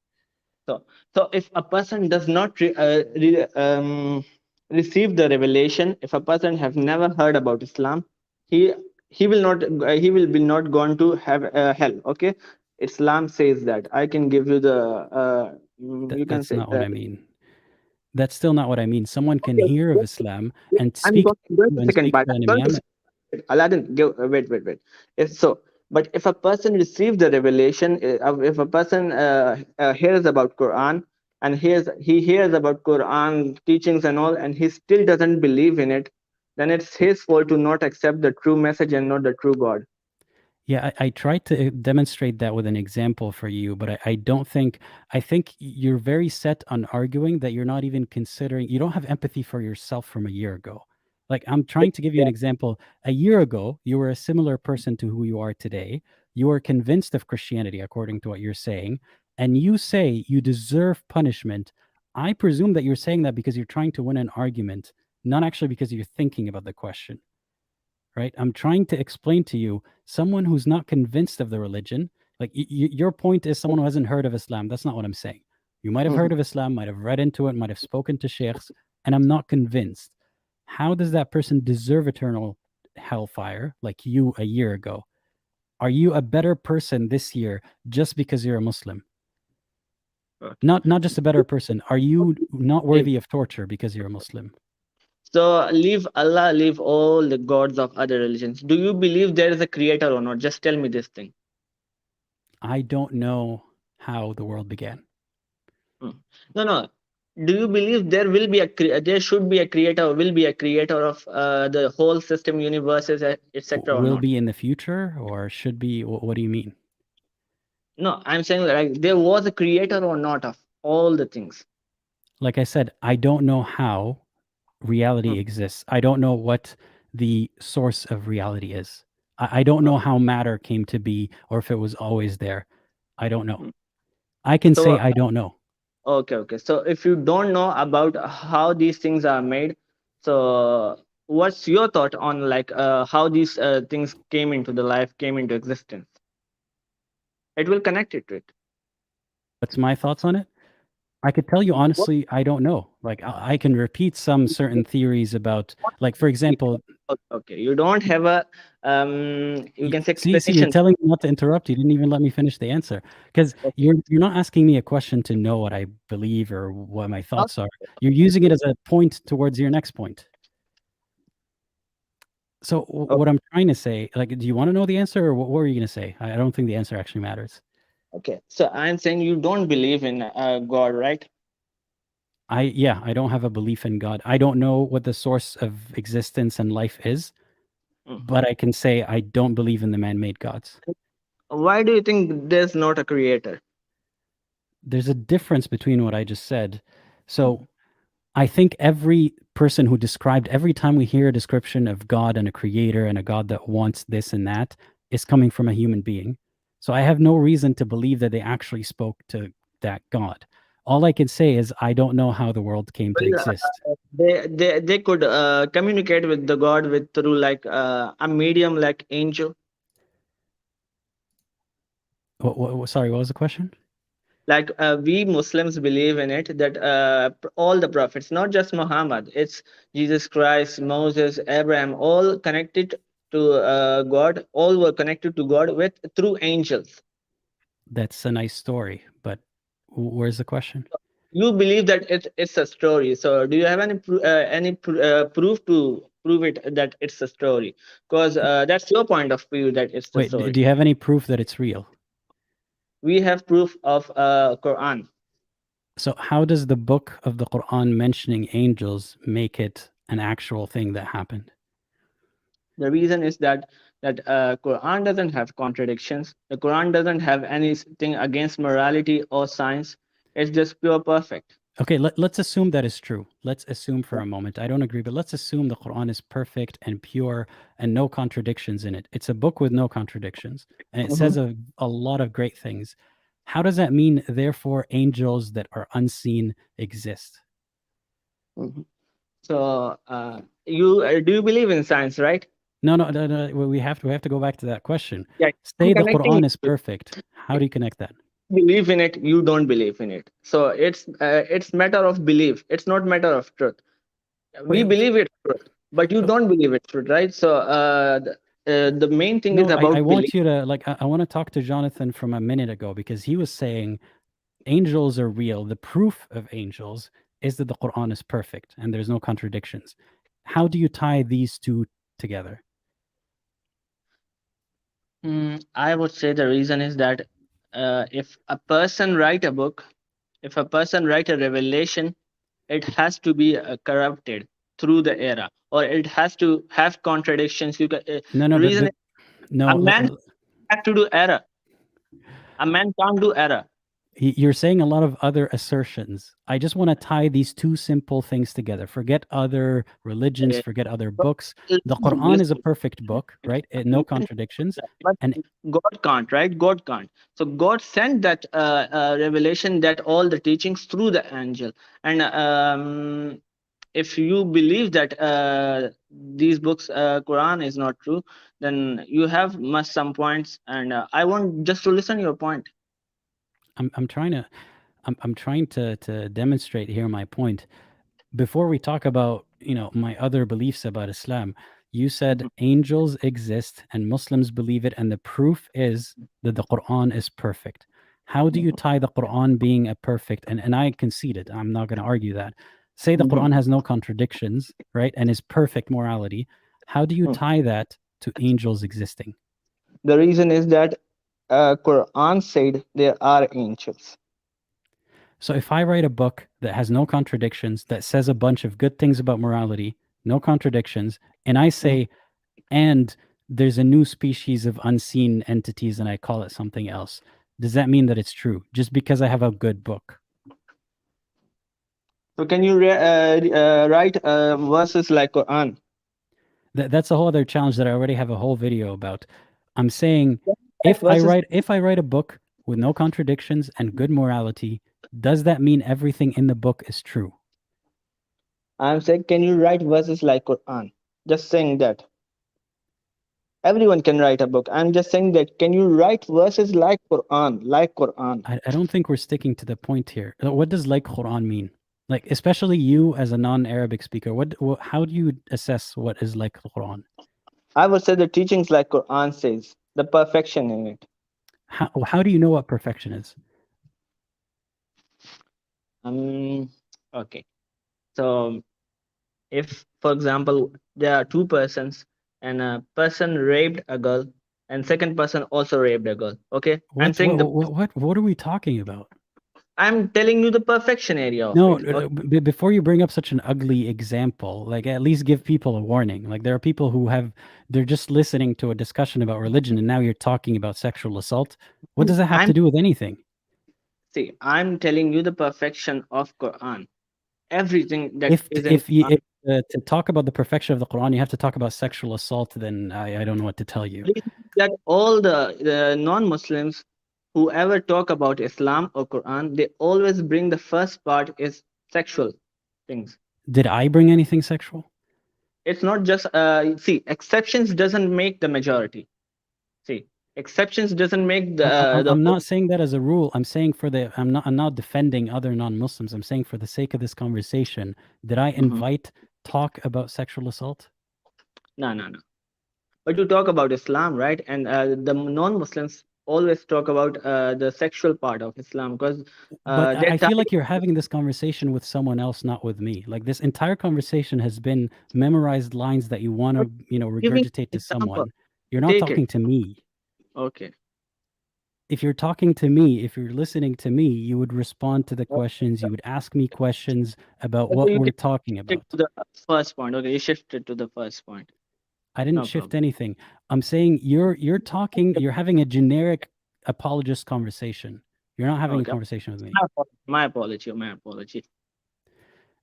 So if a person does not receive the revelation, if a person have never heard about Islam, he will be not going to have hell. Okay, Islam says that. I can give you the that's not what I mean. That's still not what I mean. Someone can hear of Islam and speak to Aladdin, wait. But if a person receives the revelation, if a person hears about Quran and he hears about Quran teachings and all, and he still doesn't believe in it, then it's his fault to not accept the true message and not the true God. Yeah, I tried to demonstrate that with an example for you, but I think you're very set on arguing that you're not even considering, you don't have empathy for yourself from a year ago. Like, I'm trying to give you an example. A year ago, you were a similar person to who you are today. You were convinced of Christianity, according to what you're saying, and you say you deserve punishment. I presume that you're saying that because you're trying to win an argument, not actually because you're thinking about the question. Right? I'm trying to explain to you, someone who's not convinced of the religion, like your point is someone who hasn't heard of Islam. That's not what I'm saying. You might have heard of Islam, might have read into it, might have spoken to sheikhs, and I'm not convinced. How does that person deserve eternal hellfire like you a year ago? Are you a better person this year just because you're a Muslim? Not just a better person. Are you not worthy of torture because you're a Muslim? So leave Allah, leave all the gods of other religions. Do you believe there is a creator or not? Just tell me this thing. I don't know how the world began. No, no. Do you believe there will be there should be a creator, or will be a creator of the whole system, universes, etc. or Will not? be in the future or should be? What do you mean? No, I'm saying like there was a creator or not of all the things. Like I said, I don't know how reality exists. I don't know what the source of reality is. I don't know how matter came to be or if it was always there. I don't know. I can So say I don't know. okay. So if you don't know about how these things are made, so what's your thought on like how these things came into the life, came into existence? It will connect it to it. What's my thoughts on it? I could tell you honestly, I don't know. Like I can repeat some certain theories about, like for example, Okay, you don't have a you can say see, you're explanation. telling me not to interrupt. You didn't even let me finish the answer because you're not asking me a question to know what I believe or what my thoughts are. You're using it as a point towards your next point. So what I'm trying to say, like, do you want to know the answer or what were you going to say? I don't think the answer actually matters. Okay, so I'm saying you don't believe in God, right? I don't have a belief in God. I don't know what the source of existence and life is, but I can say I don't believe in the man-made gods. Why do you think there's not a creator? There's a difference between what I just said. So I think every person who described, every time we hear a description of God and a creator and a God that wants this and that is coming from a human being. So I have no reason to believe that they actually spoke to that God. All I can say is I don't know how the world came to Well, exist. they could communicate with the God with through like a medium like angel. Sorry, what was the question? Like we Muslims believe in it that all the prophets, not just Muhammad, it's Jesus Christ, Moses, Abraham, all connected to God. All were connected to God with through angels. That's a nice story, but where's the question? You believe that it's a story. So do you have any proof to prove it that it's a story? Because that's your point of view that it's the Wait, story. do you have any proof that it's real? We have proof of Quran. So how does the book of the Quran mentioning angels make it an actual thing that happened? The reason is that Quran doesn't have contradictions. The Quran doesn't have anything against morality or science. It's just pure perfect. Okay, let's assume that is true. Let's assume for a moment. I don't agree, but let's assume the Quran is perfect and pure and no contradictions in it. It's a book with no contradictions, and it says a lot of great things. How does that mean, therefore, angels that are unseen exist? So you do you believe in science, right? No. We have to go back to that question. Yeah. Say the Connecting Quran it. is perfect. How do you connect that? Believe in it, you don't believe in it. So it's matter of belief. It's not matter of truth. We Wait, believe it's truth, but you don't believe it's truth, right? So the main thing is no, about I belief. want you to I want to talk to Jonathan from a minute ago because he was saying angels are real. The proof of angels is that the Quran is perfect and there's no contradictions. How do you tie these two together? I would say the reason is that if a person write a book, if a person write a revelation, it has to be corrupted through the era, or it has to have contradictions. You can, No, reason but is no. a man have to do error. A man can't do error. You're saying a lot of other assertions. I just want to tie these two simple things together. Forget other religions, Okay. forget other books. The Listen, Quran is a perfect book, right? No contradictions. but And God can't, right? God can't. So God sent that revelation, that all the teachings through the angel. And if you believe that these books, Quran is not true, then you have must some points. And I want just to listen your point. I'm trying to demonstrate here my point. Before we talk about, my other beliefs about Islam, you said angels exist and Muslims believe it, and the proof is that the Quran is perfect. How do you tie the Quran being a perfect, and I conceded, I'm not going to argue that. Say the Quran has no contradictions, right, and is perfect morality. How do you tie that to angels existing? The reason is that Quran said there are angels. So if I write a book that has no contradictions, that says a bunch of good things about morality, no contradictions, and I say, and there's a new species of unseen entities and I call it something else, does that mean that it's true just because I have a good book? So can you write verses like Quran? That's a whole other challenge that I already have a whole video about. I'm saying if verses- I write a book with no contradictions and good morality, does that mean everything in the book is true? I'm saying, can you write verses like Quran? Just saying that. Everyone can write a book. I'm just saying that. Can you write verses like Quran? Like Quran. I don't think we're sticking to the point here. What does like Quran mean? Like, especially you as a non-Arabic speaker, how do you assess what is like the Quran? I would say the teachings like Quran says, the perfection in it. How do you know what perfection is? Okay. So if, for example, there are two persons and a person raped a girl and second person also raped a girl. Okay. I'm saying what are we talking about? I'm telling you the perfection area of No, it. Okay? before you bring up such an ugly example, like at least give people a warning. Like there are people who they're just listening to a discussion about religion and now you're talking about sexual assault. What does that have to do with anything? See, I'm telling you the perfection of Quran. Everything that If to talk about the perfection of the Quran, you have to talk about sexual assault, then I don't know what to tell you. That all the non-Muslims who ever talk about Islam or Quran, they always bring the first part is sexual things. Did I bring anything sexual? It's not just see, exceptions doesn't make the majority. See, exceptions doesn't make the I'm not saying that as a rule. I'm saying I'm not defending other non-Muslims. I'm saying for the sake of this conversation, did I invite talk about sexual assault? No. But you talk about Islam, right? And the non-Muslims always talk about the sexual part of Islam because but I feel like you're having this conversation with someone else, not with me. Like this entire conversation has been memorized lines that you want to, regurgitate to someone. You're not talking to me. Okay. If you're talking to me, if you're listening to me, you would respond to the questions. You would ask me questions about what we're talking about. To the first point. Okay, you shifted to the first point. I didn't shift anything. I'm saying you're having a generic apologist conversation. You're not having a conversation with me. My apology.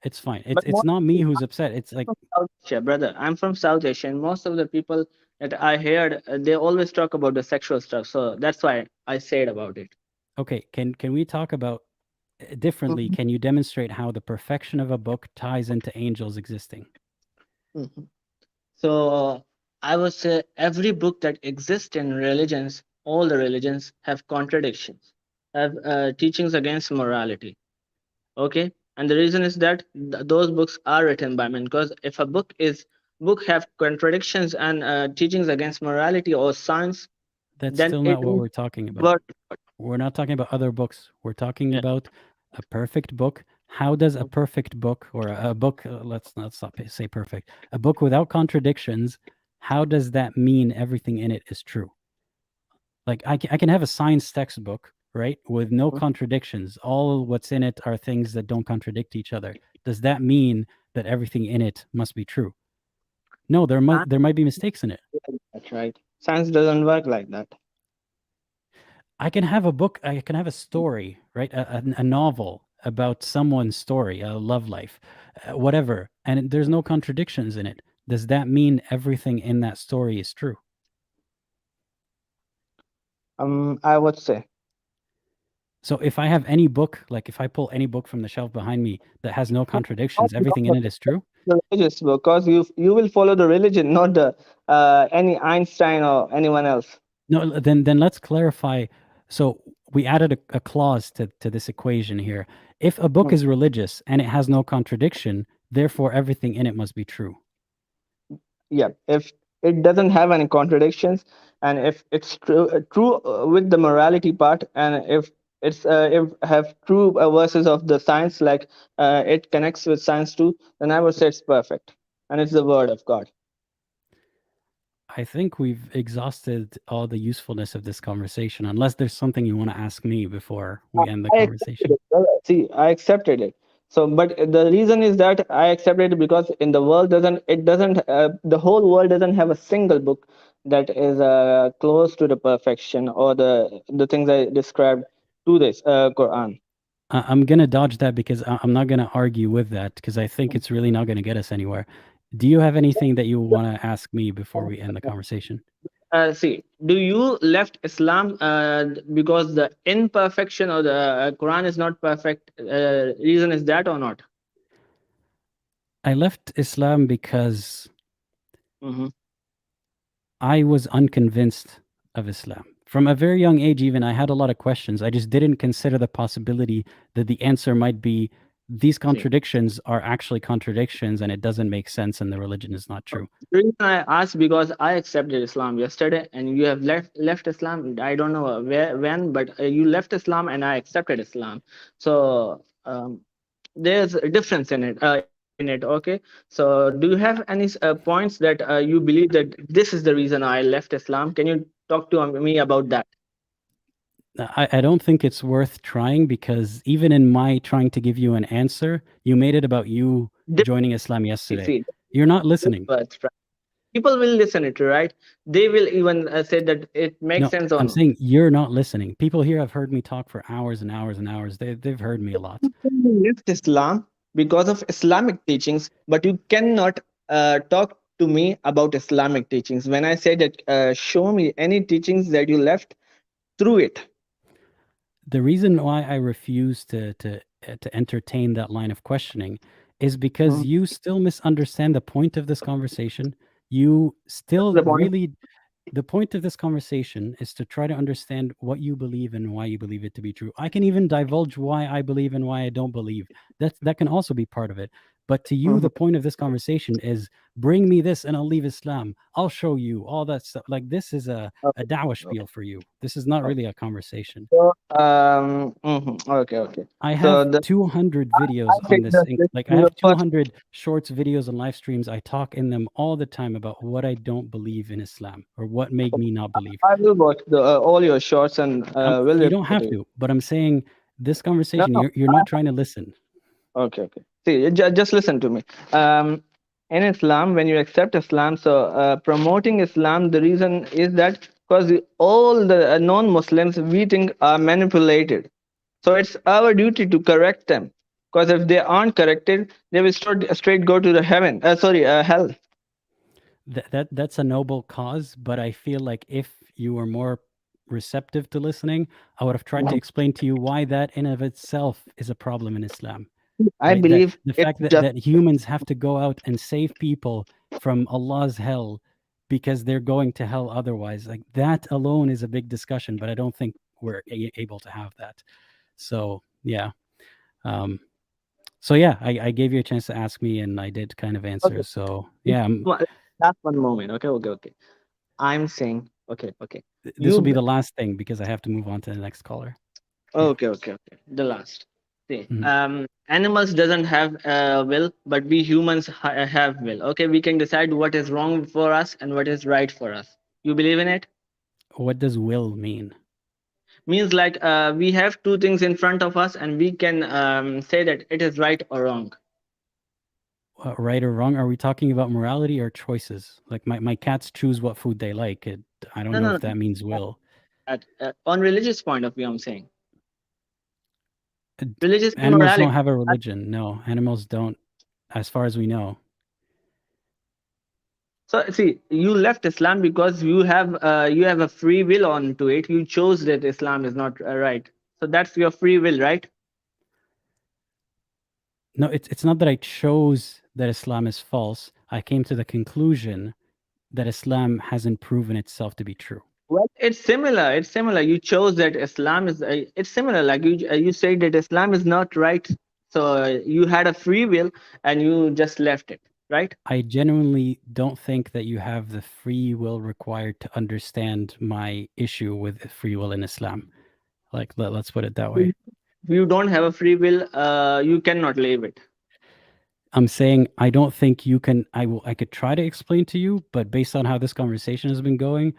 It's fine. It's not me who's upset. It's like South Asia, brother. I'm from South Asia, and most of the people that I heard, they always talk about the sexual stuff. So that's why I said about it. Okay, can we talk about differently? Can you demonstrate how the perfection of a book ties into angels existing? So I would say every book that exists in religions, all the religions have contradictions, have teachings against morality. Okay, and the reason is that those books are written by men. Because if a book have contradictions and teachings against morality or science, that's then still not what we're talking about. We're not talking about other books. We're talking about a perfect book. How does a perfect book or a book, let's not say perfect, a book without contradictions, how does that mean everything in it is true? Like I can have a science textbook, right, with no contradictions. All what's in it are things that don't contradict each other. Does that mean that everything in it must be true? No, there might be mistakes in it. That's right. Science doesn't work like that. I can have a book, I can have a story, right? A novel about someone's story, a love life, whatever, and there's no contradictions in it. Does that mean everything in that story is true? I would say. So if I have any book, like if I pull any book from the shelf behind me that has no contradictions, everything in it is true? Religious, because you will follow the religion, not the any Einstein or anyone else. No, then let's clarify. So we added a clause to this equation here. If a book is religious and it has no contradiction, therefore everything in it must be true. Yeah, if it doesn't have any contradictions, and if it's true with the morality part, and if It's if have true verses of the science, like it connects with science too, then I would say it's perfect, and it's the word of God. I think we've exhausted all the usefulness of this conversation, unless there's something you want to ask me before we end the I accepted conversation. it. See, I accepted it. So, but the reason is that I accepted it because in the world doesn't the whole world doesn't have a single book that is close to the perfection or the things I described to this Quran. I'm going to dodge that because I'm not going to argue with that because I think it's really not going to get us anywhere. Do you have anything that you want to ask me before we end the conversation? See, do you left Islam because the imperfection or the Quran is not perfect? Reason is that or not? I left Islam because Mm-hmm. I was unconvinced of Islam. From a very young age, even, I had a lot of questions. I just didn't consider the possibility that the answer might be these contradictions are actually contradictions and it doesn't make sense and the religion is not true. The reason I asked because I accepted Islam yesterday, and you have left Islam. I don't know where when, but you left Islam, and I accepted Islam. So there's a difference in it. In it, okay. So do you have any points that you believe that this is the reason I left Islam? Can you talk to me about that? I don't think it's worth trying because even in my trying to give you an answer, you made it about you joining Islam yesterday. See, You're not listening. but people will listen it, right? They will even say that it makes No, sense or I'm not. saying you're not listening. People here have heard me talk for hours and hours and hours. They've heard me a lot. You left Islam because of Islamic teachings, but you cannot talk to me about Islamic teachings. When I say that, show me any teachings that you left through it. The reason why I refuse to entertain that line of questioning is because you still misunderstand the point of this conversation. You still The point. really the point of this conversation is to try to understand what you believe and why you believe it to be true. I can even divulge why I believe and why I don't believe. That can also be part of it. But to you, the point of this conversation is bring me this and I'll leave Islam. I'll show you all that stuff. Like this is a Dawah spiel for you. This is not really a conversation. So, okay. I So have the 200 videos I on think this. that Like I you have first 200 shorts, videos, and live streams. I talk in them all the time about what I don't believe in Islam or what made me not believe. I will watch the all your shorts and will You don't reply have to you. to, but I'm saying this No, conversation, no. you're not trying to listen. Okay. See, just listen to me. In Islam, when you accept Islam, so promoting Islam, the reason is that because all the non-Muslims we think are manipulated. So it's our duty to correct them. Because if they aren't corrected, they will straight go to the heaven. Hell. That's a noble cause, but I feel like if you were more receptive to listening, I would have tried to explain to you why that in of itself is a problem in Islam. I Right? That believe the it's fact that, just that humans have to go out and save people from Allah's hell because they're going to hell otherwise, like that alone is a big discussion, but I don't think we're able to have that. So yeah. So yeah, I gave you a chance to ask me and I did kind of answer. okay. So yeah, Last one moment. Okay. I'm saying okay. this will be You the last thing because I have to move on to the next caller. okay. The last. See, Mhm. animals doesn't have will, but we humans have will. Okay, we can decide what is wrong for us and what is right for us. You believe in it? What does will mean? Means like we have two things in front of us, and we can say that it is right or wrong. Right or wrong? Are we talking about morality or choices? Like my cats choose what food they like. I don't know No. if that means will. On religious point of view, I'm saying Uh, religious Animals immorality. don't have a religion. No, animals don't, as far as we know. So see, you left Islam because you have a free will onto it. You chose that Islam is not right. So that's your free will, right? No, it's not that I chose that Islam is false. I came to the conclusion that Islam hasn't proven itself to be true. Well, it's similar. It's similar. You chose that Islam is. It's similar. Like you said that Islam is not right. So you had a free will and you just left it, right? I genuinely don't think that you have the free will required to understand my issue with free will in Islam. Like, let's put it that way. If you don't have a free will, you cannot live it. I'm saying I don't think you can. I could try to explain to you, but based on how this conversation has been going,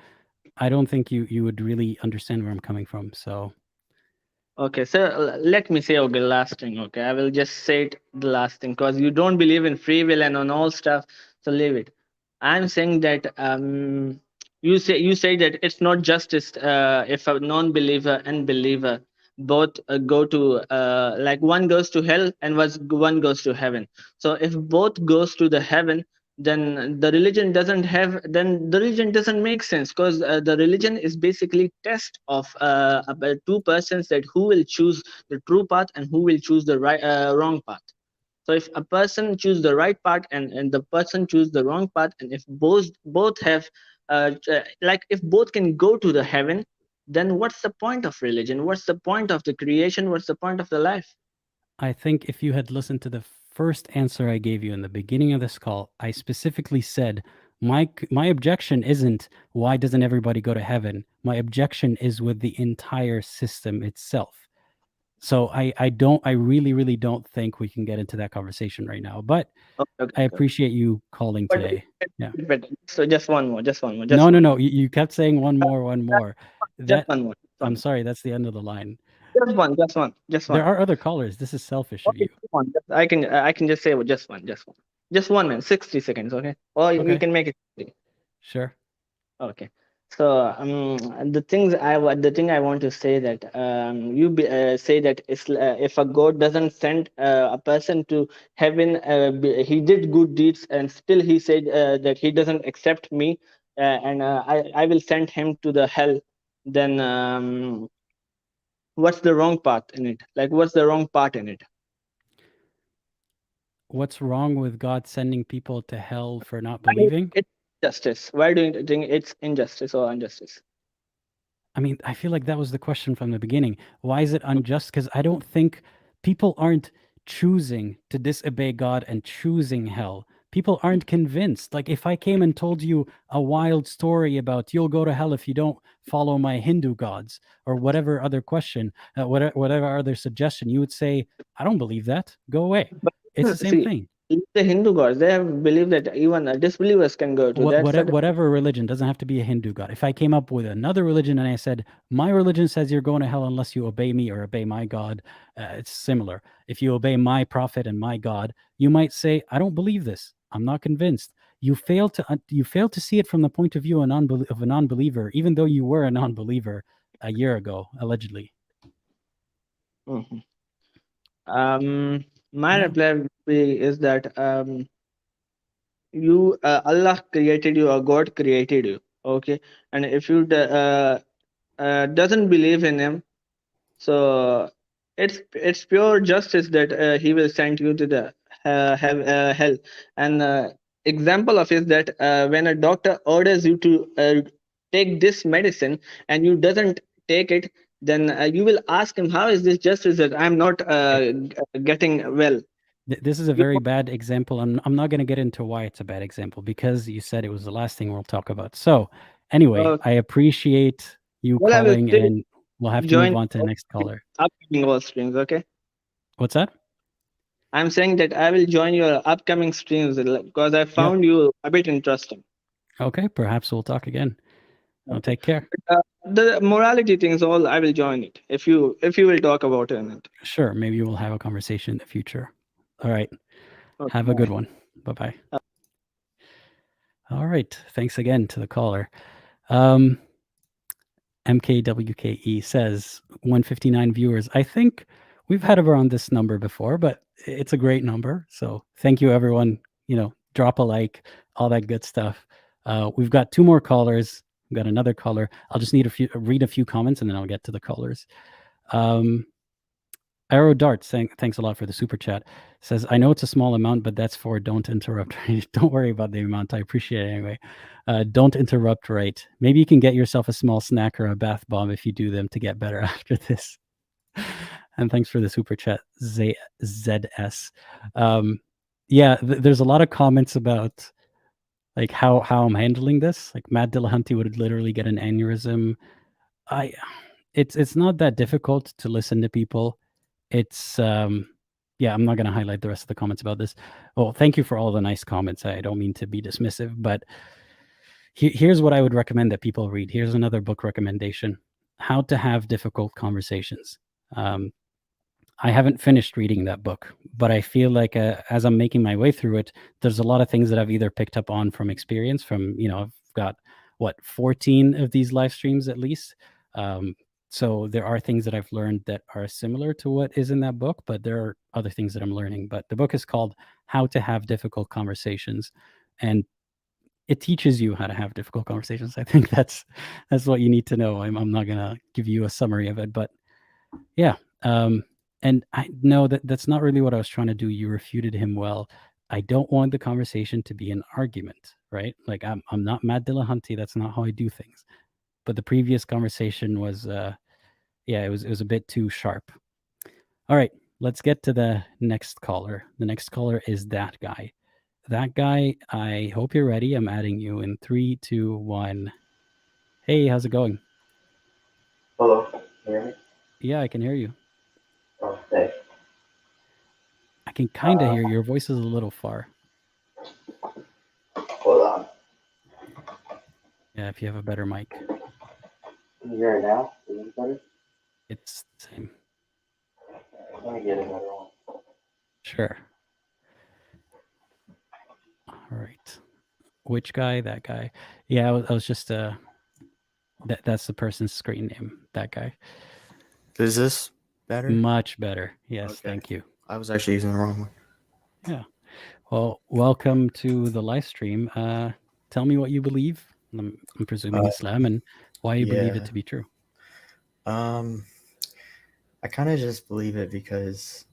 I don't think you would really understand where I'm coming from. So Okay, so let me say okay last thing. Okay, I will just say it the last thing because you don't believe in free will and on all stuff. So leave it. I'm saying that you say that it's not justice if a non-believer and believer both go to like one goes to hell and one goes to heaven. So if both goes to the heaven, then the religion doesn't make sense because the religion is basically test of about two persons that who will choose the true path and who will choose the wrong path. So if a person choose the right path and the person choose the wrong path, and if both have like if both can go to the heaven, then what's the point of religion? What's the point of the creation? What's the point of the life? I think if you had listened to the first answer I gave you in the beginning of this call, I specifically said my objection isn't why doesn't everybody go to heaven? My objection is with the entire system itself. So I really don't think we can get into that conversation right now. But Okay, I appreciate you calling But- today. Yeah. So just one more. No. You kept saying one more. Just one more. I'm sorry, that's the end of the line. Just one. There are other callers. This is selfish of Okay, you. just one. I can just say just one. Just 1 minute, 60 seconds, okay? Or Okay. we can make it 60. Sure. Okay. So the thing I want to say that say that if a God doesn't send a person to heaven, he did good deeds and still he said that he doesn't accept me and I will send him to the hell. Then what's the wrong path in it? Like what's the wrong part in it? What's wrong with God sending people to hell for not believing? It's justice. Why do you think it's injustice or injustice? I mean, I feel like that was the question from the beginning. Why is it unjust? Because I don't think people aren't choosing to disobey God and choosing hell. People aren't convinced. Like, if I came and told you a wild story about you'll go to hell if you don't follow my Hindu gods or whatever other question, whatever other suggestion, you would say, I don't believe that. Go away. But It's the same see, thing. the Hindu gods, they have believed that even disbelievers can go to that. Whatever religion, doesn't have to be a Hindu god. If I came up with another religion and I said, my religion says you're going to hell unless you obey me or obey my God, it's similar. If you obey my prophet and my God, you might say, I don't believe this. I'm not convinced. You fail to see it from the point of view of a non-believer, even though you were a non-believer a year ago, allegedly. Mhm. My reply would be is that you Allah created you or God created you, okay, and if you doesn't believe in him, so it's pure justice that he will send you to the hell. And example of is that when a doctor orders you to take this medicine and you doesn't take it, then you will ask him, how is this justice that I'm not getting well? This is a very bad example. I'm not going to get into why it's a bad example because you said it was the last thing we'll talk about. So anyway, I appreciate you Well, I will calling, still and we'll have to join move on to the next caller. upcoming wall streams, okay? What's that? I'm saying that I will join your upcoming streams because I found you a bit interesting. Okay, perhaps we'll talk again. I'll take care. The morality things, all I will join it if you will talk about it. Sure, maybe we'll have a conversation in the future. All right. Okay, Have a good one. Bye-bye. All right. Thanks again to the caller. MKWKE says 159 viewers. I think we've had around this number before, but it's a great number. So thank you, everyone. Drop a like, all that good stuff. We've got 2 more callers. We've got another caller. I'll just read a few comments and then I'll get to the callers. Arrow Dart saying, thanks a lot for the super chat. Says, I know it's a small amount, but that's for don't interrupt. Don't worry about the amount. I appreciate it anyway. Don't interrupt, right? Maybe you can get yourself a small snack or a bath bomb if you do them to get better after this. And thanks for the super chat, ZS. There's a lot of comments about like how I'm handling this. Like Matt Dillahunty would literally get an aneurysm. it's not that difficult to listen to people. It's yeah, I'm not going to highlight the rest of the comments about this. Oh, thank you for all the nice comments. I don't mean to be dismissive, but here's what I would recommend that people read. Here's another book recommendation: How to Have Difficult Conversations. I haven't finished reading that book, but I feel like as I'm making my way through it, there's a lot of things that I've either picked up on from experience from, I've got 14 of these live streams at least. So there are things that I've learned that are similar to what is in that book, but there are other things that I'm learning. But the book is called How to Have Difficult Conversations, and it teaches you how to have difficult conversations. I think that's what you need to know. I'm not gonna give you a summary of it, but yeah. And I know that that's not really what I was trying to do. You refuted him well. I don't want the conversation to be an argument, right? Like I'm not Matt Dillahunty. That's not how I do things. But the previous conversation was, it was a bit too sharp. All right, let's get to the next caller. The next caller is that guy. That guy, I hope you're ready. I'm adding you in 3, 2, 1. Hey, how's it going? Hello, can you hear me? Yeah, I can hear you. Oh, thanks. I can kind of hear your voice is a little far. Hold on. Yeah, if you have a better mic. Can you hear it now? Is it better? It's the same. Let me get another one. Sure. All right. Which guy? That guy. Yeah, I was just that's the person's screen name. That guy. Is this better? Much better. Yes, Okay. thank you. I was actually using the wrong one. Yeah. Well, welcome to the live stream. Tell me what you believe. I'm presuming Islam, and why you believe it to be true. I kind of just believe it because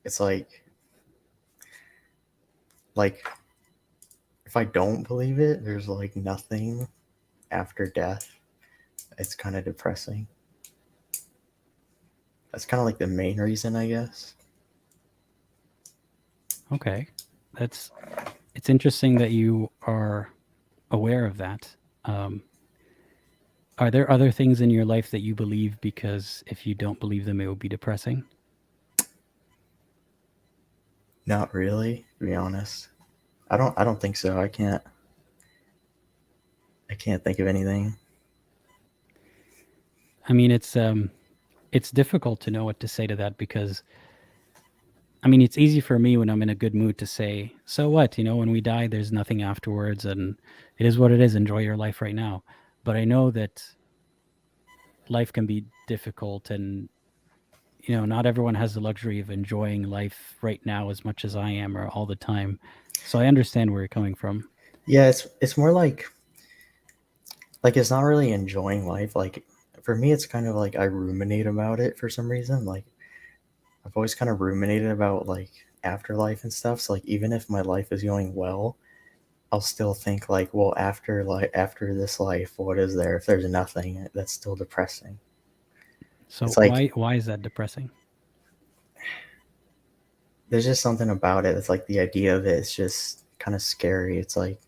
it's like if I don't believe it, there's like nothing after death. It's kind of depressing. That's kind of like the main reason, I guess. Okay. It's interesting that you are aware of that. Are there other things in your life that you believe because if you don't believe them, it would be depressing? Not really, to be honest. I don't think so. I can't think of anything. I mean, it's difficult to know what to say to that because, I mean, it's easy for me when I'm in a good mood to say, so what? When we die, there's nothing afterwards, and it is what it is. Enjoy your life right now. But I know that life can be difficult, and not everyone has the luxury of enjoying life right now as much as I am or all the time. So I understand where you're coming from. Yeah, it's more like it's not really enjoying life. Like for me, it's kind of like I ruminate about it for some reason. Like I've always kind of ruminated about like afterlife and stuff. So like even if my life is going well, I'll still think like, well, after this life, what is there? If there's nothing, that's still depressing. So it's like, why is that depressing? There's just something about it. It's like the idea of it is just kind of scary. It's like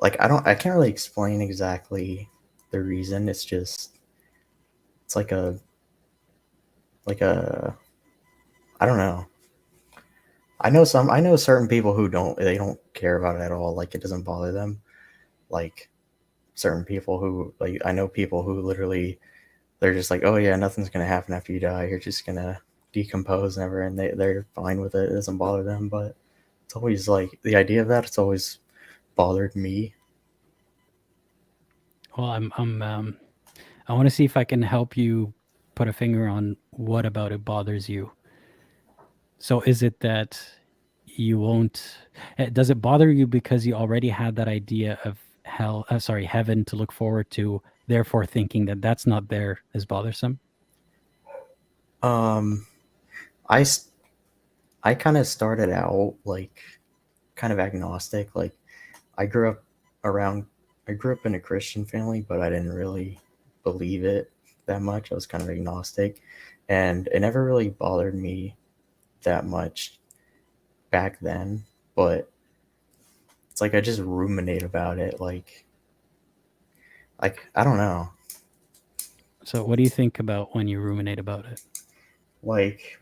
I can't really explain exactly the reason. It's like a I don't know. I know certain people who don't care about it at all. Like it doesn't bother them. Like certain people who I know people who literally they're just like, oh yeah, nothing's gonna happen after you die. You're just gonna decompose never, and they're fine with it. It doesn't bother them. But it's always like the idea of that. It's always bothered me. Well, I want to see if I can help you put a finger on what about it bothers you. So is it that you won't, does it bother you because you already had that idea of heaven to look forward to, therefore thinking that that's not there is bothersome? I kind of started out like kind of agnostic. Like I grew up in a Christian family, but I didn't really believe it that much. I was kind of agnostic, and it never really bothered me that much back then. But it's like I just ruminate about it. Like I don't know. So what do you think about when you ruminate about it? Like,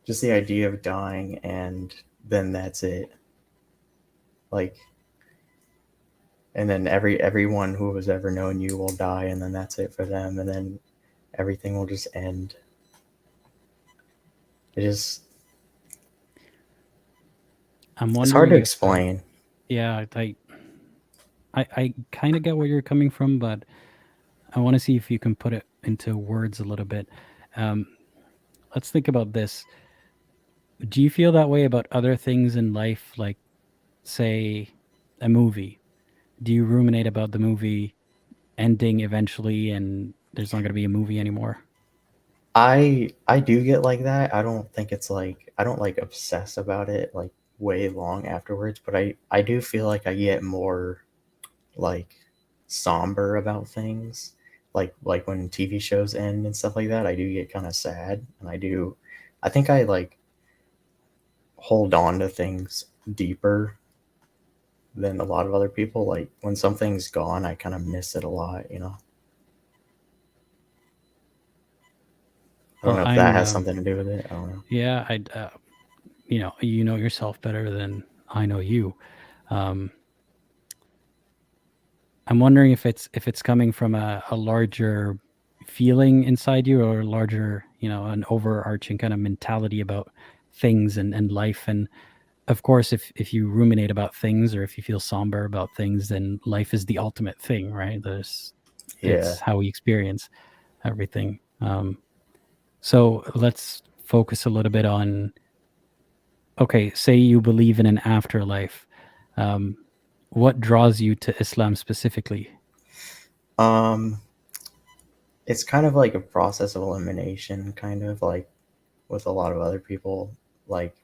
just the idea of dying and then that's it. Like, and then everyone who has ever known you will die, and then that's it for them, and then everything will just end. It just, I'm it's hard to wondering if explain. yeah, I kind of get where you're coming from, but I want to see if you can put it into words a little bit. Let's think about this. Do you feel that way about other things in life, like, say, a movie? Do you ruminate about the movie ending eventually and there's not going to be a movie anymore? I do get like that. I don't think it's like, I don't like obsess about it like way long afterwards, but I do feel like I get more like somber about things. Like when TV shows end and stuff like that, I do get kind of sad, and I think I like hold on to things deeper than a lot of other people. Like when something's gone, I kind of miss it a lot, you know. I don't Well, know if that has something to do with it. I don't know. yeah, you know yourself better than I know you. Um, I'm wondering if it's coming from a larger feeling inside you, or a larger, an overarching kind of mentality about things and life. And of course, if you ruminate about things, or if you feel somber about things, then life is the ultimate thing, right? It's Yeah. how we experience everything. So let's focus a little bit on, okay, say you believe in an afterlife. What draws you to Islam specifically? It's kind of like a process of elimination, kind of like with a lot of other people. Like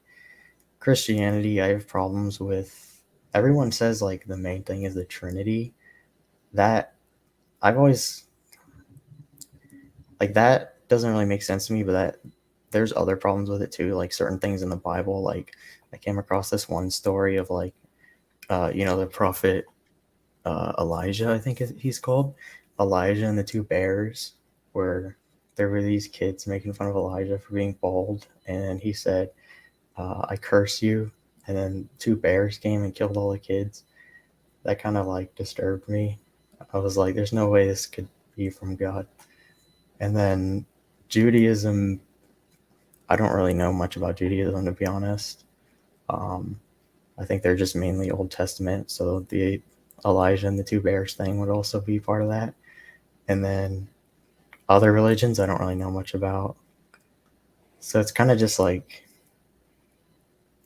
Christianity, I have problems with. Everyone says like the main thing is the Trinity. That I've always like, that doesn't really make sense to me, but that there's other problems with it too. Like certain things in the Bible, like I came across this one story of like, the prophet Elijah, I think he's called, Elijah and the two bears, where there were these kids making fun of Elijah for being bald, and he said, I curse you, and then two bears came and killed all the kids. That kind of like disturbed me. I was like, there's no way this could be from God. And then Judaism, I don't really know much about Judaism, to be honest. I think they're just mainly Old Testament, so the Elijah and the two bears thing would also be part of that. And then other religions I don't really know much about. So it's kind of just like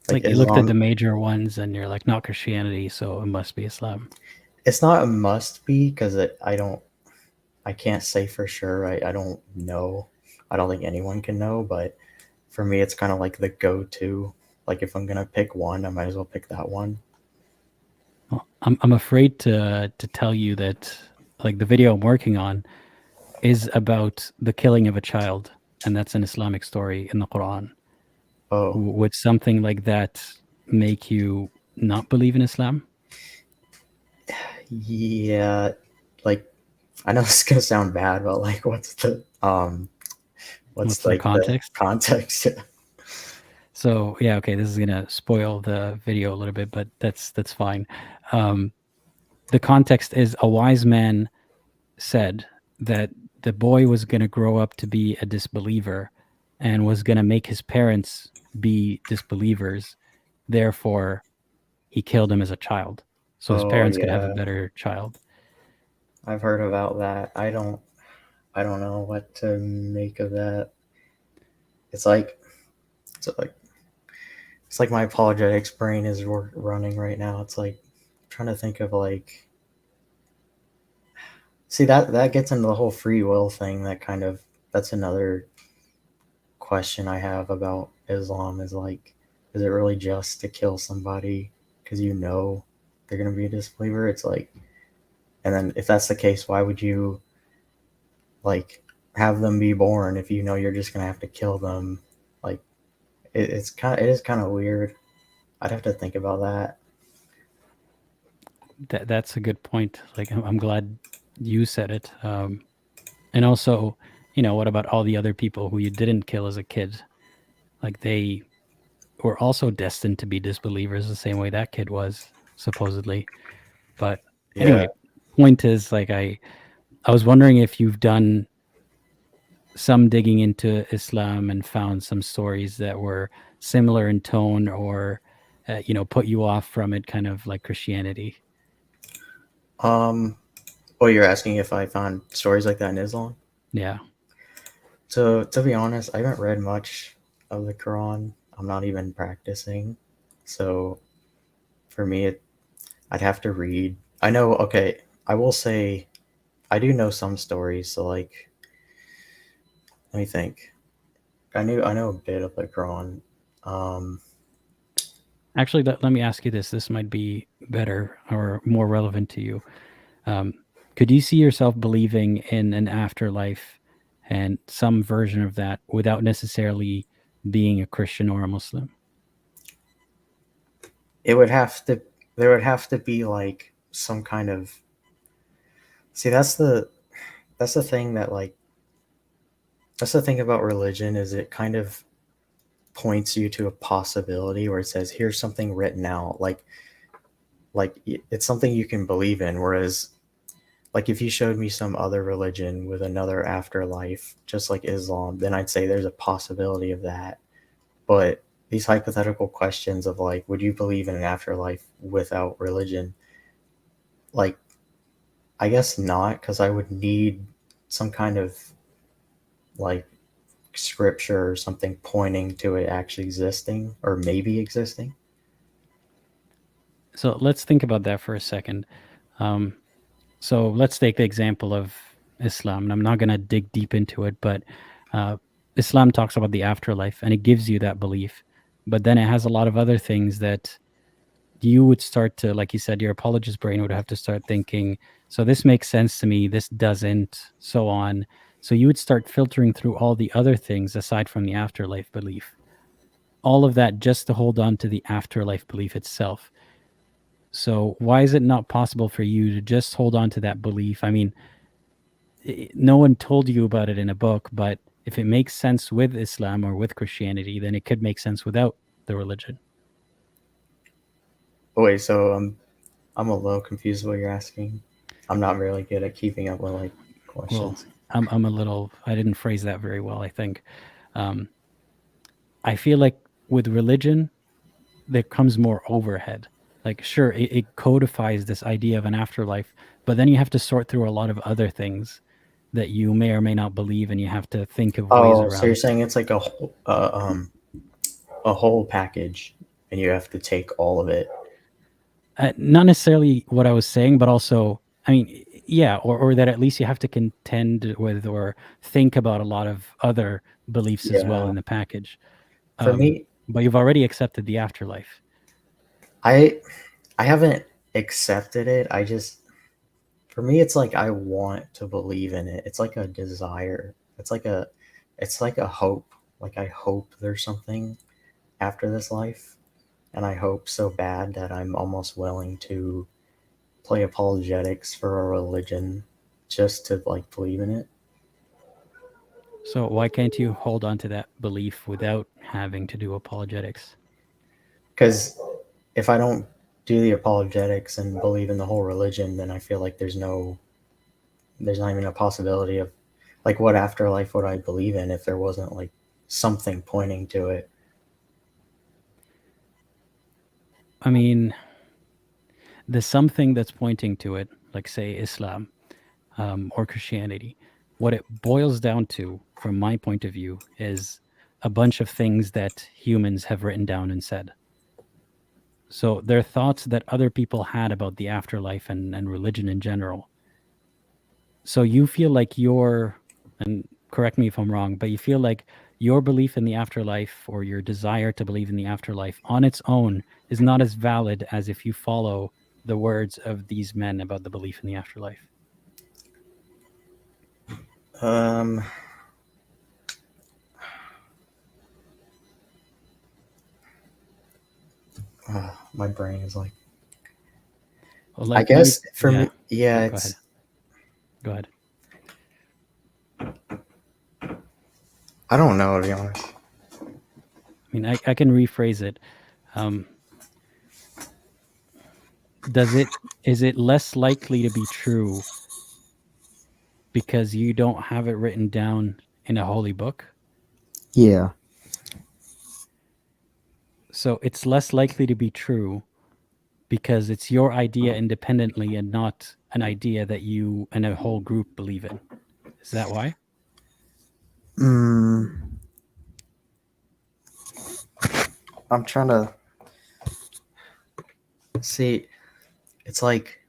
Like you looked at the major ones and you're like, not Christianity, so it must be Islam. It's not a must be, because I can't say for sure. I don't know. I don't think anyone can know, but for me it's kind of like the go-to. Like if I'm gonna pick one, I might as well pick that one. Well, I'm afraid to tell you that, like, the video I'm working on is about the killing of a child, and that's an Islamic story in the Quran. Oh, Would something like that make you not believe in Islam? yeah. Like, I know this is gonna sound bad, but like, what's the What's context? The context? So yeah, okay, this is gonna spoil the video a little bit, but that's fine. The context is, a wise man said that the boy was gonna grow up to be a disbeliever, and was gonna make his parents be disbelievers. Therefore, he killed him as a child, so his parents could have a better child. I've heard about that. I don't know what to make of that. It's like my apologetics brain is running right now. It's like trying to think of like, see, that gets into the whole free will thing. That's another question I have about Islam, is like, is it really just to kill somebody because they're going to be a disbeliever? It's like, and then if that's the case, why would you like have them be born if you know you're just going to have to kill them? Like, it is kind of weird. I'd have to think about that. That's a good point. Like, I'm glad you said it. And also, what about all the other people who you didn't kill as a kid? Like, they were also destined to be disbelievers the same way that kid was, supposedly. But anyway, point is, like, I was wondering if you've done some digging into Islam and found some stories that were similar in tone, or put you off from it, kind of like Christianity. Well, you're asking if I found stories like that in Islam? Yeah. So, to be honest, I haven't read much of the Quran. I'm not even practicing. So, for me, I'd have to read. I know, okay, I will say I do know some stories. So, like, let me think. I know a bit of the Quran. Actually, let me ask you this. This might be better or more relevant to you. Could you see yourself believing in an afterlife and some version of that without necessarily being a Christian or a Muslim? There would have to be like some kind of. See, that's the thing that, like, that's the thing about religion, is it kind of points you to a possibility where it says, here's something written out, like it's something you can believe in. Whereas, like, if you showed me some other religion with another afterlife, just like Islam, then I'd say there's a possibility of that. But these hypothetical questions of, like, would you believe in an afterlife without religion? Like, I guess not, because I would need some kind of, like, scripture or something pointing to it actually existing, or maybe existing. So let's think about that for a second. So let's take the example of Islam, and I'm not going to dig deep into it, but Islam talks about the afterlife, and it gives you that belief. But then it has a lot of other things that you would start to, like you said, your apologist brain would have to start thinking, so this makes sense to me, this doesn't, so on. So you would start filtering through all the other things aside from the afterlife belief. All of that just to hold on to the afterlife belief itself. So why is it not possible for you to just hold on to that belief? I mean, no one told you about it in a book, but if it makes sense with Islam or with Christianity, then it could make sense without the religion. Wait, so I'm a little confused what you're asking. I'm not really good at keeping up with, like, questions. Well, I'm a little, I didn't phrase that very well, I think. I feel like with religion, there comes more overhead. Like, sure, it codifies this idea of an afterlife, but then you have to sort through a lot of other things that you may or may not believe, and you have to think of ways around. So you're saying it's like a whole package, and you have to take all of it. Not necessarily what I was saying, but also, I mean, yeah, or that at least you have to contend with or think about a lot of other beliefs as well in the package. For me, but you've already accepted the afterlife. I haven't accepted it. For me, it's like I want to believe in it. It's like a desire. It's like a hope. Like, I hope there's something after this life, and I hope so bad that I'm almost willing to play apologetics for a religion just to, like, believe in it. So why can't you hold on to that belief without having to do apologetics? Because if I don't do the apologetics and believe in the whole religion, then I feel like there's not even a possibility of, like, what afterlife would I believe in if there wasn't, like, something pointing to it? I mean, the something that's pointing to it, like, say, Islam or Christianity, what it boils down to, from my point of view, is a bunch of things that humans have written down and said. So they're thoughts that other people had about the afterlife and religion in general. So you feel like and correct me if I'm wrong, but you feel like your belief in the afterlife, or your desire to believe in the afterlife on its own, is not as valid as if you follow the words of these men about the belief in the afterlife. My brain is like, Well, I guess for me, yeah, Go ahead. I don't know, to be honest. I mean, I can rephrase it. Um, is it less likely to be true because you don't have it written down in a holy book? Yeah. So it's less likely to be true because it's your idea independently and not an idea that you and a whole group believe in. Is that why? I'm trying to see. It's like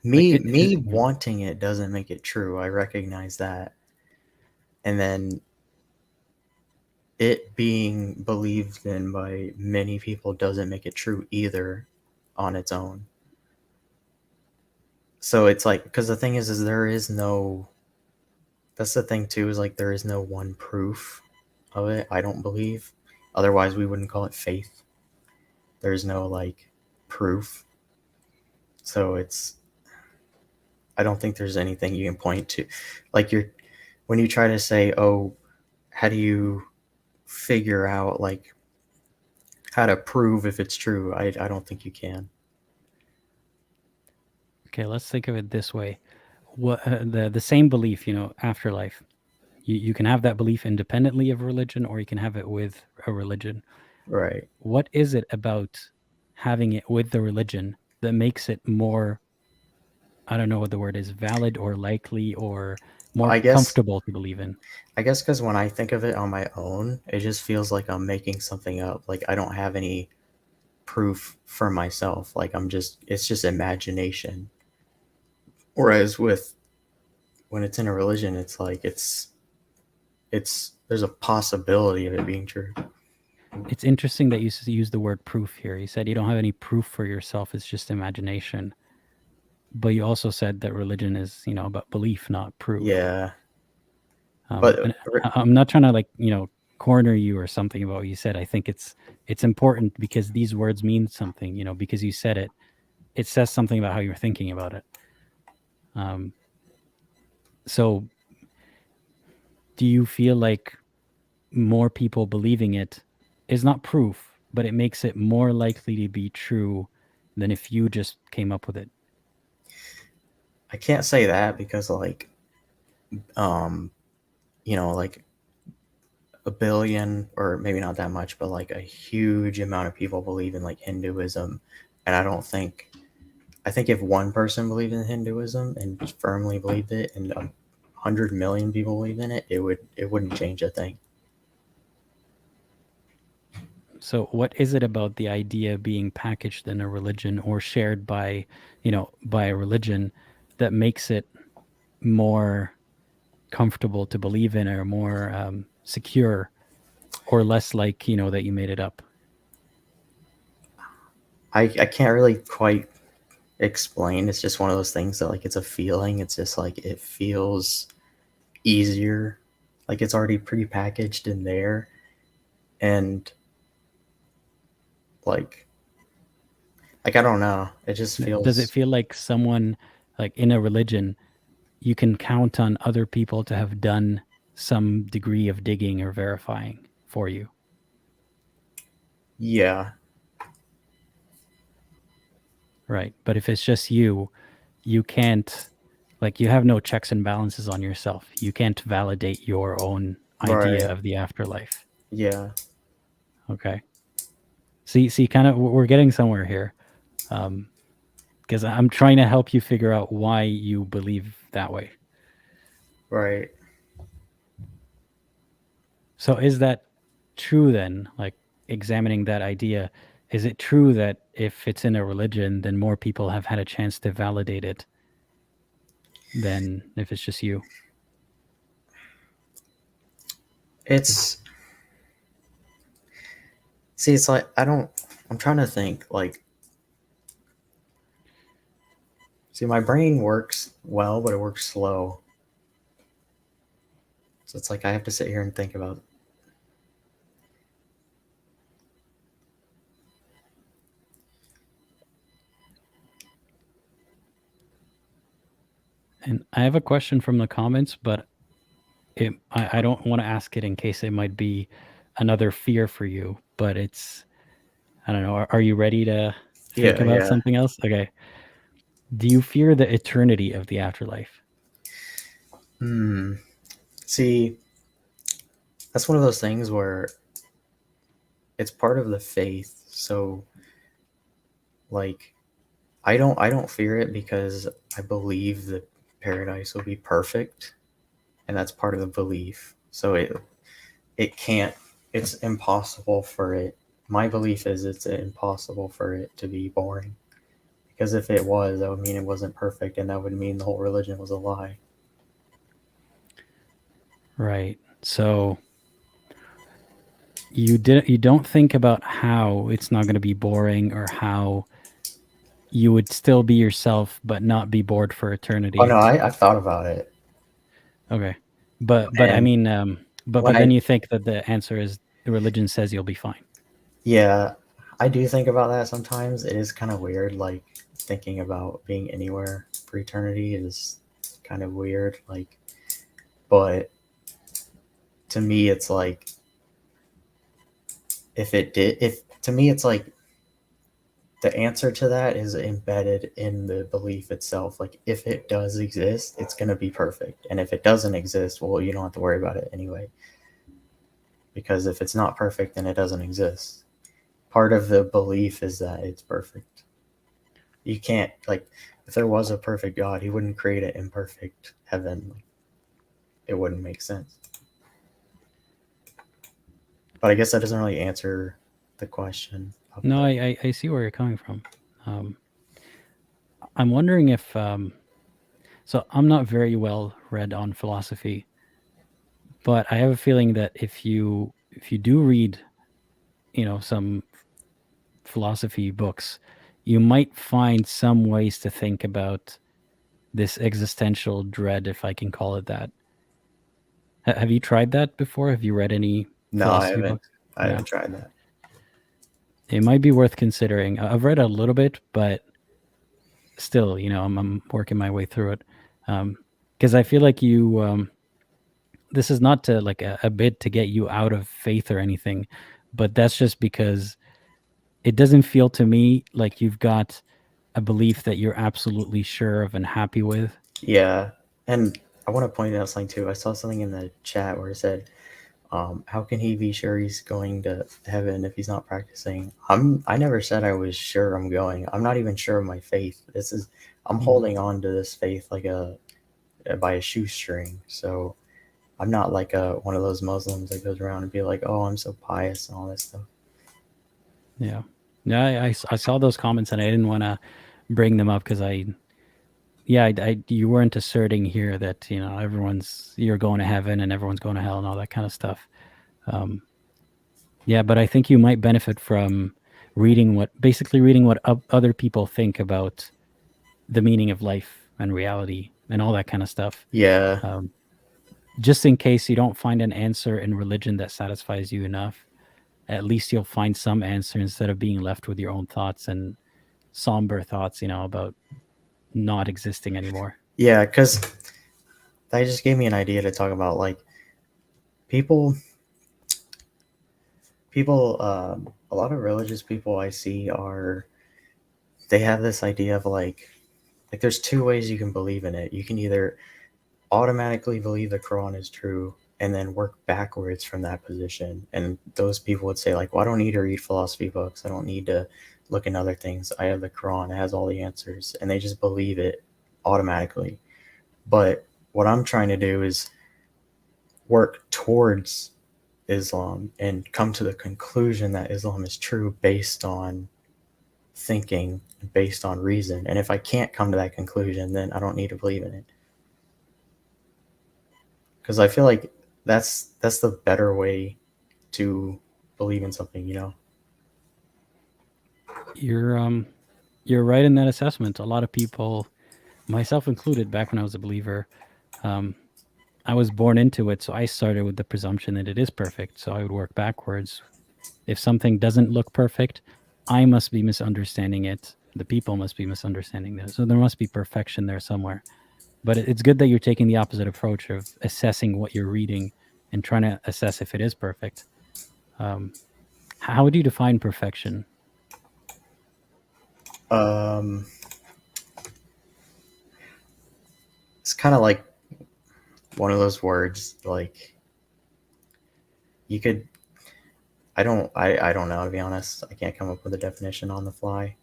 me wanting it doesn't make it true. I recognize that. And then it being believed in by many people doesn't make it true either on its own. So it's like, because the thing is there is no, that's the thing too, is like there is no one proof of it, I don't believe. Otherwise we wouldn't call it faith. There's no like proof. So it's, I don't think there's anything you can point to. Like when you try to say, oh, how do you figure out like how to prove if it's true? I don't think you can. Okay, let's think of it this way. What the same belief, afterlife. You can have that belief independently of religion, or you can have it with a religion. Right. What is it about having it with the religion that makes it more, I don't know what the word is, valid or likely or more comfortable to believe in? I guess because when I think of it on my own, it just feels like I'm making something up. Like I don't have any proof for myself. Like it's just imagination. Whereas when it's in a religion, it's like there's a possibility of it being true. It's interesting that you use the word proof here. You said you don't have any proof for yourself. It's just imagination. But you also said that religion is, about belief, not proof. Yeah. But I'm not trying to corner you or something about what you said. I think it's important because these words mean something, because you said it. It says something about how you're thinking about it. So do you feel like more people believing it is not proof, but it makes it more likely to be true than if you just came up with it? I can't say that because like a billion, or maybe not that much, but like a huge amount of people believe in like Hinduism. And I think if one person believed in Hinduism and firmly believed it and 100 million people believe in it, it wouldn't change a thing. So what is it about the idea being packaged in a religion or shared by a religion that makes it more comfortable to believe in, or more secure, or less like, that you made it up? I can't really quite explain. It's just one of those things that like it's a feeling. It's just like it feels easier. Like it's already pre-packaged in there. And like I don't know. It just feels. Does it feel like someone like in a religion, you can count on other people to have done some degree of digging or verifying for you? Yeah. Right. But if it's just you can't, you have no checks and balances on yourself. You can't validate your own idea of the afterlife. Yeah. Okay. See, kind of, we're getting somewhere here. Because I'm trying to help you figure out why you believe that way. Right. So is that true then? Like, examining that idea, is it true that if it's in a religion, then more people have had a chance to validate it than if it's just you? It's like I'm trying to think, like, see, my brain works well, but it works slow. So it's like I have to sit here and think about. And I have a question from the comments, but I don't want to ask it in case it might be another fear for you. But it's, I don't know. Are you ready to think Yeah, about yeah. something else? Okay. Do you fear the eternity of the afterlife? See, that's one of those things where it's part of the faith. So, like, I don't fear it because I believe that paradise will be perfect, and that's part of the belief. So it can't. It's impossible for it. My belief is it's impossible for it to be boring, because if it was, that would mean it wasn't perfect, and that would mean the whole religion was a lie. Right. So you don't think about how it's not going to be boring, or how you would still be yourself but not be bored for eternity. Oh no, I've thought about it. Okay. But I And mean, but when then I- you think that the answer is the religion says you'll be fine. Yeah, I do think about that sometimes. It is kind of weird, like thinking about being anywhere for eternity is kind of weird. Like, but to me, it's like if to me, it's like the answer to that is embedded in the belief itself. Like, if it does exist, it's going to be perfect. And if it doesn't exist, well, you don't have to worry about it anyway. Because if it's not perfect, then it doesn't exist. Part of the belief is that it's perfect. You can't, like, if there was a perfect God, he wouldn't create an imperfect heaven. It wouldn't make sense. But I guess that doesn't really answer the question. No, I see where you're coming from. I'm wondering if so I'm not very well read on philosophy, but I have a feeling that if you do read, some philosophy books, you might find some ways to think about this existential dread, if I can call it that. Have you tried that before? Have you read any No, I philosophy haven't. books? I haven't tried that. It might be worth considering. I've read a little bit, but still, I'm working my way through it. Because I feel like this is not to like a bid to get you out of faith or anything, but that's just because it doesn't feel to me like you've got a belief that you're absolutely sure of and happy with. Yeah. And I want to point out something too. I saw something in the chat where it said, how can he be sure he's going to heaven if he's not practicing? I never said I was sure I'm going. I'm not even sure of my faith. I'm holding on to this faith like by a shoestring. So I'm not like one of those Muslims that goes around and be like, oh, I'm so pious and all this stuff. Yeah. I saw those comments and I didn't want to bring them up because you weren't asserting here that, you're going to heaven and everyone's going to hell and all that kind of stuff. But I think you might benefit from reading what other people think about the meaning of life and reality and all that kind of stuff. Yeah. Just in case you don't find an answer in religion that satisfies you enough, at least you'll find some answer instead of being left with your own thoughts and somber thoughts, about not existing anymore. Yeah, because that just gave me an idea to talk about. Like, people, a lot of religious people I see they have this idea of like there's two ways you can believe in it. You can either automatically believe the Quran is true and then work backwards from that position. And those people would say like, well, I don't need to read philosophy books. I don't need to look in other things. I have the Quran. It has all the answers. And they just believe it automatically. But what I'm trying to do is work towards Islam and come to the conclusion that Islam is true based on thinking, based on reason. And if I can't come to that conclusion, then I don't need to believe in it. Because I feel like that's the better way to believe in something, You're right in that assessment. A lot of people, myself included, back when I was a believer, I was born into it, so I started with the presumption that it is perfect. So I would work backwards. If something doesn't look perfect, I must be misunderstanding it. The people must be misunderstanding it. So there must be perfection there somewhere. But it's good that you're taking the opposite approach of assessing what you're reading and trying to assess if it is perfect. How would you define perfection? It's kind of like one of those words, like you could. I don't know, to be honest. I can't come up with a definition on the fly.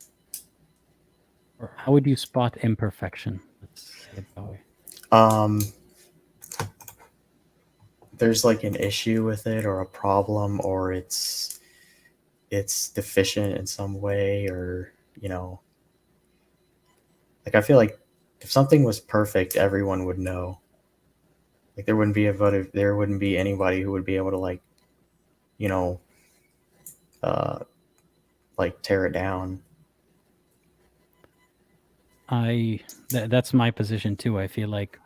Or how would you spot imperfection? Let's say it that way. There's like an issue with it or a problem, or it's deficient in some way, or like I feel like if something was perfect, everyone would know. Like there wouldn't be anybody who would be able to like tear it down. That's my position too. I feel like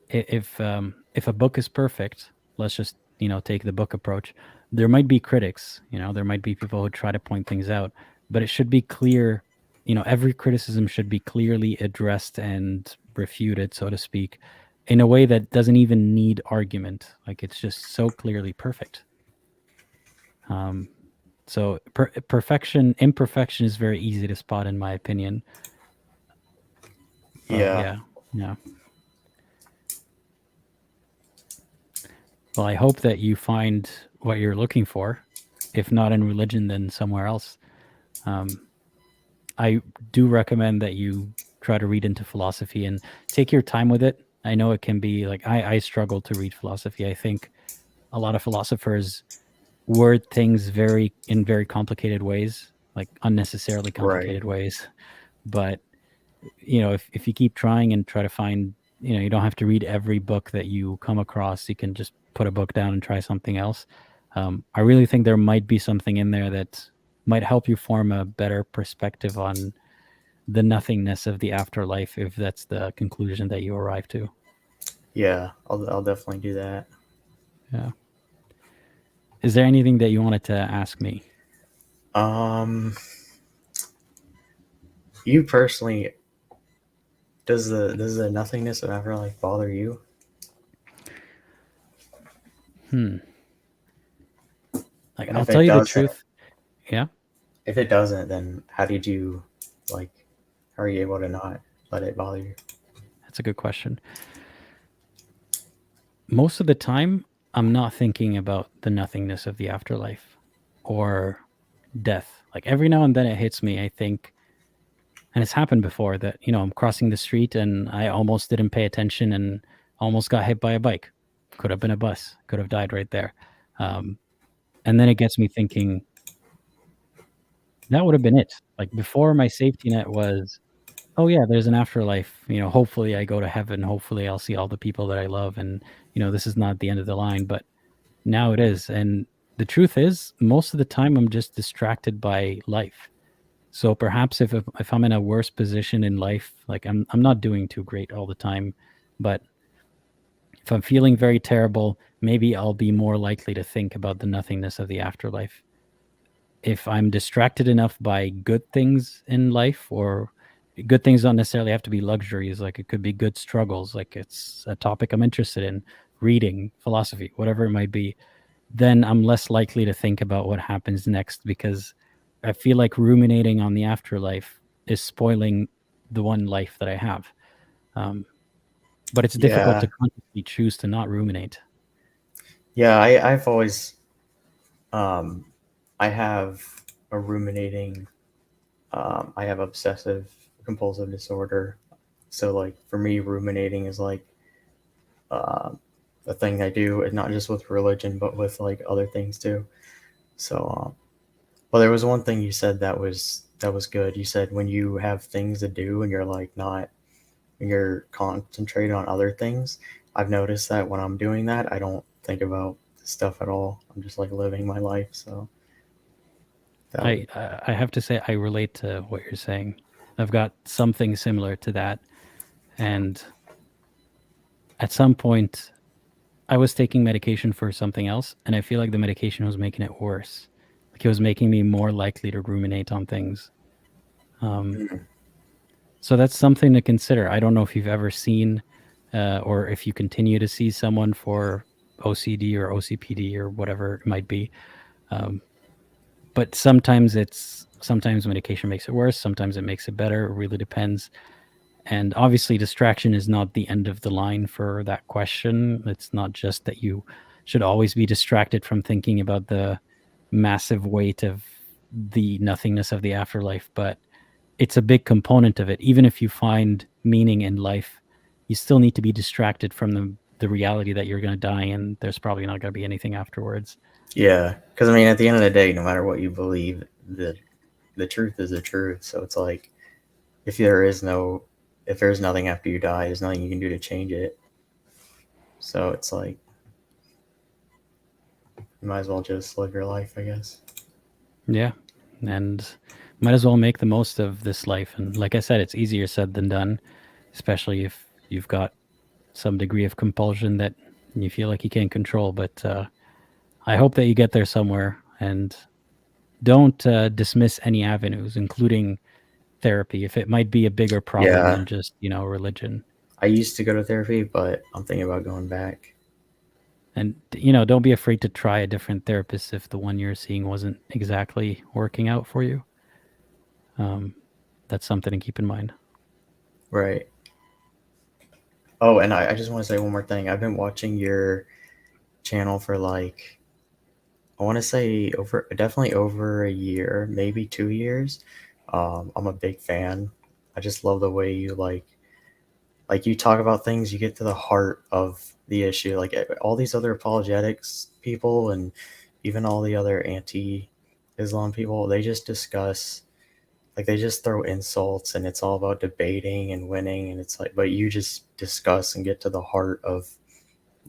if a book is perfect, let's just take the book approach. There might be critics, there might be people who try to point things out, but it should be clear. Every criticism should be clearly addressed and refuted, so to speak, in a way that doesn't even need argument. Like it's just so clearly perfect. So imperfection is very easy to spot, in my opinion. Yeah. Well, I hope that you find what you're looking for. If not in religion, then somewhere else. I do recommend that you try to read into philosophy and take your time with it. I know it can be like, I struggle to read philosophy. I think a lot of philosophers word things in very complicated ways, like unnecessarily complicated ways. But if you keep trying and try to find, you don't have to read every book that you come across. You can just put a book down and try something else. I really think there might be something in there that might help you form a better perspective on the nothingness of the afterlife, if that's the conclusion that you arrive to. Yeah, I'll definitely do that. Yeah. Is there anything that you wanted to ask me? You personally, does the nothingness of afterlife bother you? Like, I'll tell you the truth. Yeah. If it doesn't, then how are you able to not let it bother you? That's a good question. Most of the time, I'm not thinking about the nothingness of the afterlife or death. Like every now and then it hits me, I think, and it's happened before that, I'm crossing the street and I almost didn't pay attention and almost got hit by a bike. Could have been a bus, could have died right there. And then it gets me thinking, that would have been it. Like before, my safety net was, oh yeah, there's an afterlife. Hopefully I go to heaven. Hopefully I'll see all the people that I love. And, this is not the end of the line, but now it is. And the truth is, most of the time I'm just distracted by life. So perhaps if I'm in a worse position in life, like I'm not doing too great all the time, but if I'm feeling very terrible, maybe I'll be more likely to think about the nothingness of the afterlife. If I'm distracted enough by good things in life, or good things don't necessarily have to be luxuries, like it could be good struggles, like it's a topic I'm interested in, reading, philosophy, whatever it might be, then I'm less likely to think about what happens next, because I feel like ruminating on the afterlife is spoiling the one life that I have. But it's difficult to consciously choose to not ruminate. Yeah, I've always, I have a ruminating, I have obsessive compulsive disorder. So like for me, ruminating is like a thing I do, and not just with religion, but with like other things too. So, well, there was one thing you said that was good. You said when you have things to do and you're like you're concentrated on other things. I've noticed that when I'm doing that, I don't think about stuff at all. I'm just like living my life. So I have to say, I relate to what you're saying. I've got something similar to that. And at some point, I was taking medication for something else, and I feel like the medication was making it worse. Like it was making me more likely to ruminate on things. So that's something to consider. I don't know if you've ever seen or if you continue to see someone for OCD or OCPD or whatever it might be. But sometimes medication makes it worse. Sometimes it makes it better. It really depends. And obviously distraction is not the end of the line for that question. It's not just that you should always be distracted from thinking about the massive weight of the nothingness of the afterlife, but it's a big component of it. Even if you find meaning in life, you still need to be distracted from the reality that you're going to die and there's probably not going to be anything afterwards. Yeah, because I mean, at the end of the day, no matter what you believe, the truth is the truth. So it's like, if there's nothing after you die, there's nothing you can do to change it. So it's like, you might as well just live your life, I guess. Yeah, and might as well make the most of this life. And like I said, it's easier said than done, especially if you've got some degree of compulsion that you feel like you can't control. But I hope that you get there somewhere, and don't dismiss any avenues, including therapy, if it might be a bigger problem than just, religion. I used to go to therapy, but I'm thinking about going back. And, don't be afraid to try a different therapist if the one you're seeing wasn't exactly working out for you. That's something to keep in mind. Right. Oh, and I just want to say one more thing. I've been watching your channel for like, I want to say definitely over a year, maybe 2 years. I'm a big fan. I just love the way you like you talk about things, you get to the heart of the issue. Like all these other apologetics people and even all the other anti-Islam people, they just discuss, like they just throw insults and it's all about debating and winning. And it's like, but you just discuss and get to the heart of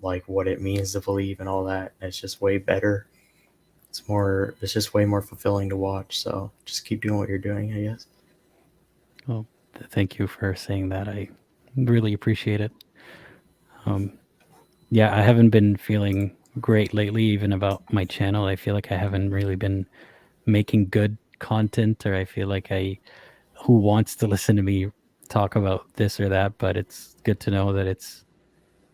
like what it means to believe and all that. And it's just way better. It's just way more fulfilling to watch. So just keep doing what you're doing, I guess. Well, thank you for saying that. I really appreciate it. Yeah, I haven't been feeling great lately, even about my channel. I feel like I haven't really been making good content, or I feel like who wants to listen to me talk about this or that, but it's good to know that it's,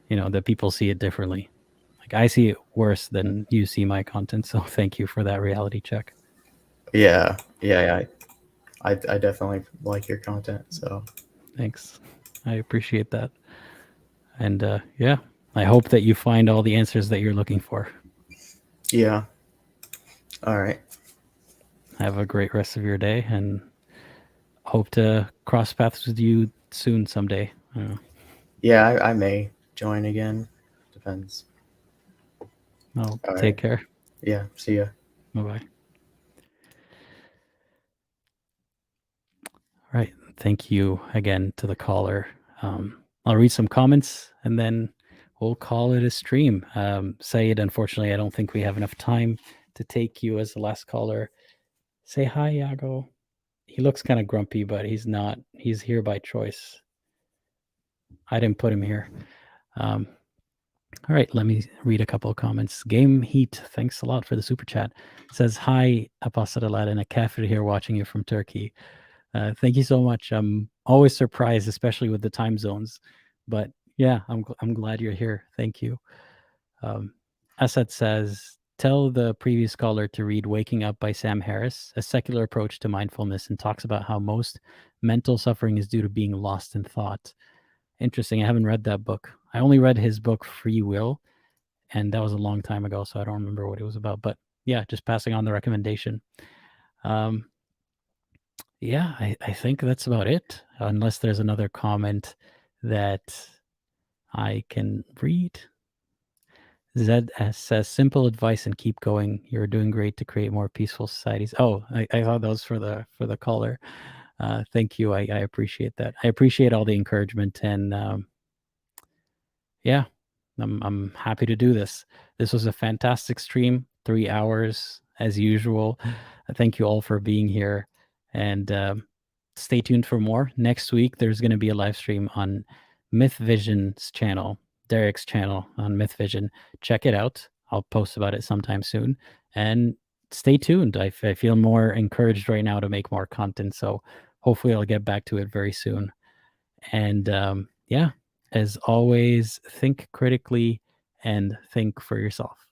that people see it differently. Like I see it worse than you see my content. So thank you for that reality check. Yeah. I definitely like your content. So thanks. I appreciate that. And yeah, I hope that you find all the answers that you're looking for. Yeah. All right. Have a great rest of your day and hope to cross paths with you soon someday. Yeah, I may join again. Depends. Well, take care. Yeah, see ya. Bye-bye. All right. Thank you again to the caller. I'll read some comments and then we'll call it a stream. Saeed, unfortunately, I don't think we have enough time to take you as the last caller. Say hi, Yago. He looks kind of grumpy, but he's not. He's here by choice. I didn't put him here. All right, let me read a couple of comments. Game Heat, thanks a lot for the super chat. Says, hi, Apostate Aladdin, a kafir here watching you from Turkey. Thank you so much. I'm always surprised, especially with the time zones. But yeah, I'm glad you're here. Thank you. Asad says, tell the previous caller to read Waking Up by Sam Harris, a secular approach to mindfulness, and talks about how most mental suffering is due to being lost in thought. Interesting. I haven't read that book. I only read his book, Free Will, and that was a long time ago, so I don't remember what it was about. But yeah, just passing on the recommendation. Yeah, I think that's about it, unless there's another comment that I can read. Zed says, simple advice and keep going. You're doing great to create more peaceful societies. Oh, I thought that was for the caller. Thank you. I appreciate that. I appreciate all the encouragement, and yeah, I'm happy to do this. This was a fantastic stream, 3 hours as usual. Thank you all for being here, and stay tuned for more. Next week, there's going to be a live stream on Myth Vision's channel, Derek's channel on Myth Vision. Check it out. I'll post about it sometime soon, and stay tuned. I feel more encouraged right now to make more content, so hopefully I'll get back to it very soon. And yeah, as always, think critically and think for yourself.